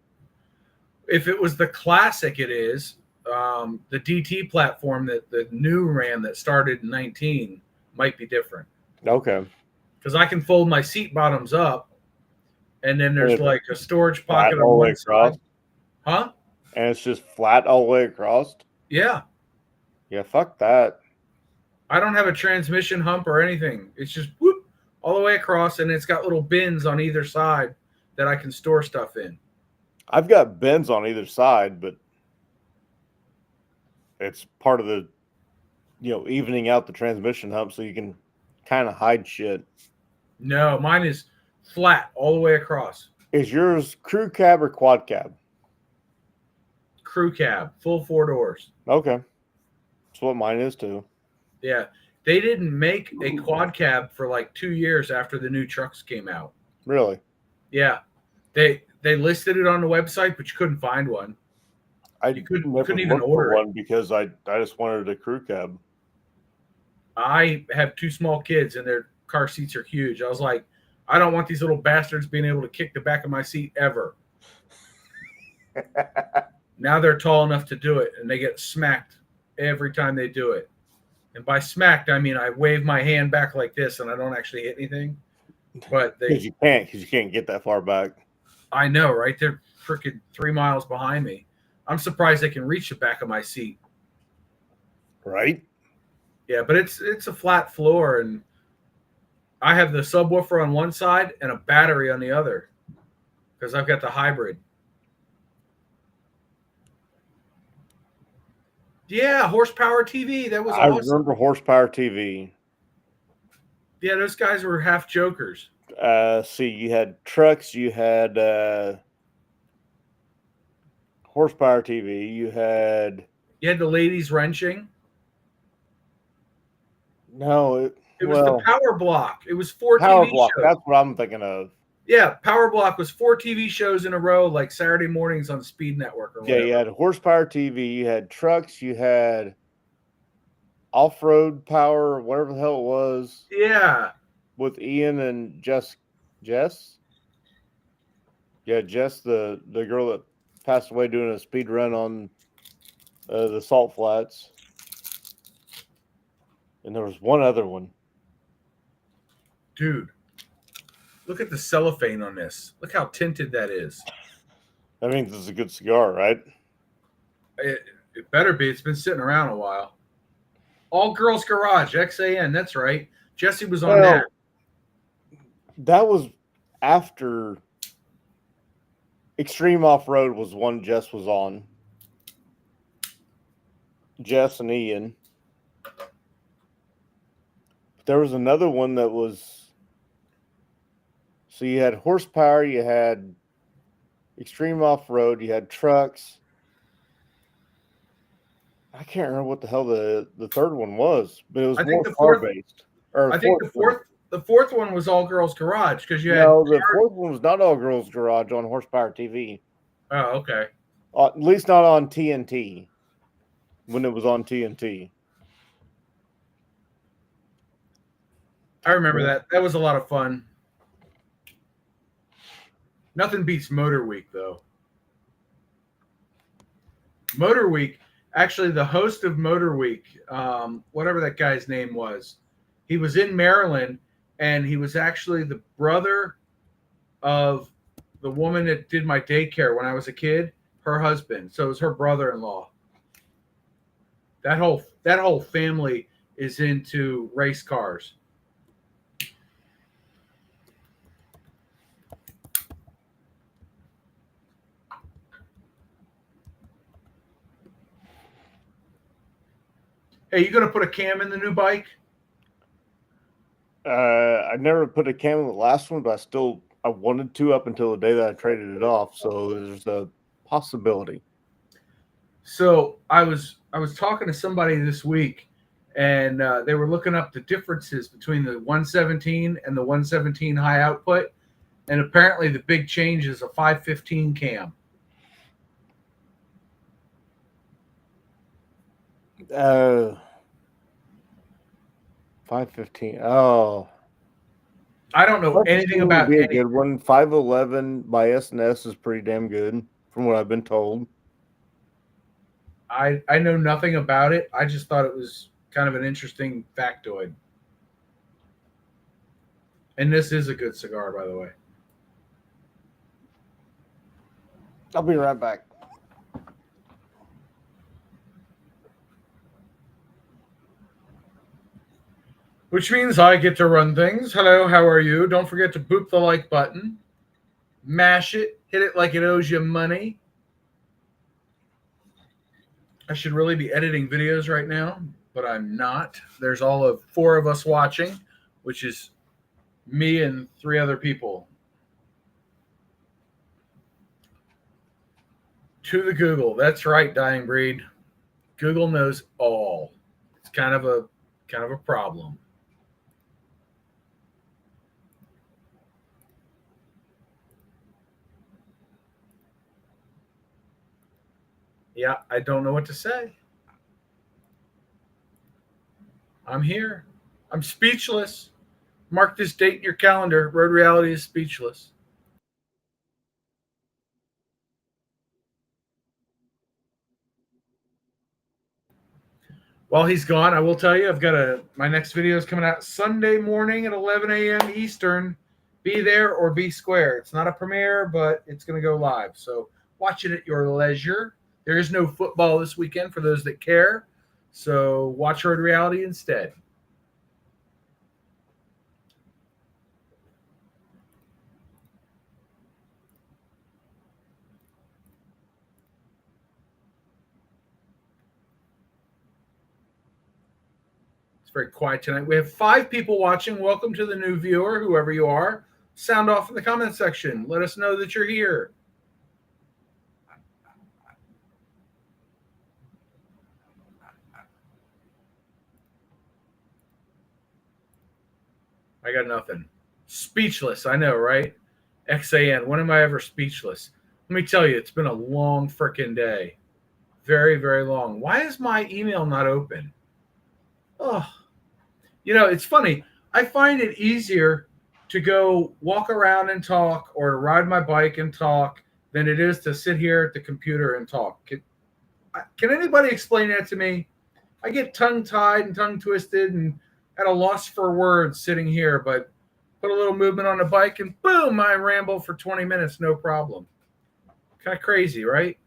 If it was the classic, it is. The DT platform that the new Ram that started in 19 might be different. Okay. Because I can fold my seat bottoms up, and then there's And like a storage flat pocket all on the way one across, side. Huh? and it's just flat all the way across. Yeah. Yeah, fuck that. I don't have a transmission hump or anything. It's just whoop all the way across, and it's got little bins on either side that I can store stuff in. I've got bends on either side, but it's part of the, evening out the transmission hump so you can kind of hide shit. No, mine is flat all the way across. Is yours crew cab or quad cab? Crew cab, full 4 doors. Okay. That's what mine is too. Yeah. They didn't make a quad cab for like 2 years after the new trucks came out. Really? Yeah. They listed it on the website, but you couldn't find one. I couldn't even order one because I just wanted a crew cab. I have 2 small kids, and their car seats are huge. I was like, I don't want these little bastards being able to kick the back of my seat ever. Now they're tall enough to do it, and they get smacked every time they do it. And by smacked, I mean I wave my hand back like this, and I don't actually hit anything. But Because you can't get that far back. I know, right? They're freaking 3 miles behind me. I'm surprised they can reach the back of my seat. Right? Yeah, but it's a flat floor, and I have the subwoofer on one side and a battery on the other because I've got the hybrid. Yeah, horsepower TV. That was I awesome. remember horsepower TV. Yeah, those guys were half jokers. See, you had trucks, you had horsepower TV, you had You had the ladies wrenching. it was the Power Block. It was 4 Power TV Block. shows. That's what I'm thinking of. Yeah, Power Block was 4 TV shows in a row, like Saturday mornings on Speed Network or whatever. Yeah, you had horsepower TV, you had trucks, you had off-road power, or whatever the hell it was. Yeah. With Ian and Jess. Yeah, Jess, the girl that passed away doing a speed run on the Salt Flats. And there was one other one. Dude, look at the cellophane on this. Look how tinted that is. That means it's a good cigar, right? It better be. It's been sitting around a while. All Girls Garage, XAN. That's right. Jesse was on that. That was after Extreme Off-Road was one Jess was on. Jess and Ian. There was another one that was... So you had horsepower, you had Extreme Off-Road, you had trucks. I can't remember what the hell the third one was, but it was more car-based. I think the fourth one was All Girls Garage because you had... No, the fourth one was not All Girls Garage on horsepower TV. Oh, okay. At least not on TNT. When it was on TNT. I remember that. That was a lot of fun. Nothing beats Motor Week, though. Motor Week, actually, the host of Motor Week, whatever that guy's name was, he was in Maryland, and he was actually the brother of the woman that did my daycare when I was a kid, her husband. So it was her brother-in-law. That whole family is into race cars. Hey, you gonna put a cam in the new bike? I never put a cam in the last one, but I wanted to up until the day that I traded it off. So there's a possibility. So I was talking to somebody this week, and they were looking up the differences between the 117 and the 117 high output, and apparently the big change is a 515 cam. 515. Oh, I don't know anything 515 would about be a any. good one. 511 by S&S is pretty damn good, from what I've been told. I know nothing about it. I just thought it was kind of an interesting factoid. And this is a good cigar, by the way. I'll be right back. Which means I get to run things. Hello, how are you? Don't forget to boop the like button. Mash it. Hit it like it owes you money. I should really be editing videos right now, but I'm not. There's all of 4 of us watching, which is me and 3 other people. To the Google. That's right, Dying Breed. Google knows all. It's kind of a problem. Yeah, I don't know what to say. I'm here. I'm speechless. Mark this date in your calendar. Road Reality is speechless. While he's gone, I will tell you, I've got my next video is coming out Sunday morning at 11 a.m. Eastern. Be there or be square. It's not a premiere, but it's going to go live. So watch it at your leisure. There is no football this weekend for those that care. So watch Road Reality instead. It's very quiet tonight. We have 5 people watching. Welcome to the new viewer, whoever you are. Sound off in the comment section. Let us know that you're here. I got nothing. Speechless. I know, right? XAN. When am I ever speechless? Let me tell you, it's been a long freaking day. Very, very long. Why is my email not open? Oh, it's funny. I find it easier to go walk around and talk or to ride my bike and talk than it is to sit here at the computer and talk. Can anybody explain that to me? I get tongue-tied and tongue-twisted and at a loss for words sitting here, but put a little movement on the bike and boom, I ramble for 20 minutes, no problem. Kind of crazy, right?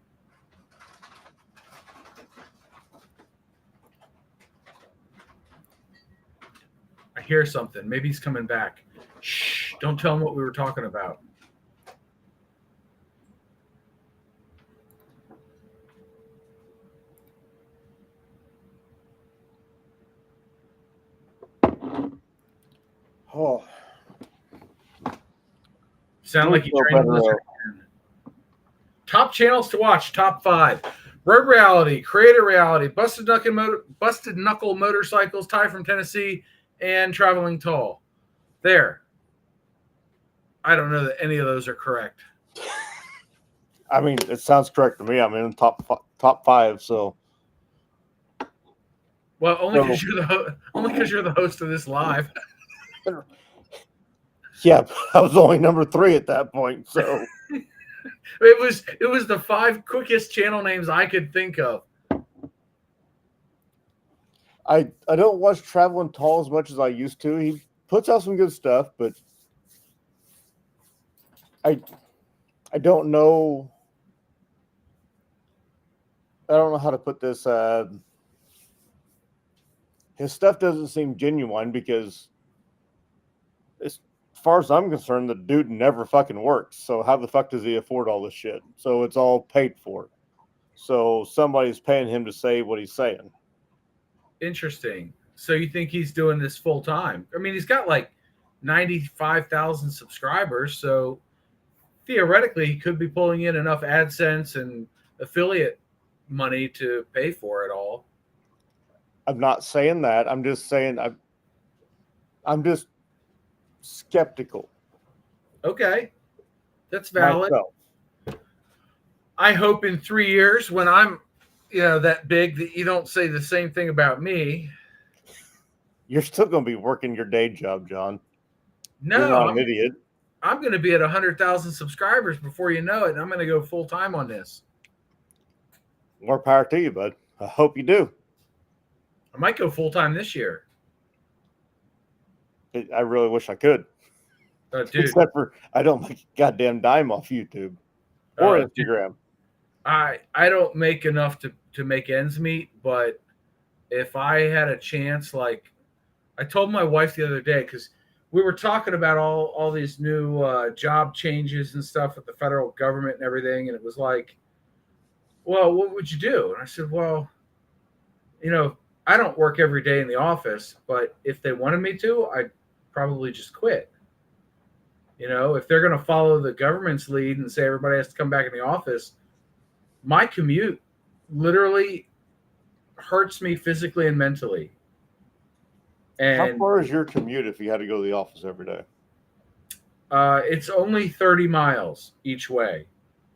I hear something. Maybe he's coming back. Shh, don't tell him what we were talking about. Oh, Sound like you drained the top channels to watch. Top 5: Road Reality, Creator Reality, Busted Knuckle Motorcycles, Ty from Tennessee, and Traveling Tall. There. I don't know that any of those are correct. I mean, it sounds correct to me. I'm in the top 5, so. Well, only because you're the host of this live. Yeah, I was only number 3 at that point, so. It was the 5 quickest channel names I could think of. I don't watch Traveling Tall as much as I used to. He puts out some good stuff, but I don't know. I don't know how to put this. His stuff doesn't seem genuine because, as far as I'm concerned, the dude never fucking works. So how the fuck does he afford all this shit? So it's all paid for. So somebody's paying him to say what he's saying. Interesting. So you think he's doing this full time? I mean, he's got like 95,000 subscribers. So theoretically, he could be pulling in enough AdSense and affiliate money to pay for it all. I'm not saying that. I'm just saying I'm just skeptical. Okay, that's valid. Myself. I hope in 3 years when I'm, that big that you don't say the same thing about me. You're still going to be working your day job, John. You're No, not an idiot. I'm going to be at 100,000 subscribers before you know it, and I'm going to go full time on this. More power to you, bud. I hope you do. I might go full time this year. I really wish I could. Dude, Except for I don't make a goddamn dime off YouTube or dude, Instagram. I don't make enough to make ends meet, but if I had a chance, like I told my wife the other day, because we were talking about all these new job changes and stuff with the federal government and everything, and it was like, well, what would you do? And I said, well, I don't work every day in the office, but if they wanted me to, I'd probably just quit. If they're going to follow the government's lead and say everybody has to come back in the office, my commute literally hurts me physically and mentally. And how far is your commute if you had to go to the office every day? It's only 30 miles each way.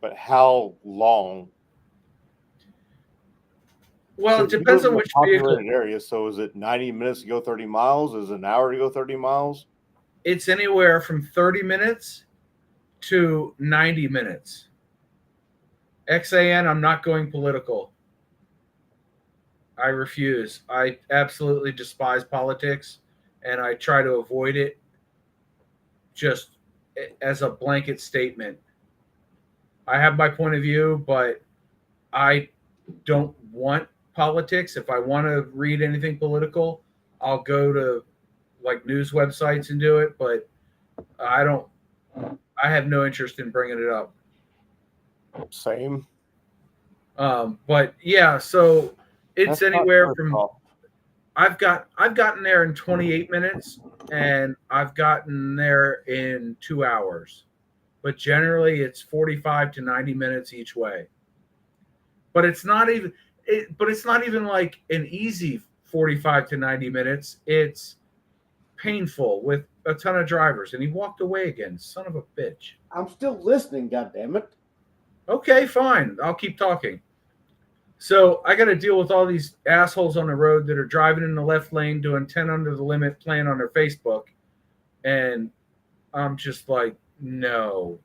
But how long? Well, it depends on which vehicle. Area. So is it 90 minutes to go 30 miles? Is it an hour to go 30 miles? It's anywhere from 30 minutes to 90 minutes. XAN, I'm not going political. I refuse. I absolutely despise politics, and I try to avoid it just as a blanket statement. I have my point of view, but I don't want politics. If I want to read anything political, I'll go to like news websites and do it, but I have no interest in bringing it up. Same. But yeah, so it's anywhere from I've gotten there in 28 minutes and I've gotten there in 2 hours. But generally it's 45 to 90 minutes each way. But it's not even like an easy 45 to 90 minutes. It's painful with a ton of drivers. And he walked away again, son of a bitch. I'm still listening, goddammit. Okay, fine. I'll keep talking. So I got to deal with all these assholes on the road that are driving in the left lane, doing 10 under the limit, playing on their Facebook. And I'm just like, no,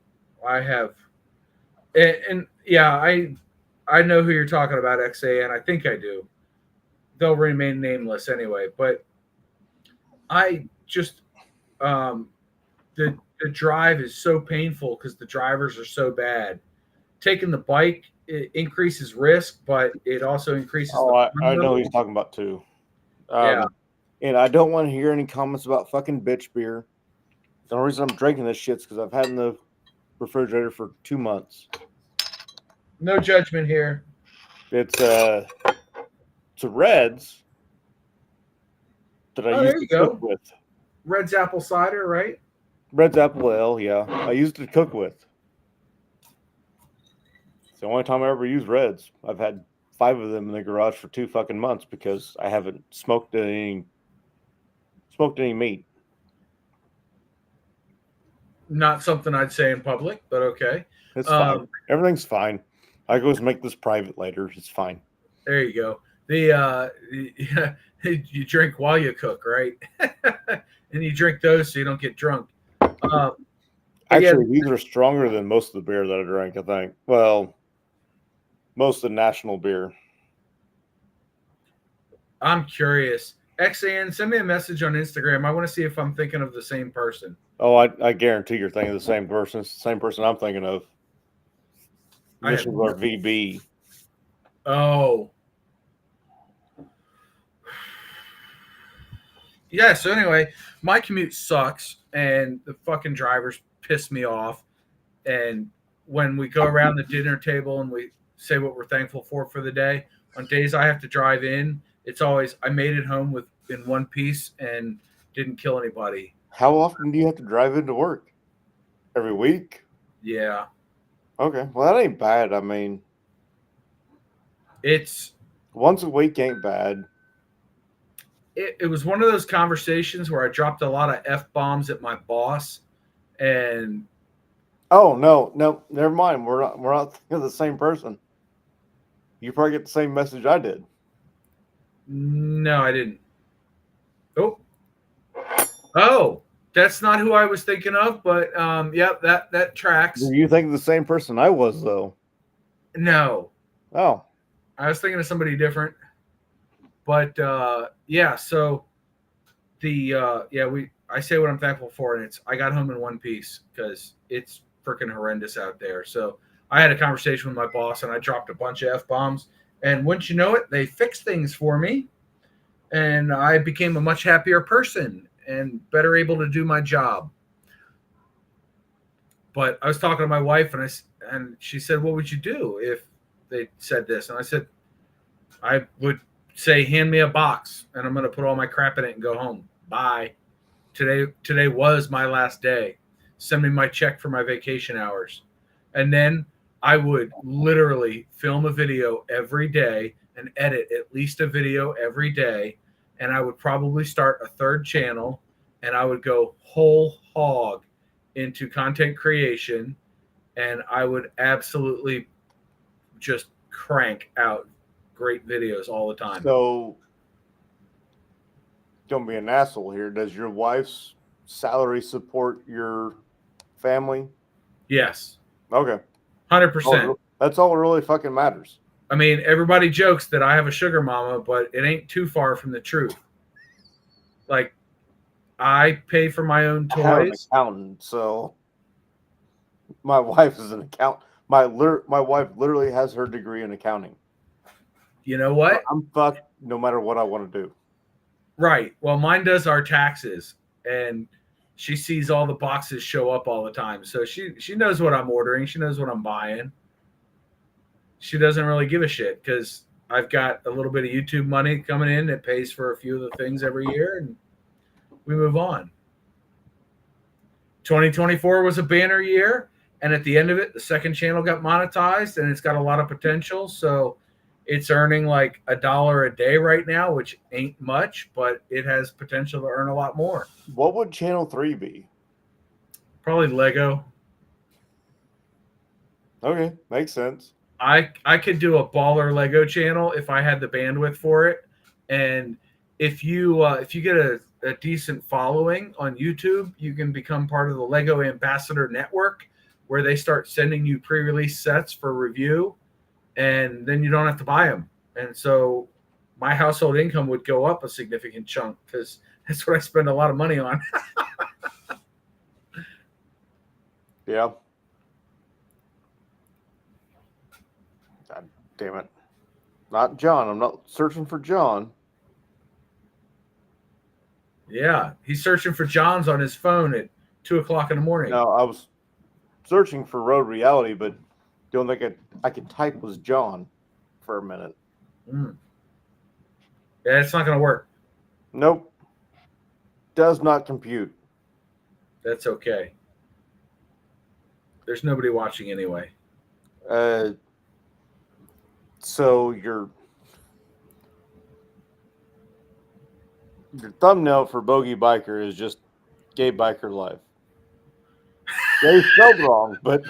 I have. And yeah, I know who you're talking about, XA, and I think I do. They'll remain nameless anyway. But I just, the drive is so painful because the drivers are so bad. Taking the bike, it increases risk, but it also increases. I know what he's talking about too. Yeah. And I don't want to hear any comments about fucking bitch beer. The only reason I'm drinking this shit is because I've had it in the refrigerator for 2 months. No judgment here. It's a Reds that I used to cook with. Red's apple cider, right? Red's apple ale, yeah. I used to cook with. It's the only time I ever used Reds. I've had 5 of them in the garage for 2 fucking months because I haven't smoked any meat. Not something I'd say in public, but okay. It's fine. Everything's fine. I go make this private later. It's fine. There you go. You drink while you cook, right? And you drink those so you don't get drunk. Actually, these are stronger than most of the beer that I drank, I think. Well, most of the national beer. I'm curious. XAN, send me a message on Instagram. I want to see if I'm thinking of the same person. Oh, I guarantee you're thinking of the same person. It's the same person I'm thinking of. This is our VB. Oh. Yeah, so anyway, my commute sucks, and the fucking drivers piss me off. And when we go around the dinner table and we say what we're thankful for the day, on days I have to drive in, it's always, I made it home in one piece and didn't kill anybody. How often do you have to drive into work? Every week? Yeah. Okay. Well, that ain't bad. I mean, it's once a week ain't bad. it was one of those conversations where I dropped a lot of F-bombs at my boss, and Oh no, never mind. We're not thinking of the same person. You probably get the same message I did. no, I didn't. Oh, that's not who I was thinking of, but yeah, that tracks. Do you think of the same person I was though? No, Oh, I was thinking of somebody different. But yeah, so I say what I'm thankful for, and it's I got home in one piece because it's freaking horrendous out there. So I had a conversation with my boss, and I dropped a bunch of F-bombs, and wouldn't you know it, they fixed things for me, and I became a much happier person and better able to do my job. But I was talking to my wife, and she said, "What would you do if they said this?" And I said, "I would say, hand me a box, and I'm going to put all my crap in it and go home. Bye. Today was my last day. Send me my check for my vacation hours." And then I would literally film a video every day and edit at least a video every day. And I would probably start a third channel, and I would go whole hog into content creation, and I would absolutely just crank out great videos all the time. so don't be an asshole here. Does your wife's salary support your family? Yes, Okay, 100%. that's all that really fucking matters. I mean, everybody jokes that I have a sugar mama, but it ain't too far from the truth. Like, I pay for my own I have an toys. accountant, so my wife is an accountant. My wife literally has her degree in accounting. You know what? I'm fucked no matter what I want to do. Right. Well, mine does our taxes, and she sees all the boxes show up all the time. So she knows what I'm ordering. She knows what I'm buying. She doesn't really give a shit because I've got a little bit of YouTube money coming in that pays for a few of the things every year, and we move on. 2024 was a banner year, and at the end of it, the second channel got monetized, and it's got a lot of potential. So it's earning like $1 a day right now, which ain't much, but it has potential to earn a lot more. What would channel 3 be? Probably Lego. Okay, makes sense. I could do a baller Lego channel if I had the bandwidth for it. And if you get a decent following on YouTube, you can become part of the Lego Ambassador Network, where they start sending you pre-release sets for review, and then you don't have to buy them. And so my household income would go up a significant chunk because that's what I spend a lot of money on. Yeah. God damn it. Not John. I'm not searching for John. Yeah, he's searching for John's on his phone at 2:00 in the morning. No, I was searching for Road Reality, but the only thing I could type was John for a minute. Yeah, it's not going to work. Nope. Does not compute. That's okay. There's nobody watching anyway. So your thumbnail for Bogey Biker is just Gay Biker Live. They spelled wrong, but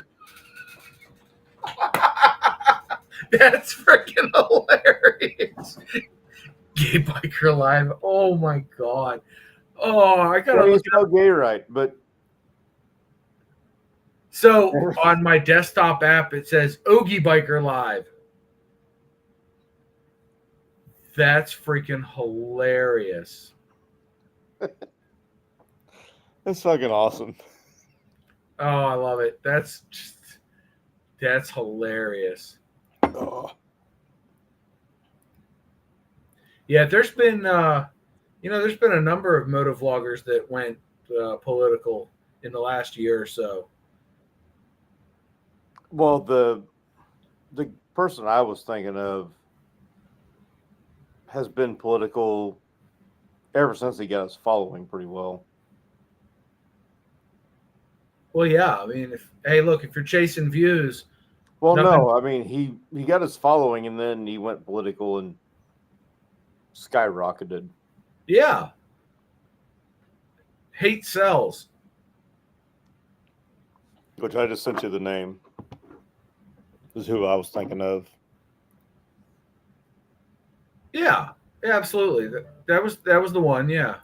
That's freaking hilarious. Gay Biker Live. Oh my god. Oh, I gotta well, you look it up. spelled gay right. But So on my desktop app, it says Ogie Biker Live. That's freaking hilarious. that's fucking awesome. Oh, I love it. That's hilarious. Oh. Yeah, there's been there's been a number of motovloggers that went political in the last year or so. Well, the person I was thinking of has been political ever since he got his following pretty well. Well, yeah. I mean, if you're chasing views, Well, nothing- no, I mean he got his following and then he went political and skyrocketed. Yeah. Hate sells. Which I just sent you the name. This is who I was thinking of. Yeah. Yeah, absolutely. That was the one. Yeah.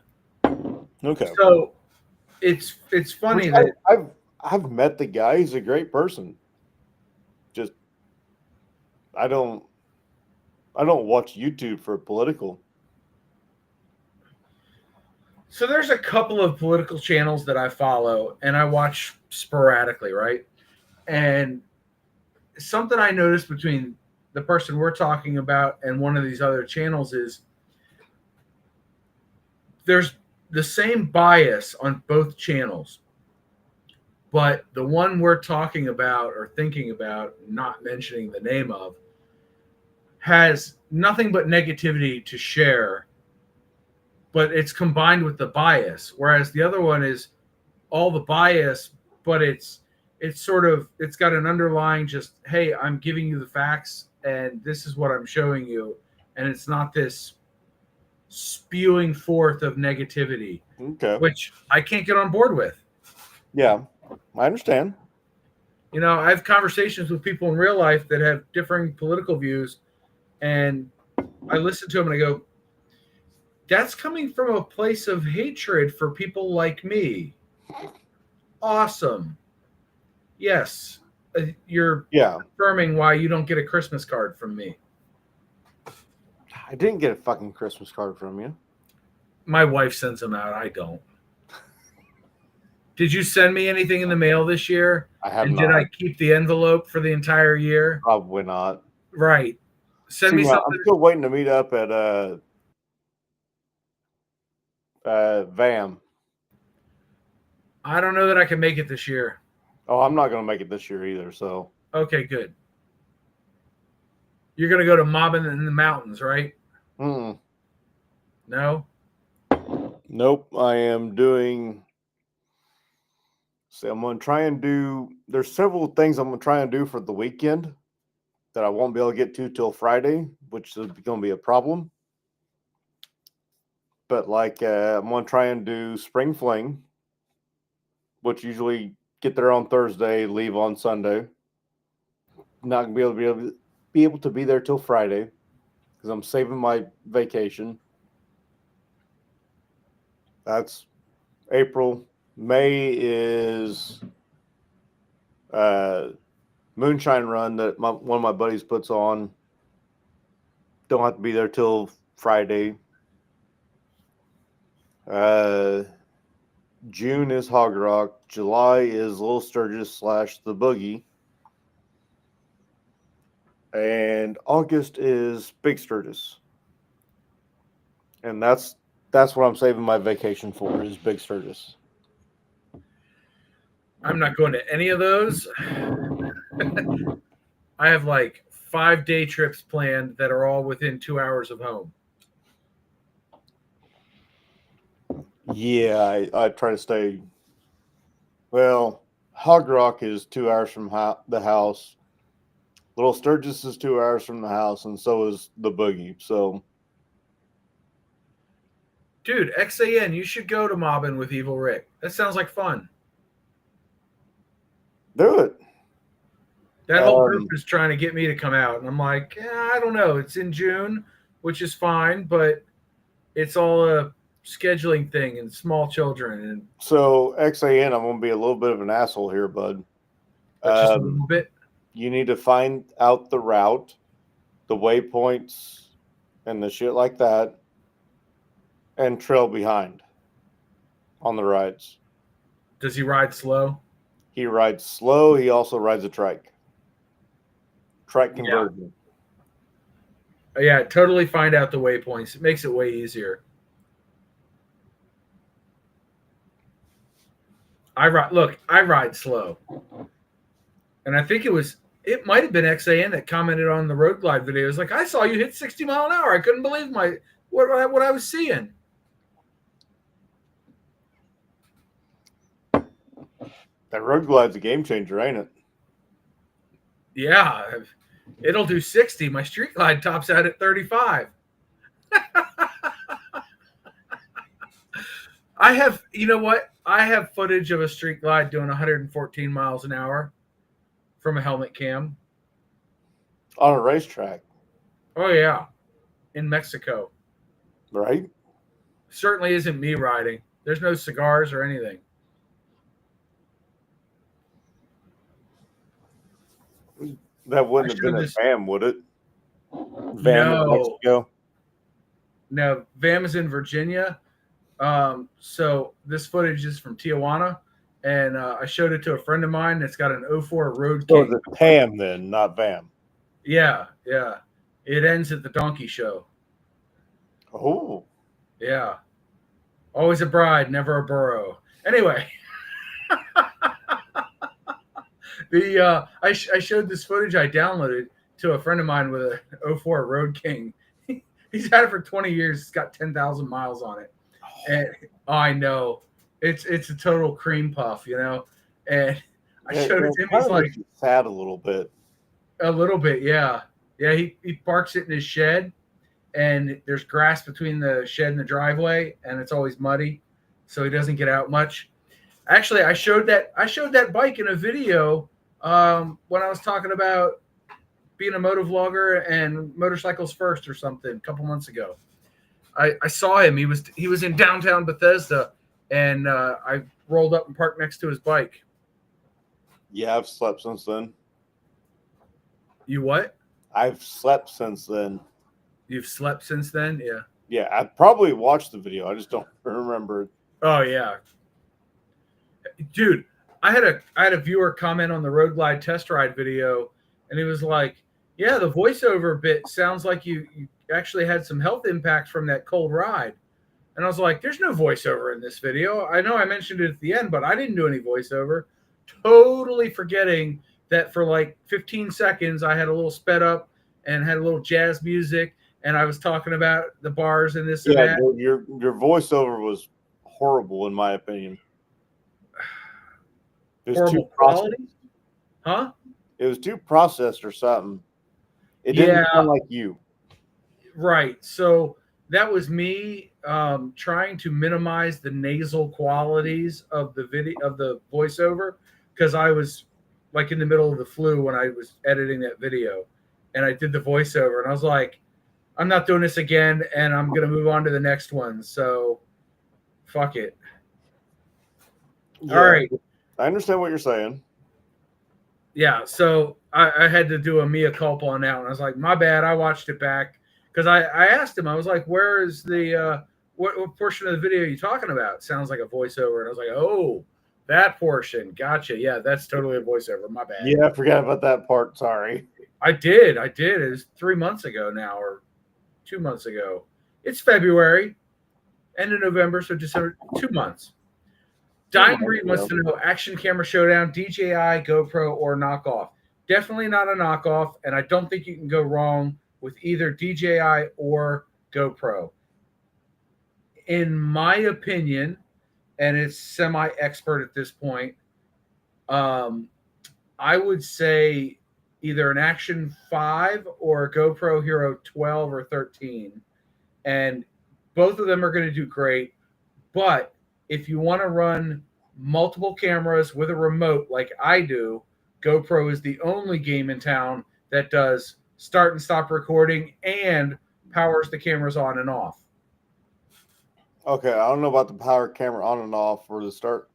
Okay. So it's funny Which that I've met the guy. He's a great person. Just I don't watch YouTube for political. so there's a couple of political channels that I follow and I watch sporadically, right? And something I noticed between the person we're talking about and one of these other channels is there's the same bias on both channels. But the one we're talking about or thinking about, not mentioning the name of, has nothing but negativity to share, but it's combined with the bias. Whereas the other one is all the bias, but it's sort of it's got an underlying just, hey, I'm giving you the facts and this is what I'm showing you. And it's not this spewing forth of negativity, Okay. which I can't get on board with. Yeah, I understand. You know, I have conversations with people in real life that have differing political views, and I listen to them and I go, that's coming from a place of hatred for people like me. Awesome. Yes, you're Yeah. confirming why you don't get a Christmas card from me. I didn't get a fucking Christmas card from you. My wife sends them out. I don't. Did you send me anything in the mail this year? I have And not. did I keep the envelope for the entire year? Probably not. Right. Send me now, something. I'm still waiting to meet up at VAM. I don't know that I can make it this year. Oh, I'm not going to make it this year either. So Okay, good. You're going to go to Mobbin in the Mountains, right? No? Nope. I am doing. So I'm going to try and do. There's several things I'm going to try and do for the weekend that I won't be able to get to till Friday, which is going to be a problem. But like, I'm going to try and do Spring Fling, which usually get there on Thursday, leave on Sunday. Not going to be able to be there till Friday because I'm saving my vacation. That's April. May is Moonshine Run that one of my buddies puts on. Don't have to be there till Friday. June is Hog Rock. July is Little Sturgis / the Boogie. And August is Big Sturgis. And that's what I'm saving my vacation for is Big Sturgis. I'm not going to any of those. I have like 5 day trips planned that are all within 2 hours of home. Yeah, I try to stay. Well, Hog Rock is 2 hours from the house. Little Sturgis is 2 hours from the house, and so is the Boogie. So, dude, XAN, you should go to Mobbin with Evil Rick. That sounds like fun. do it. That whole group is trying to get me to come out, and I'm like, I don't know. It's in June, which is fine, but it's all a scheduling thing and small children. And so XAN, I'm going to be a little bit of an asshole here, bud. Just a little bit. You need to find out the route, the waypoints, and the shit like that, and trail behind on the rides. Does he ride slow? He rides slow. He also rides a trike. Trike conversion. Yeah, totally find out the waypoints. It makes it way easier. I ride slow. And I think it might have been XAN that commented on the Road Glide video. It was like, I saw you hit 60 mile an hour. I couldn't believe what I was seeing. That Road Glide's a game changer, ain't it? Yeah, it'll do 60. My Street Glide tops out at 35. I have, you know what? I have footage of a street glide doing 114 miles an hour from a helmet cam. On a racetrack, Oh yeah, in Mexico. right? Certainly isn't me riding. There's no cigars or anything. That wouldn't I have been showed a this- VAM, would it? VAM No. in Mexico. Now, VAM is in Virginia. So this footage is from Tijuana, and I showed it to a friend of mine that's got an 04 Road So King. it's TAM then, not VAM. Yeah. It ends at the donkey show. Oh, Yeah. Always a bride, never a burro. Anyway, I showed this footage I downloaded to a friend of mine with a 04 Road King. He's had it for 20 years. It's got 10,000 miles on it. And I know it's a total cream puff, you know. And I showed it to him. He's like, sad a little bit. a little bit, yeah. Yeah, he parks it in his shed, and there's grass between the shed and the driveway, and it's always muddy, so he doesn't get out much. Actually, I showed that bike in a video when I was talking about being a motovlogger and motorcycles first or something a couple months ago. I saw him. He was in downtown Bethesda, and I rolled up and parked next to his bike. Yeah, I've slept since then. You what? I've slept since then. You've slept since then? Yeah. Yeah, I probably watched the video. I just don't remember. Oh yeah, dude. I had a viewer comment on the Road Glide test ride video, and he was like, "Yeah, the voiceover bit sounds like you actually had some health impact from that cold ride." And I was like, "There's no voiceover in this video. I know I mentioned it at the end, but I didn't do any voiceover." Totally forgetting that for like 15 seconds I had a little sped up and had a little jazz music, and I was talking about the bars and this and Yeah, that. dude, your processor was horrible in my opinion. It was Horrible too quality? processed. Huh? It was too processed or something. It didn't Yeah. sound like you. Right. So that was me trying to minimize the nasal qualities of the video of the voiceover, because I was like in the middle of the flu when I was editing that video, and I did the voiceover, and I was like, I'm not doing this again, and I'm gonna move on to the next one. So fuck it. Yeah, All right. I understand what you're saying. Yeah, so I had to do a mea culpa on that one. I was like, my bad. I watched it back because I asked him. I was like, where is the what portion of the video are you talking about? It sounds like a voiceover. And I was like, oh, that portion. Gotcha. Yeah, that's totally a voiceover. My bad. Yeah, I forgot about that part. Sorry. I did. It was 3 months ago now, or 2 months ago. It's February, end of November, so December, 2 months. Dying Breed wants to know action camera showdown, DJI, GoPro, or knockoff. Definitely not a knockoff, and I don't think you can go wrong with either DJI or GoPro. In my opinion, and it's semi-expert at this point, I would say either an Action 5 or a GoPro Hero 12 or 13. And both of them are going to do great, but if you want to run multiple cameras with a remote like I do, GoPro is the only game in town that does start and stop recording and powers the cameras on and off. Okay, I don't know about the power camera on and off or the start.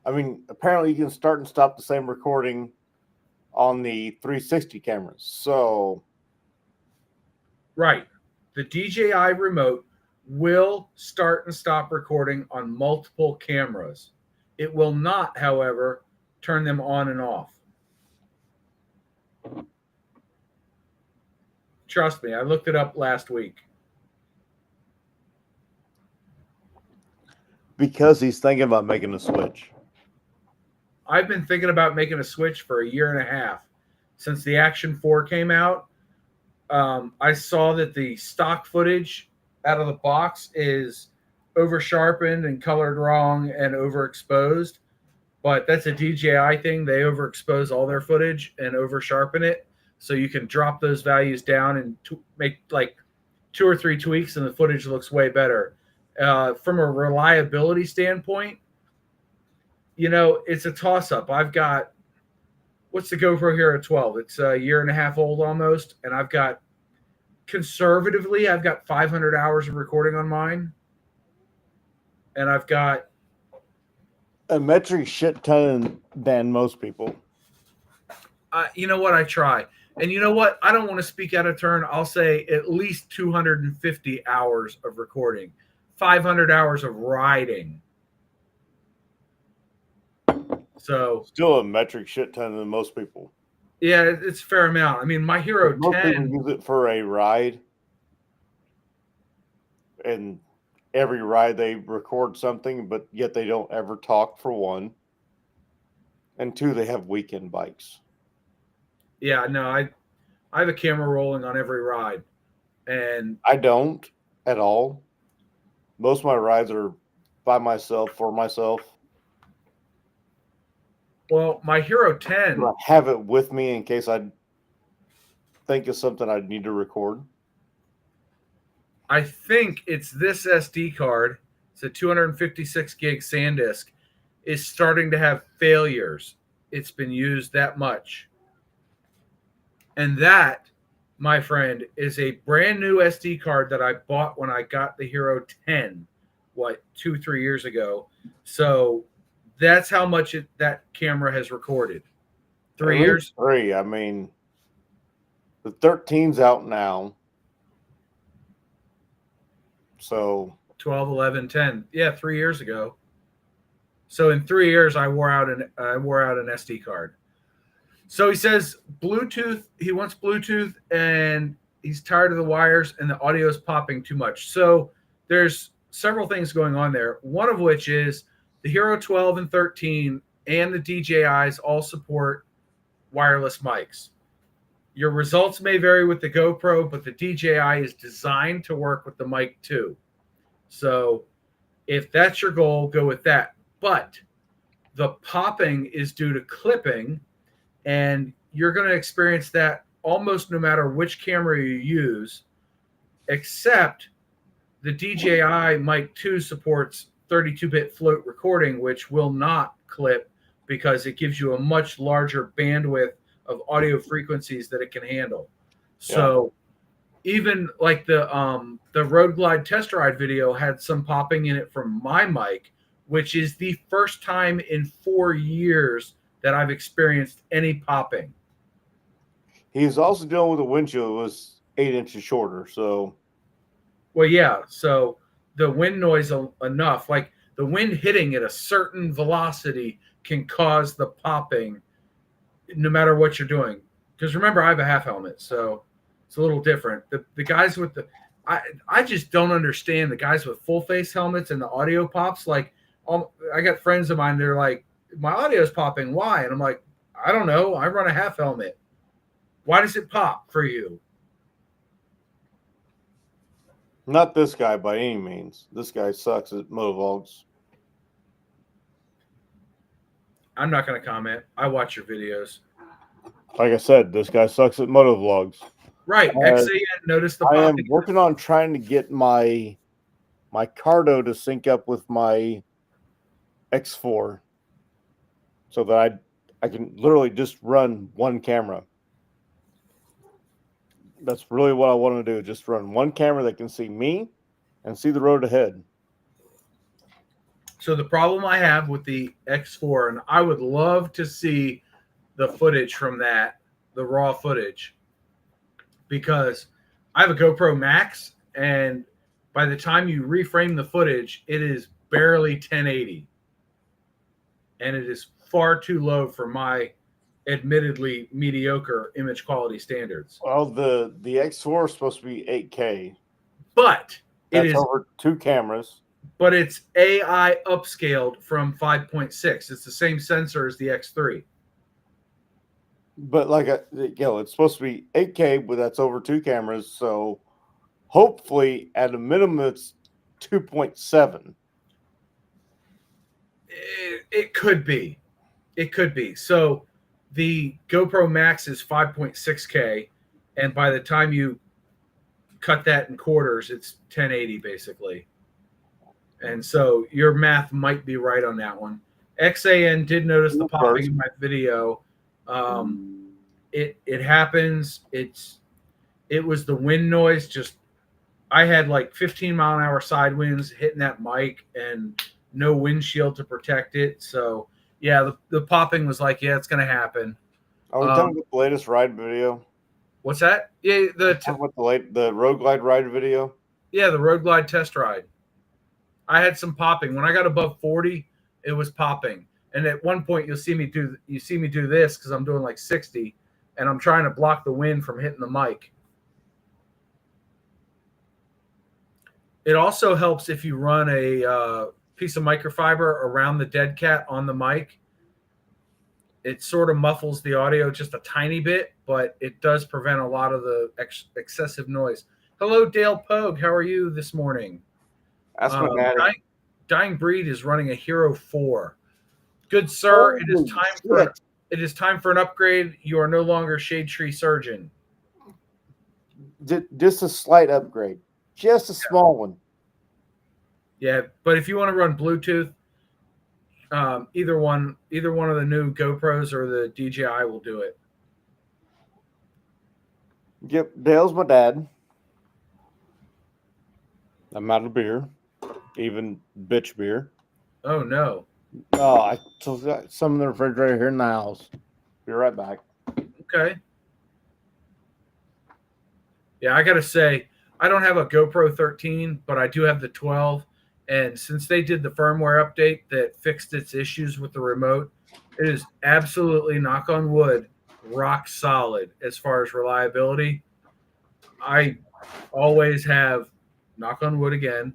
I mean, apparently you can start and stop the same recording on the 360 cameras. So, Right. The DJI remote will start and stop recording on multiple cameras. It will not, however, turn them on and off. Trust me, I looked it up last week. because he's thinking about making a switch. I've been thinking about making a switch for a year and a half since the Action 4 came out. I saw that the stock footage out of the box is over sharpened and colored wrong and overexposed, but that's a DJI thing. They overexpose all their footage and over sharpen it, so you can drop those values down and make like 2 or 3 tweaks and the footage looks way better. From a reliability standpoint, you know, it's a toss-up. I've got, what's the GoPro Hero 12? It's a year and a half old almost, and I've got, conservatively, I've got 500 hours of recording on mine, and I've got a metric shit ton than most people. you know what, I try. And you know what? I don't want to speak out of turn. I'll say at least 250 hours of recording, 500 hours of riding. So Still a metric shit ton than most people. yeah, it's a fair amount. I mean, my Hero Most 10. people use it for a ride, and every ride they record something, but yet they don't ever talk, for one. And two, they have weekend bikes. Yeah, no, I have a camera rolling on every ride, and I don't at all. Most of my rides are by myself, for myself. well, my Hero 10. I have it with me in case I think of something I need to record. I think it's this SD card. It's a 256 gig SanDisk. Is starting to have failures. It's been used that much. And that, my friend, is a brand new SD card that I bought when I got the Hero 10, 2-3 years ago. So that's how much that camera has recorded. 3 years? 3. I mean, the 13's out now. So 12, 11, 10. Yeah, 3 years ago. So in 3 years, I wore out an SD card. So he says Bluetooth. He wants Bluetooth, and he's tired of the wires, and the audio is popping too much. So there's several things going on there. One of which is the Hero 12 and 13 and the DJIs all support wireless mics. Your results may vary with the GoPro, but the DJI is designed to work with the mic too. So if that's your goal, go with that. But the popping is due to clipping, and you're going to experience that almost no matter which camera you use, except the DJI Mic 2 supports 32-bit float recording, which will not clip because it gives you a much larger bandwidth of audio frequencies that it can handle. So even like the Road Glide test ride video had some popping in it from my mic, which is the first time in 4 years that I've experienced any popping. he's also dealing with a windshield that was 8 inches shorter. So, well, yeah. So the wind noise enough, like the wind hitting at a certain velocity can cause the popping no matter what you're doing. Because remember, I have a half helmet, so it's a little different. The guys with the, I just don't understand the guys with full face helmets and the audio pops. Like, I got friends of mine, they're like, my audio is popping. Why? And I'm like, I don't know. I run a half helmet. Why does it pop for you? not this guy by any means. This guy sucks at motovlogs. I'm not going to comment. I watch your videos. Like I said, this guy sucks at motovlogs. Right. XAN, notice the I am popping. working on trying to get my Cardo to sync up with my X4 so that I can literally just run one camera. That's really what I want to do. Just run one camera that can see me and see the road ahead. So the problem I have with the X4, and I would love to see the footage from that, the raw footage, because I have a GoPro Max, and by the time you reframe the footage, it is barely 1080. And it is far too low for my admittedly mediocre image quality standards. Well, the X4 is supposed to be 8K. But That's it is over 2 cameras. but it's AI upscaled from 5.6. It's the same sensor as the X3. But like, it's supposed to be 8K, but that's over 2 cameras. So hopefully, at a minimum, it's 2.7. It could be. It could be. So the GoPro Max is 5.6K, and by the time you cut that in quarters, it's 1080 basically. And so your math might be right on that one. XAN did notice the popping in my video. It happens. It was the wind noise. Just I had like 15-mile-an-hour side winds hitting that mic and no windshield to protect it. So yeah, the popping was like, yeah, it's gonna happen. Are we done with the latest ride video? What's that? Yeah, the Road Glide ride video. Yeah, the Road Glide test ride. I had some popping when I got above 40. It was popping, and at one point you see me do this because I'm doing like 60, and I'm trying to block the wind from hitting the mic. It also helps if you run a piece of microfiber around the dead cat on the mic. It sort of muffles the audio just a tiny bit, but it does prevent a lot of the excessive noise. Hello, Dale Pogue. How are you this morning? That's what matters. Dying Breed is running a Hero 4. Good sir, it is time for an upgrade. You are no longer Shade Tree Surgeon. Just a slight upgrade. Just a small one. Yeah, but if you want to run Bluetooth, either one of the new GoPros or the DJI will do it. Yep, Dale's my dad. I'm out of beer, even bitch beer. Oh no! Oh, I still got some in the refrigerator here in the house. Be right back. Okay. Yeah, I gotta say, I don't have a GoPro 13, but I do have the 12. And since they did the firmware update that fixed its issues with the remote, it is absolutely, knock on wood, rock solid as far as reliability. I always have, knock on wood again,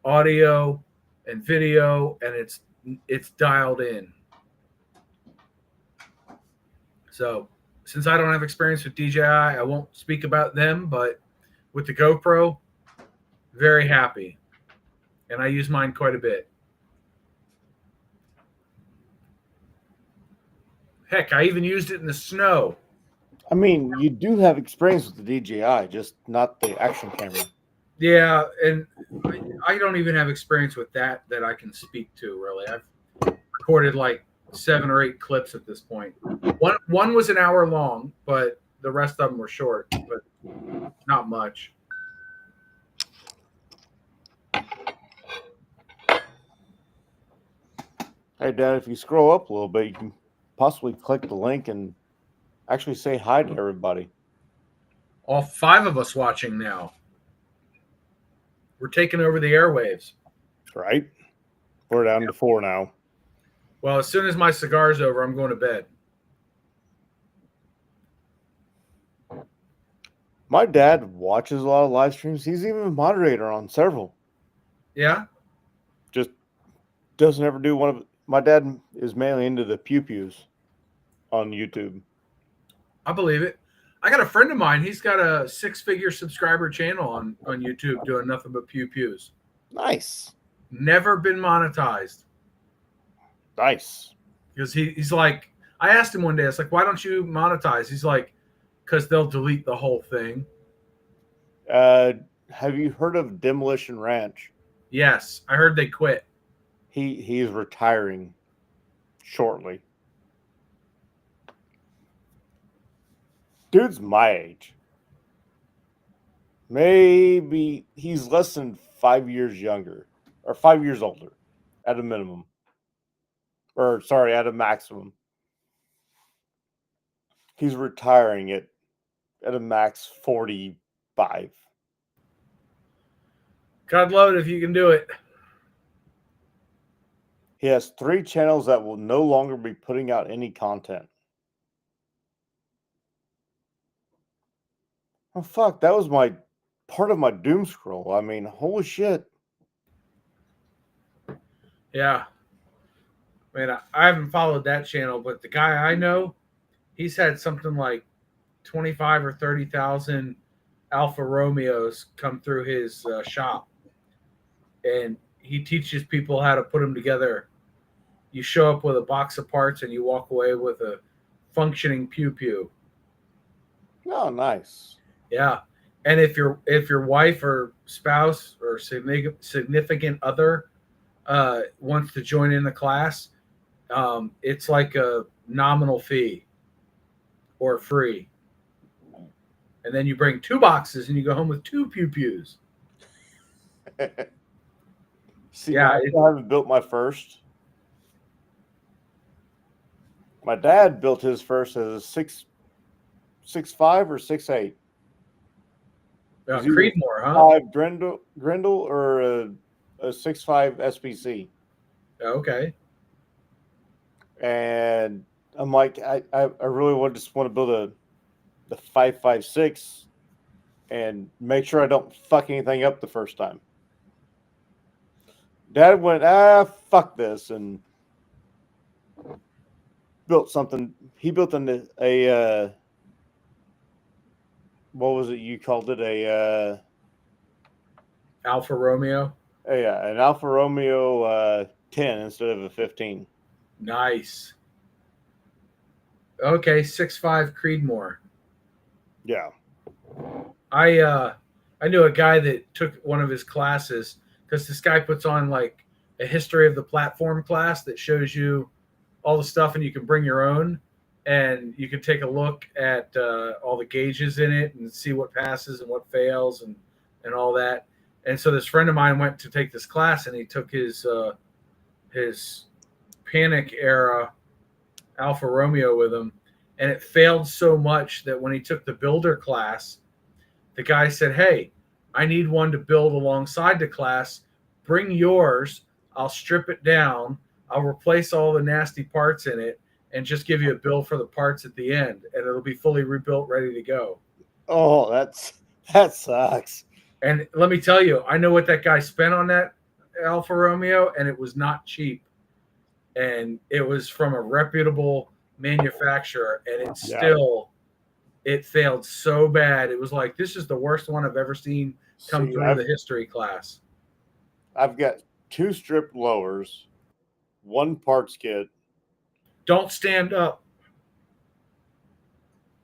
audio and video, and it's dialed in. So since I don't have experience with DJI, I won't speak about them, but with the GoPro, very happy. And I use mine quite a bit. Heck, I even used it in the snow. I mean, you do have experience with the DJI, just not the action camera. Yeah, and I don't even have experience with that I can speak to, really. I've recorded like 7 or 8 clips at this point. One was an hour long, but the rest of them were short, but not much. Hey, Dad, if you scroll up a little bit, you can possibly click the link and actually say hi to everybody. All 5 of us watching now. We're taking over the airwaves. Right? We're down to 4 now. Well, as soon as my cigar's over, I'm going to bed. My dad watches a lot of live streams. He's even a moderator on several. Yeah? Just doesn't ever do one of. My dad is mainly into the pew-pews on YouTube. I believe it. I got a friend of mine. He's got a 6-figure subscriber channel on YouTube doing nothing but pew-pews. Nice. Never been monetized. Nice. Because he's like, I asked him one day, I was like, why don't you monetize? He's like, because they'll delete the whole thing. Have you heard of Demolition Ranch? Yes, I heard they quit. He's retiring shortly. Dude's my age. Maybe he's less than 5 years younger or 5 years older at a minimum. Or sorry, at a maximum. He's retiring at a max 45. God love it if you can do it. He has 3 channels that will no longer be putting out any content. Oh, fuck. That was my part of my doom scroll. I mean, holy shit. Yeah. I mean, I haven't followed that channel, but the guy I know, he's had something like 25 or 30,000 Alfa Romeos come through his shop. And he teaches people how to put them together. You show up with a box of parts and you walk away with a functioning pew-pew. Oh, nice. Yeah. And if your wife or spouse or significant other wants to join in the class, it's like a nominal fee or free. And then you bring 2 boxes and you go home with 2 pew-pews. See, Yeah, I still haven't built my first. My dad built his first as a 6.5 or 6.8. Is he Creedmoor, huh? 5 Grendel or a 6.5 SPC. Okay. And I'm like, I really just want to build the 5.56 and make sure I don't fuck anything up the first time. Dad went, fuck this, and built something. He built a what was it you called it? Alfa Romeo. An Alfa Romeo 10 instead of a 15. Nice. Okay, 6.5 Creedmoor. Yeah. I knew a guy that took one of his classes because this guy puts on like a history of the platform class that shows you all the stuff, and you can bring your own, and you can take a look at all the gauges in it and see what passes and what fails and all that. And so this friend of mine went to take this class, and he took his Panic era Alfa Romeo with him, and it failed so much that when he took the builder class, the guy said, "Hey, I need one to build alongside the class. Bring yours. I'll strip it down. I'll replace all the nasty parts in it and just give you a bill for the parts at the end, and it'll be fully rebuilt, ready to go." Oh, that sucks. And let me tell you, I know what that guy spent on that Alfa Romeo, and it was not cheap. And it was from a reputable manufacturer, and it failed so bad. It was like, this is the worst one I've ever seen come through the history class. I've got 2 strip lowers, 1 parts kit. Don't stand up.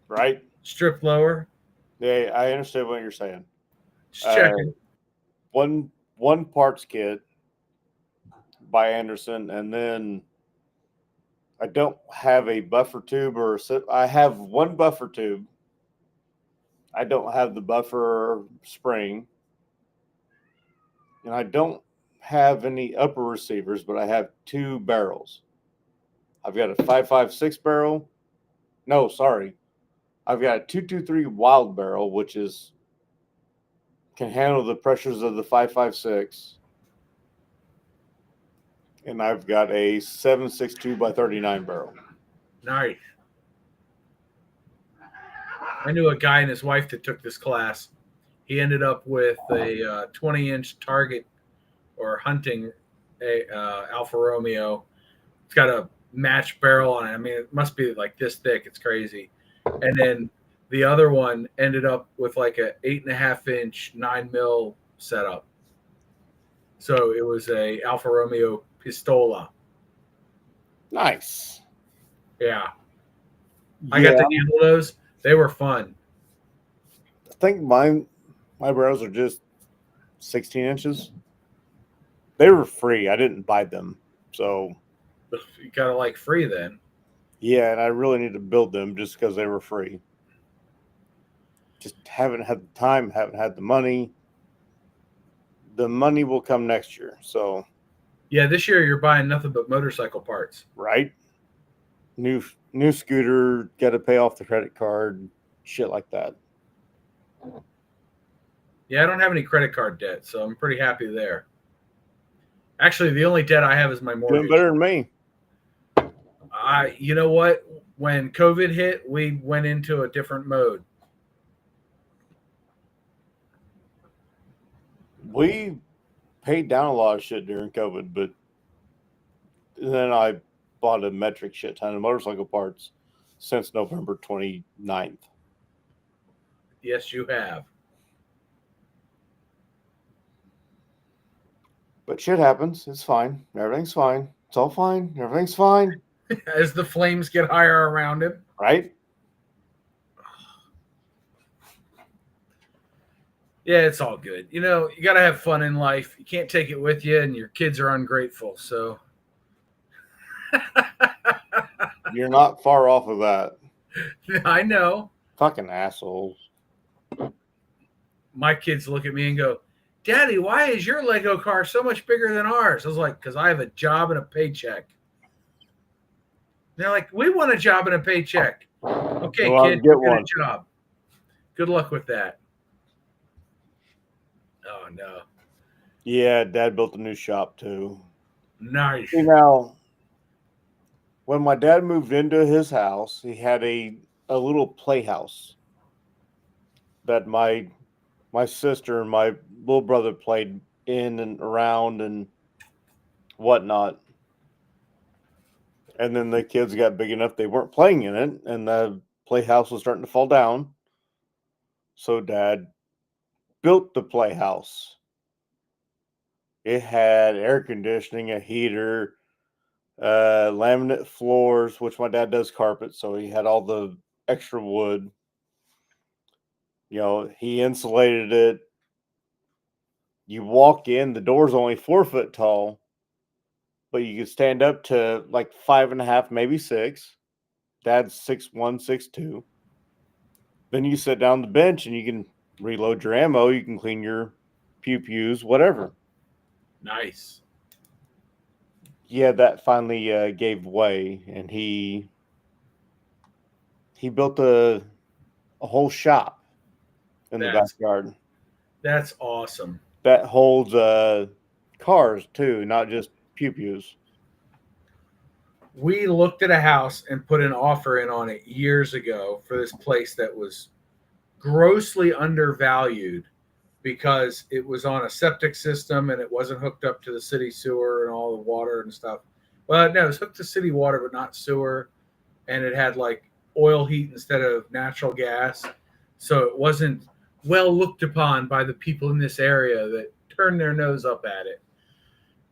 Right? Strip lower. Yeah, I understand what you're saying. Just checking. One parts kit by Anderson, and then I don't have a buffer tube I have 1 buffer tube. I don't have the buffer spring, and I don't have any upper receivers, but I have 2 barrels. I've got a 5.56 barrel. No, sorry. I've got a 223 wild barrel, which can handle the pressures of the 5.56. And I've got a 7.62 by 39 barrel. Nice. I knew a guy and his wife that took this class. He ended up with a 20-inch target or hunting Alfa Romeo. It's got a match barrel on it. I mean, it must be like this thick. It's crazy. And then the other one ended up with like a 8.5-inch 9mm setup. So it was a Alfa Romeo Pistola. Nice. Yeah. I got to handle those. They were fun. I think my barrels are just 16 inches. They were free. I didn't buy them. So you got to like free then. Yeah, and I really need to build them just because they were free. Just haven't had the time, haven't had the money. The money will come next year. So yeah, this year you're buying nothing but motorcycle parts. Right. New scooter, got to pay off the credit card, shit like that. Yeah, I don't have any credit card debt, so I'm pretty happy there. Actually, the only debt I have is my mortgage. Doing better than me. You know what? When COVID hit, we went into a different mode. We paid down a lot of shit during COVID, but then I bought a metric shit ton of motorcycle parts since November 29th. Yes, you have. But shit happens. It's fine. Everything's fine. It's all fine. Everything's fine. As the flames get higher around him. Right? Yeah, it's all good. You know, you got to have fun in life. You can't take it with you, and your kids are ungrateful. So, You're not far off of that. I know. Fucking assholes. My kids look at me and go, Daddy, why is your Lego car so much bigger than ours? I was like, because I have a job and a paycheck. They're like, we want a job and a paycheck. Okay, Go out kid, and get get one. a job. Good luck with that. Oh, no. Yeah, Dad built a new shop too. Nice. See, now, when my dad moved into his house, he had a little playhouse that my sister and my little brother played in and around and whatnot. And then the kids got big enough they weren't playing in it, and the playhouse was starting to fall down. So Dad built the playhouse. It had air conditioning, a heater, laminate floors, which my dad does carpet, so he had all the extra wood. You know, he insulated it. You walk in, the door's only 4 foot tall, but you could stand up to like 5.5, maybe 6. Dad's 6'1", 6'2". Then you sit down the bench and you can reload your ammo. You can clean your pew-pews, whatever. Nice. Yeah, that finally gave way, and he built a whole shop in the That's- backyard That's awesome. that holds cars too, not just pew-pews. We looked at a house and put an offer in on it years ago for this place that was grossly undervalued because it was on a septic system and it wasn't hooked up to the city sewer and all the water and stuff. Well, no, it was hooked to city water, but not sewer. And it had like oil heat instead of natural gas. So it wasn't well looked upon by the people in this area that turned their nose up at it.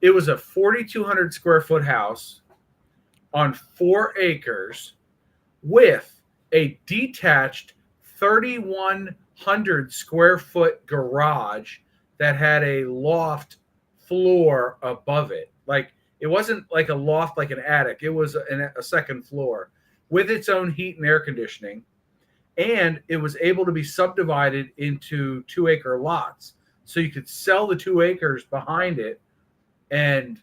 It was a 4,200 square foot house on 4 acres with a detached 3,100 square foot garage that had a loft floor above it. Like it wasn't like a loft like an attic, it was a second floor with its own heat and air conditioning. And it was able to be subdivided into 2-acre lots. So you could sell the 2 acres behind it and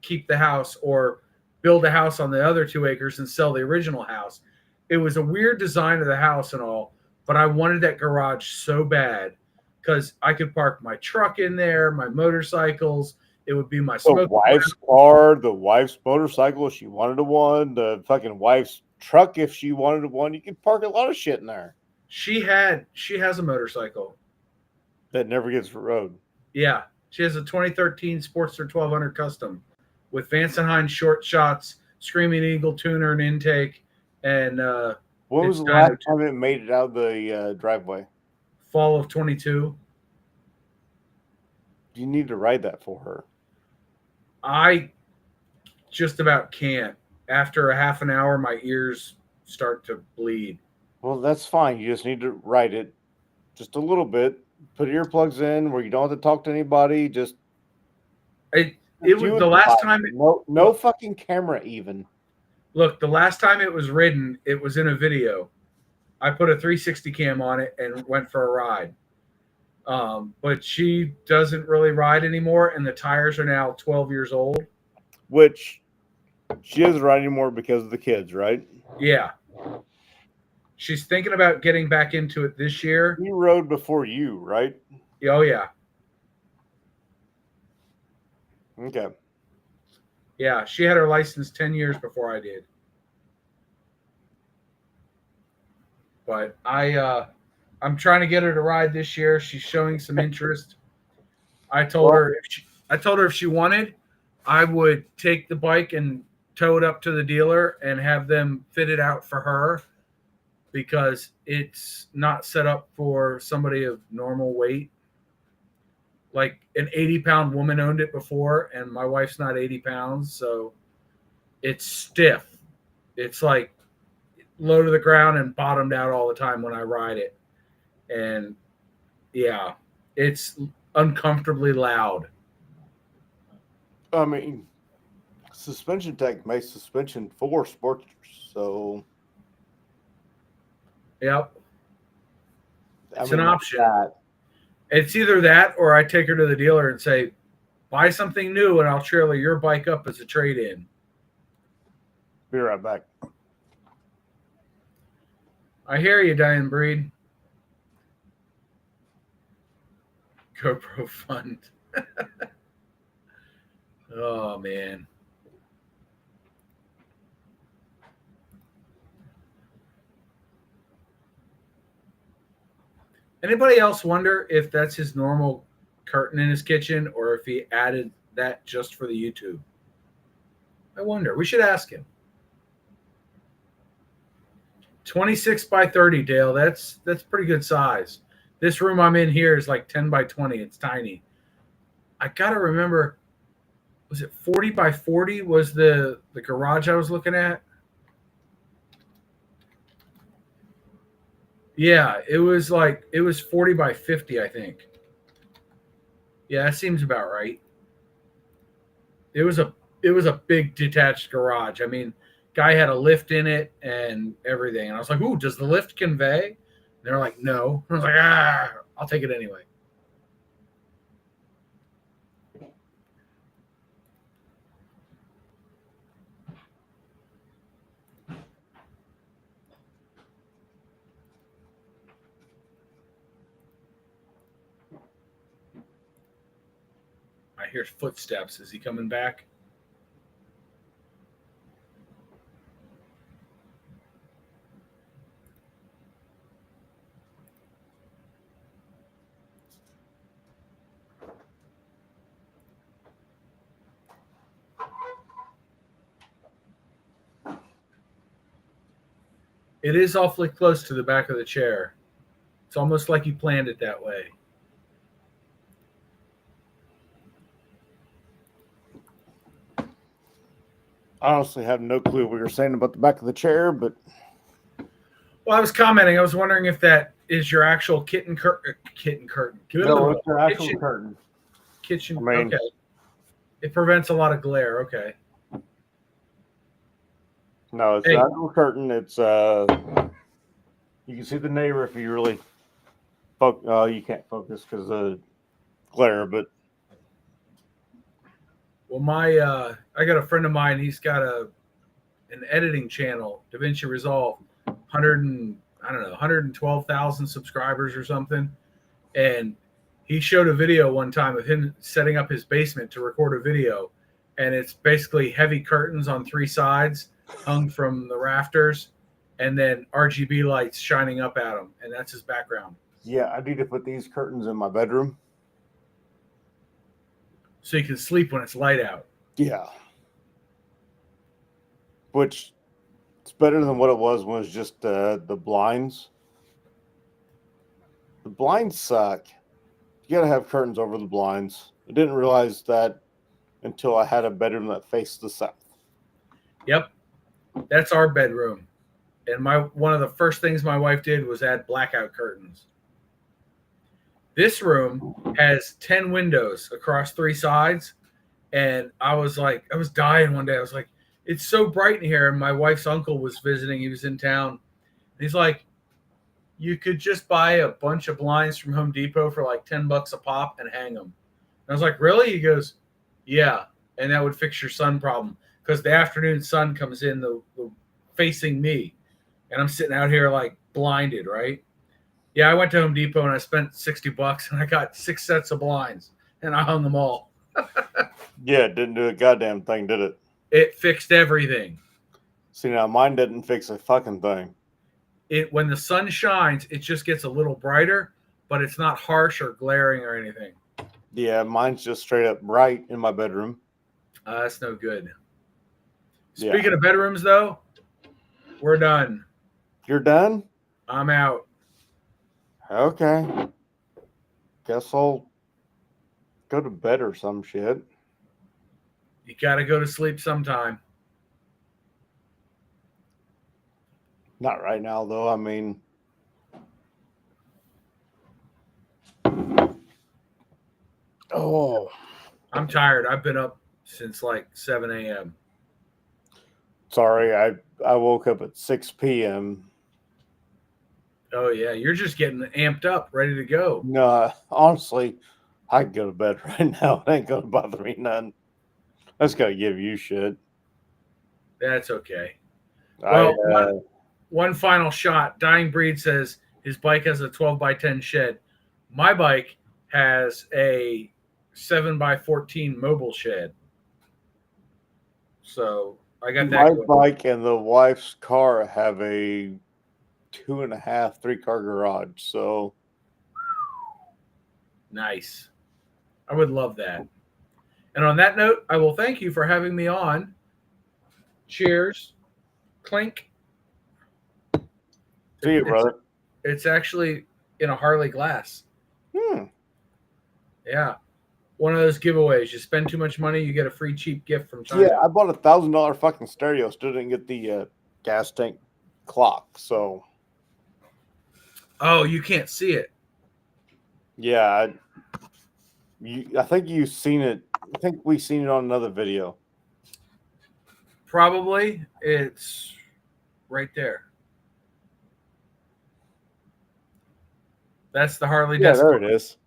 keep the house, or build a house on the other 2 acres and sell the original house. It was a weird design of the house and all, but I wanted that garage so bad because I could park my truck in there, my motorcycles. It would be my The smoke. wife's car, the wife's motorcycle if she wanted one, the fucking wife's truck if she wanted one. You could park a lot of shit in there She has a motorcycle. that never gets rode. Yeah, she has a 2013 Sportster 1200 Custom with Vance and Hines short shots, Screaming Eagle tuner and intake, and When was it's the last dyno- time it made it out of the driveway? fall of 22. You need to ride that for her. I just about can't. After a half an hour, my ears start to bleed. Well, that's fine. You just need to ride it just a little bit. Put earplugs in where you don't have to talk to anybody. Just It do was it the last live. time. No fucking camera even. Look, the last time it was ridden, it was in a video. I put a 360 cam on it and went for a ride. But she doesn't really ride anymore, and the tires are now 12 years old. Which she doesn't ride anymore because of the kids, right? Yeah. She's thinking about getting back into it this year. He rode before you, right? Oh, yeah. Okay. Yeah, she had her license 10 years before I did. But I'm trying to get her to ride this year. She's showing some interest. I told her if she wanted, I would take the bike and tow it up to the dealer and have them fit it out for her, because it's not set up for somebody of normal weight. Like an 80-pound woman owned it before, and my wife's not 80 pounds, so it's stiff. It's like low to the ground and bottomed out all the time when I ride it. And Yeah, it's uncomfortably loud. I mean, suspension tech makes suspension for sports, so Yep, I it's mean, an not option. that. It's either that or I take her to the dealer and say, buy something new and I'll trailer your bike up as a trade-in. Be right back. I hear you, Diane Breed. GoPro Fund. Oh, man. Anybody else wonder if that's his normal curtain in his kitchen or if he added that just for the YouTube? I wonder. We should ask him. 26 by 30, Dale. That's pretty good size. This room I'm in here is like 10 by 20. It's tiny. I gotta remember, was it 40 by 40 was the garage I was looking at? Yeah, it was 40 by 50, I think. Yeah, that seems about right. It was a big detached garage. I mean, guy had a lift in it and everything. And I was like, "Ooh, does the lift convey?" And they're like, "No." I was like, I'll take it anyway." I hear footsteps. Is he coming back? It is awfully close to the back of the chair. It's almost like he planned it that way. I honestly have no clue what you're saying about the back of the chair, but Well, I was commenting. I was wondering if that is your actual kitten curtain. no, it's an actual Kitchen. curtain. Kitchen. I mean- Okay. It prevents a lot of glare. Okay. No, it's Hey. an actual curtain. It's you can see the neighbor if you really you can't focus because of glare, but Well, I got a friend of mine. He's got an editing channel, DaVinci Resolve, 112,000 subscribers or something, and he showed a video one time of him setting up his basement to record a video, and it's basically heavy curtains on three sides hung from the rafters, and then RGB lights shining up at him, and that's his background. yeah, I need to put these curtains in my bedroom. So you can sleep when it's light out. Yeah, which it's better than what it was when it was just the blinds. The blinds suck. You gotta have curtains over the blinds. I didn't realize that until I had a bedroom that faced the south. Yep, that's our bedroom. And one of the first things my wife did was add blackout curtains. This room has 10 windows across three sides. And I was dying one day. I was like, it's so bright in here. And my wife's uncle was visiting. He was in town. And he's like, you could just buy a bunch of blinds from Home Depot for like $10 a pop and hang them. And I was like, really? He goes, yeah. And that would fix your sun problem. Because the afternoon sun comes in the facing me. And I'm sitting out here like blinded, right? Yeah, I went to Home Depot and I spent $60 and I got 6 sets of blinds and I hung them all. Yeah, it didn't do a goddamn thing, did it? It fixed everything. See, now mine didn't fix a fucking thing. When the sun shines, it just gets a little brighter, but it's not harsh or glaring or anything. Yeah, mine's just straight up bright in my bedroom. That's no good. Yeah. Speaking of bedrooms, though, we're done. You're done? I'm out. Okay. Guess I'll go to bed or some shit. You got to go to sleep sometime. Not right now, though. I mean, Oh, I'm tired. I've been up since like 7 a.m. sorry. I woke up at 6 p.m. Oh yeah, you're just getting amped up, ready to go. No, honestly, I can go to bed right now. It ain't gonna bother me none. I just gotta give you shit. That's okay. I Well, one final shot. Dying Breed says his bike has a 12x10 shed. My bike has a 7x14 mobile shed. So I got that my going. bike and the wife's car have a 2.5, 3-car garage. So Nice. I would love that. And on that note, I will thank you for having me on. Cheers. Clink. see you, brother. It's actually in a Harley glass. Yeah. One of those giveaways. You spend too much money, you get a free cheap gift from China. Yeah, I bought $1,000 fucking stereo. Still didn't get the gas tank clock. So Oh, you can't see it. yeah, I think you've seen it. I think we've seen it on another video. Probably. It's right there. That's the Harley Yeah, desk there clock. it is.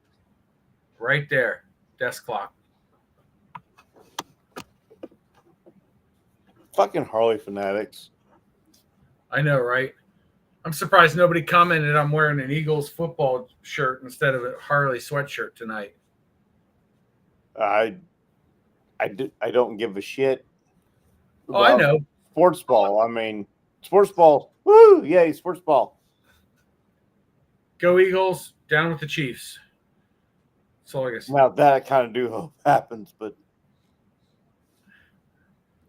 Right there. Desk clock. Fucking Harley fanatics. I know, right? I'm surprised nobody commented I'm wearing an Eagles football shirt instead of a Harley sweatshirt tonight. I don't give a shit. Oh, I know. Sports ball. I mean, sports ball. Woo! Yay, sports ball. Go Eagles, down with the Chiefs. That's all I guess. Now that I kind of do hope happens, but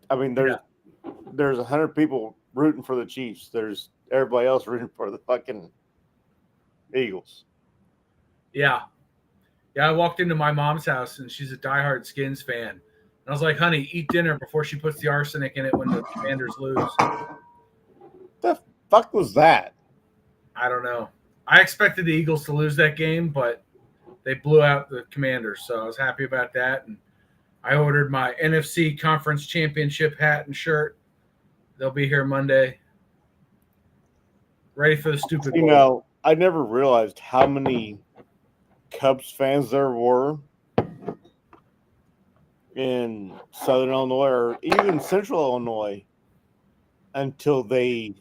I mean, there's 100 people rooting for the Chiefs. There's everybody else rooting for the fucking Eagles. Yeah. Yeah, I walked into my mom's house and she's a diehard Skins fan. And I was like, honey, eat dinner before she puts the arsenic in it when the Commanders lose. The fuck was that? I don't know. I expected the Eagles to lose that game, but they blew out the Commanders, so I was happy about that. And I ordered my NFC Conference Championship hat and shirt. They'll be here Monday. Ready for the stupid You bowl. know, I never realized how many Cubs fans there were in Southern Illinois or even Central Illinois until they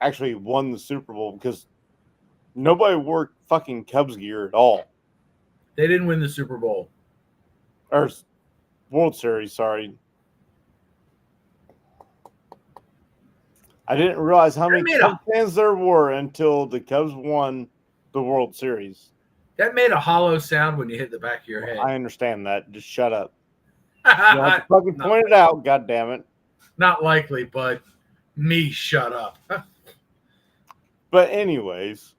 actually won the Super Bowl, because nobody wore fucking Cubs gear at all. They didn't win the Super Bowl. Or World Series, sorry. I didn't realize how many Cubs fans there were until the Cubs won the World Series. That made a hollow sound when you hit the back of your head. I understand that. Just shut up. You have to fucking point it out, God damn it. Not likely, but me shut up. But anyways,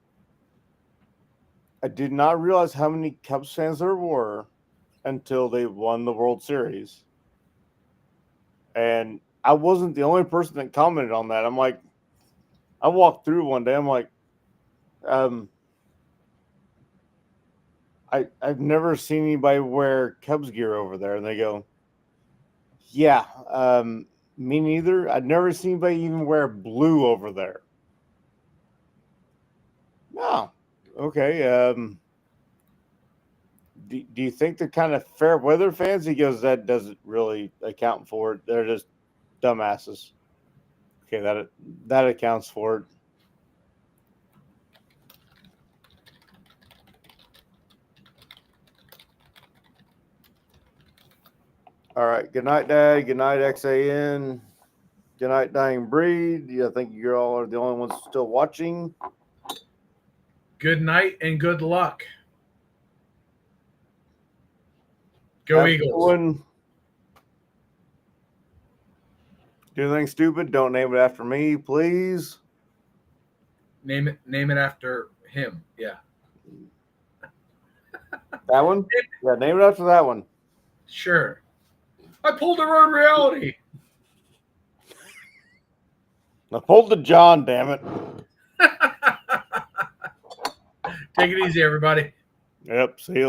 I did not realize how many Cubs fans there were until they won the World Series. And I wasn't the only person that commented on that. I'm like, I walked through one day. I'm like, I've never seen anybody wear Cubs gear over there. And they go, yeah, me neither. I'd never seen anybody even wear blue over there. No. Okay. Do you think they're kind of fair weather fans? He goes, that doesn't really account for it. They're just dumbasses. Okay, that accounts for it. All right. Good night, Dad. Good night, XAN. Good night, Dying Breed. I think you all are the only ones still watching. Good night and good luck. Go Have Eagles. fun. Do anything stupid. Don't name it after me, please. Name it after him. Yeah. That one? Yeah, name it after that one. Sure. I pulled a road reality. I pulled the John, damn it. Take it easy, everybody. Yep. See you later.